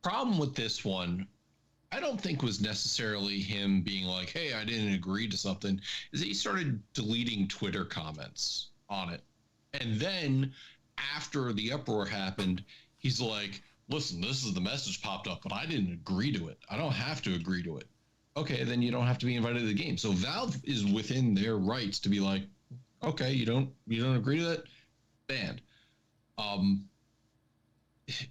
problem with this one, I don't think was necessarily him being like, hey, I didn't agree to something, is that he started deleting Twitter comments on it. And then after the uproar happened, he's like, listen, this is the message popped up, but I didn't agree to it. I don't have to agree to it. Okay, then you don't have to be invited to the game. So Valve is within their rights to be like, okay, you don't agree to that? Banned.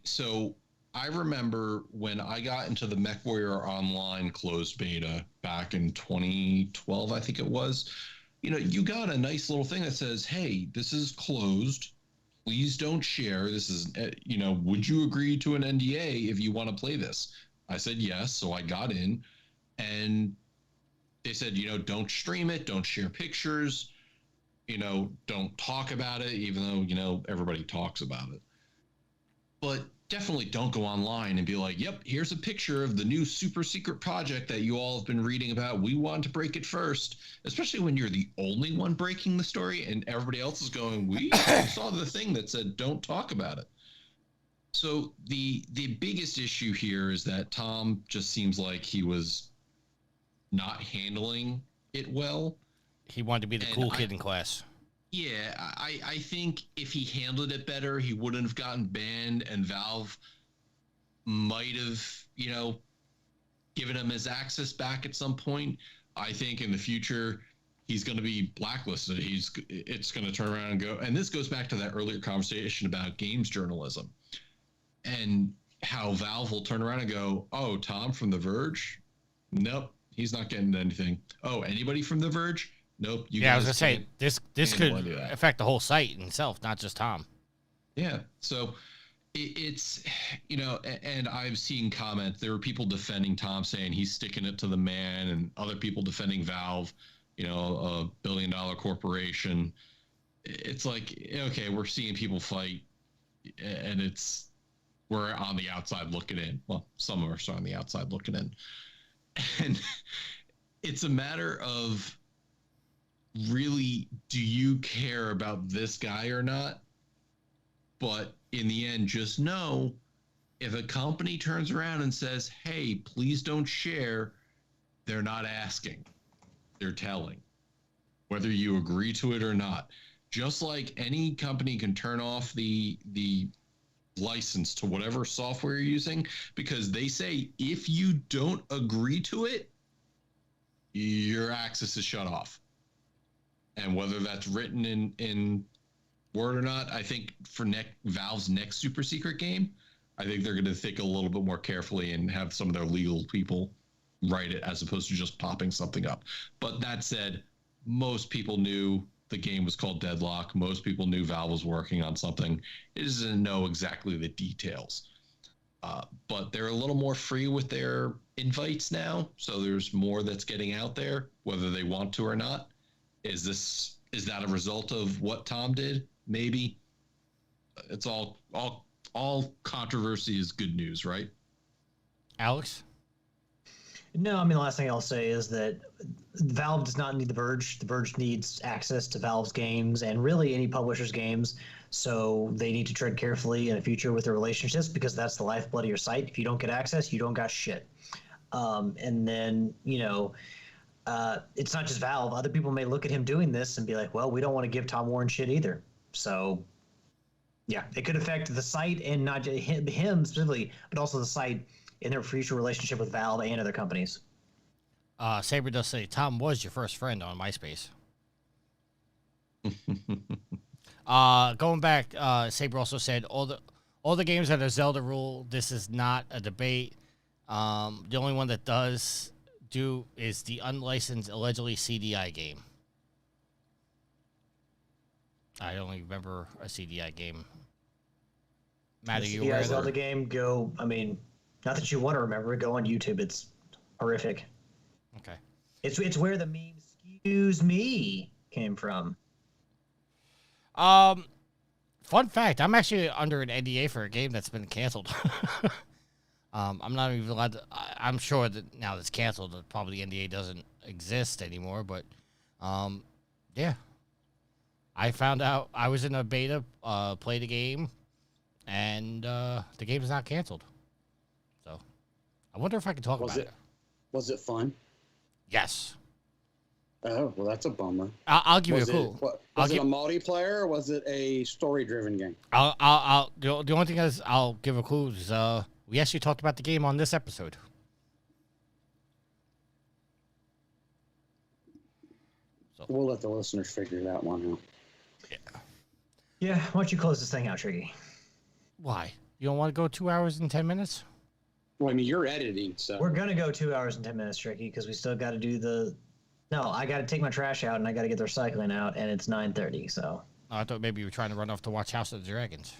So I remember when I got into the MechWarrior Online closed beta back in 2012, I think it was, you know, you got a nice little thing that says, hey, this is closed. Please don't share. This is, you know, would you agree to an NDA if you want to play this? I said yes. So I got in and they said, you know, don't stream it. Don't share pictures. You know, don't talk about it, even though, you know, everybody talks about it. But definitely don't go online and be like, yep, here's a picture of the new super secret project that you all have been reading about. We want to break it first, especially when you're the only one breaking the story and everybody else is going, we saw the thing that said, don't talk about it. So the biggest issue here is that Tom just seems like he was not handling it well. He wanted to be the cool kid in class. Yeah, I think if he handled it better, he wouldn't have gotten banned, and Valve might have, you know, given him his access back at some point. I think in the future, he's going to be blacklisted. It's going to turn around and go. And this goes back to that earlier conversation about games journalism and how Valve will turn around and go, oh, Tom from The Verge? Nope, he's not getting anything. Oh, anybody from The Verge? nope. You Yeah, I was guys gonna say can't this could handle any of that. affect the whole site itself, not just Tom. Yeah. So it's, and I've seen comments. There were people defending Tom, saying he's sticking it to the man, and other people defending Valve, a billion-dollar corporation. It's like, okay, we're seeing people fight, and we're on the outside looking in. Well, some of us are on the outside looking in. And it's a matter of, really, do you care about this guy or not? But in the end, just know, if a company turns around and says, hey, please don't share, they're not asking. They're telling. Whether you agree to it or not. Just like any company can turn off the license to whatever software you're using, because they say if you don't agree to it, your access is shut off. And whether that's written in Word or not, I think for Valve's next super secret game, I think they're going to think a little bit more carefully and have some of their legal people write it as opposed to just popping something up. But that said, most people knew the game was called Deadlock. Most people knew Valve was working on something. It doesn't know exactly the details. But they're a little more free with their invites now. So there's more that's getting out there, whether they want to or not. Is that a result of what Tom did? Maybe. It's all controversy is good news, right? Alex? No, I mean, the last thing I'll say is that Valve does not need the Verge. The Verge needs access to Valve's games and really any publisher's games. So they need to tread carefully in the future with their relationships, because that's the lifeblood of your site. If you don't get access, you don't got shit. And then, it's not just Valve. Other people may look at him doing this and be like, well, we don't want to give Tom Warren shit either. So, yeah, it could affect the site, and not just him specifically, but also the site in their future relationship with Valve and other companies. Saber does say Tom was your first friend on MySpace. Going back, Saber also said all the games that are Zelda rule. This is not a debate. The only one that does do is the unlicensed, allegedly CDI game. I only remember a CDI game. Matt, are you aware CDI of that? Zelda game, not that you want to remember it, go on YouTube. It's horrific. Okay. It's where the meme "excuse me" came from. Fun fact, I'm actually under an NDA for a game that's been canceled. I'm not even allowed to, I'm sure that now that's canceled, that probably the NDA doesn't exist anymore, but yeah. I found out I was in a beta, played the game, and the game is not canceled. So I wonder if I can talk about it. Was it fun? Yes. Oh, well, that's a bummer. I'll give you a clue. Was it a multiplayer, or was it a story-driven game? The only thing is, I'll give a clue is, we actually talked about the game on this episode. So we'll let the listeners figure that one out. Yeah, why don't you close this thing out, Tricky? Why? You don't want to go 2 hours and 10 minutes? Well, I mean, you're editing, so... We're going to go 2 hours and 10 minutes, Tricky, because we still got to do the... No, I got to take my trash out, and I got to get the recycling out, and it's 9:30, so... Oh, I thought maybe you were trying to run off to watch House of the Dragons.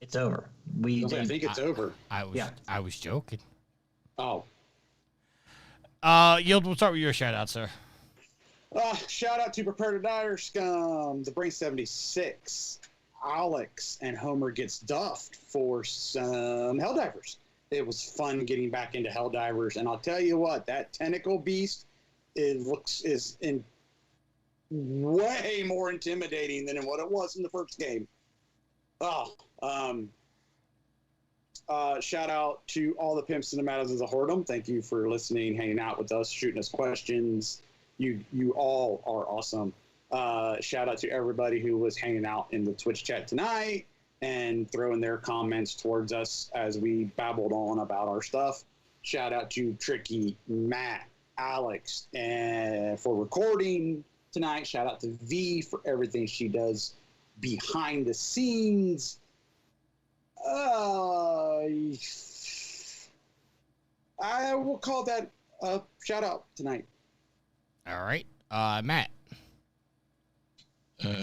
It's over. I think it's over. I was joking. Oh. Yield, we'll start with your shout-out, sir. Shout out to Prepare to Die or Scum, the Brain 76, Alex, and Homer Gets Duffed for some Helldivers. It was fun getting back into Helldivers, and I'll tell you what, that tentacle beast is way more intimidating than what it was in the first game. Shout out to all the pimps and the madams of the whoredom. Thank you for listening, hanging out with us, shooting us questions. You all are awesome. Shout out to everybody who was hanging out in the Twitch chat tonight and throwing their comments towards us as we babbled on about our stuff. Shout out to Tricky, Matt, Alex, and for recording tonight. Shout out to V for everything she does behind the scenes. I will call that a shout out tonight. All right. Matt.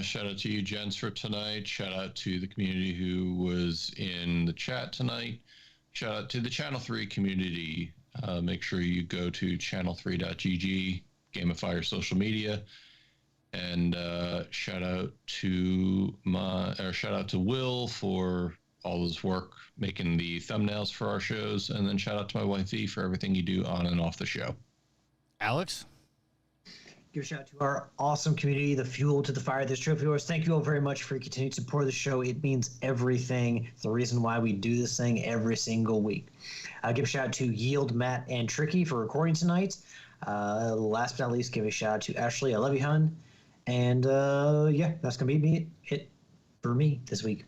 Shout out to you, gents, for tonight. Shout out to the community who was in the chat tonight. Shout out to the Channel 3 community. Make sure you go to channel3.gg, gamify your social media. And shout out to Will for all his work making the thumbnails for our shows, and then shout out to my wife V for everything you do on and off the show. Alex? Give a shout out to our awesome community, the fuel to the fire, this trophy horse. Thank you all very much for your continued support of the show. It means everything. It's the reason why we do this thing every single week. Give a shout out to Yield, Matt, and Tricky for recording tonight. Last but not least, give a shout out to Ashley. I love you, hun. And yeah, that's going to be it for me this week.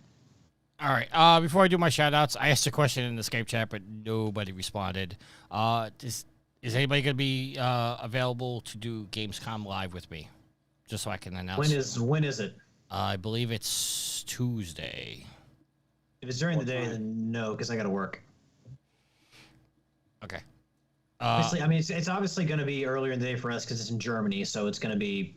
All right. Before I do my shout-outs, I asked a question in the Skype chat, but nobody responded. Is anybody going to be available to do Gamescom Live with me? Just so I can announce. When is it? I believe it's Tuesday. If it's during the day, then no, because I got to work. Okay. Obviously, I mean, it's obviously going to be earlier in the day for us because it's in Germany, so it's going to be,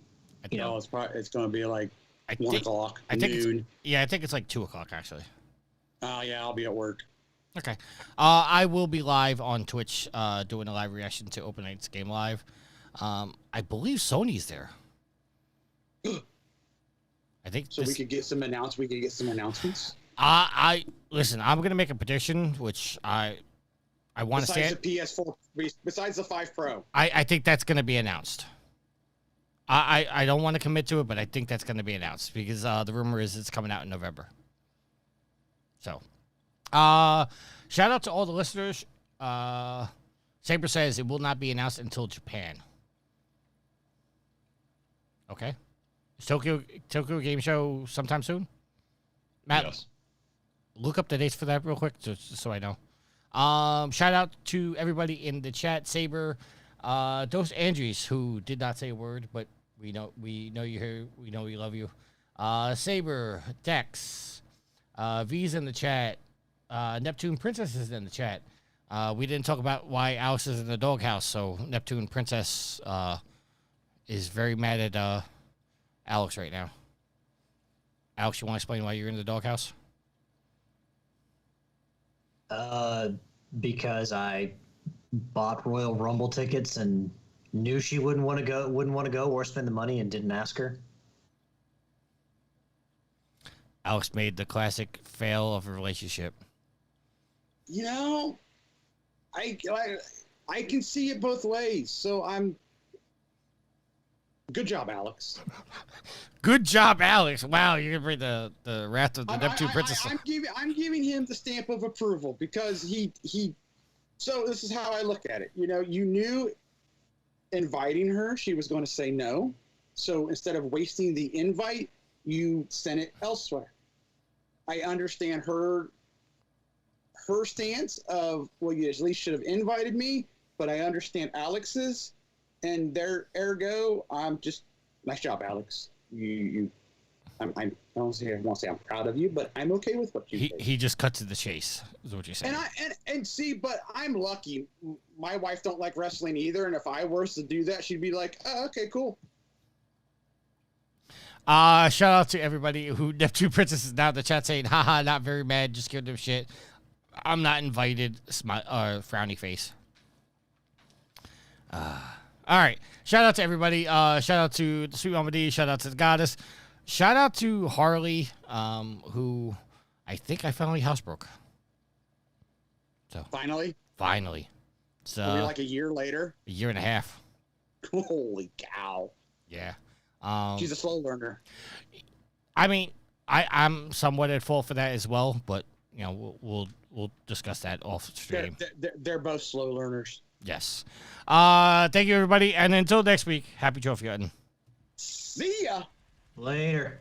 you know. it's going to be like 1 o'clock, I think noon. I think it's like 2 o'clock, actually. Oh, yeah, I'll be at work. Okay. I will be live on Twitch doing a live reaction to Open Night's Game Live. I believe Sony's there. I think so. We could get some announcements. I listen. I'm gonna make a prediction, which I want to say. Besides the PS4, besides the 5 Pro. I think that's gonna be announced. I don't want to commit to it, but I think that's gonna be announced because the rumor is it's coming out in November. So, shout out to all the listeners. Saber says it will not be announced until Japan. Okay. Is Tokyo Game Show sometime soon? Matt, Yes. look up the dates for that real quick, just so I know. Shout out to everybody in the chat. Saber, Dos Andres, who did not say a word, but we know you're here. We know we love you. Saber, Dex, V's in the chat. Neptune Princess is in the chat. We didn't talk about why Alice is in the doghouse, so Neptune Princess is very mad at Alex right now. Alex, you want to explain why you're in the doghouse? Because I bought Royal Rumble tickets and knew she wouldn't want to go or spend the money and didn't ask her. Alex made the classic fail of a relationship. You know, I can see it both ways. So good job, Alex. Good job, Alex. Wow, you're gonna bring the wrath of the Neptune Princess. I'm giving him the stamp of approval because he. So this is how I look at it. You know, you knew inviting her, she was going to say no. So instead of wasting the invite, you sent it elsewhere. I understand her stance of, well, you at least should have invited me, but I understand Alex's, and their ergo, I'm just, nice job, Alex. I don't say I won't say I'm proud of you, but I'm okay with what you did. He just cut to the chase, is what you're saying. And see, but I'm lucky. My wife don't like wrestling either, and if I were to do that, she'd be like, oh, okay, cool. Shout out to everybody who Neptune Princess is now in the chat saying, haha, not very mad, just give them shit. I'm not invited, frowny face. All right. Shout out to everybody. Shout out to the Sweet Mama D. Shout out to the Goddess. Shout out to Harley, who I think I finally housebroke. So Finally. So Maybe like a year later. A year and a half. Holy cow. Yeah. She's a slow learner. I mean, I'm somewhat at fault for that as well, but you know, we'll discuss that off stream. They're both slow learners. Yes. Thank you, everybody, and until next week, happy trophy hunting. See ya. Later.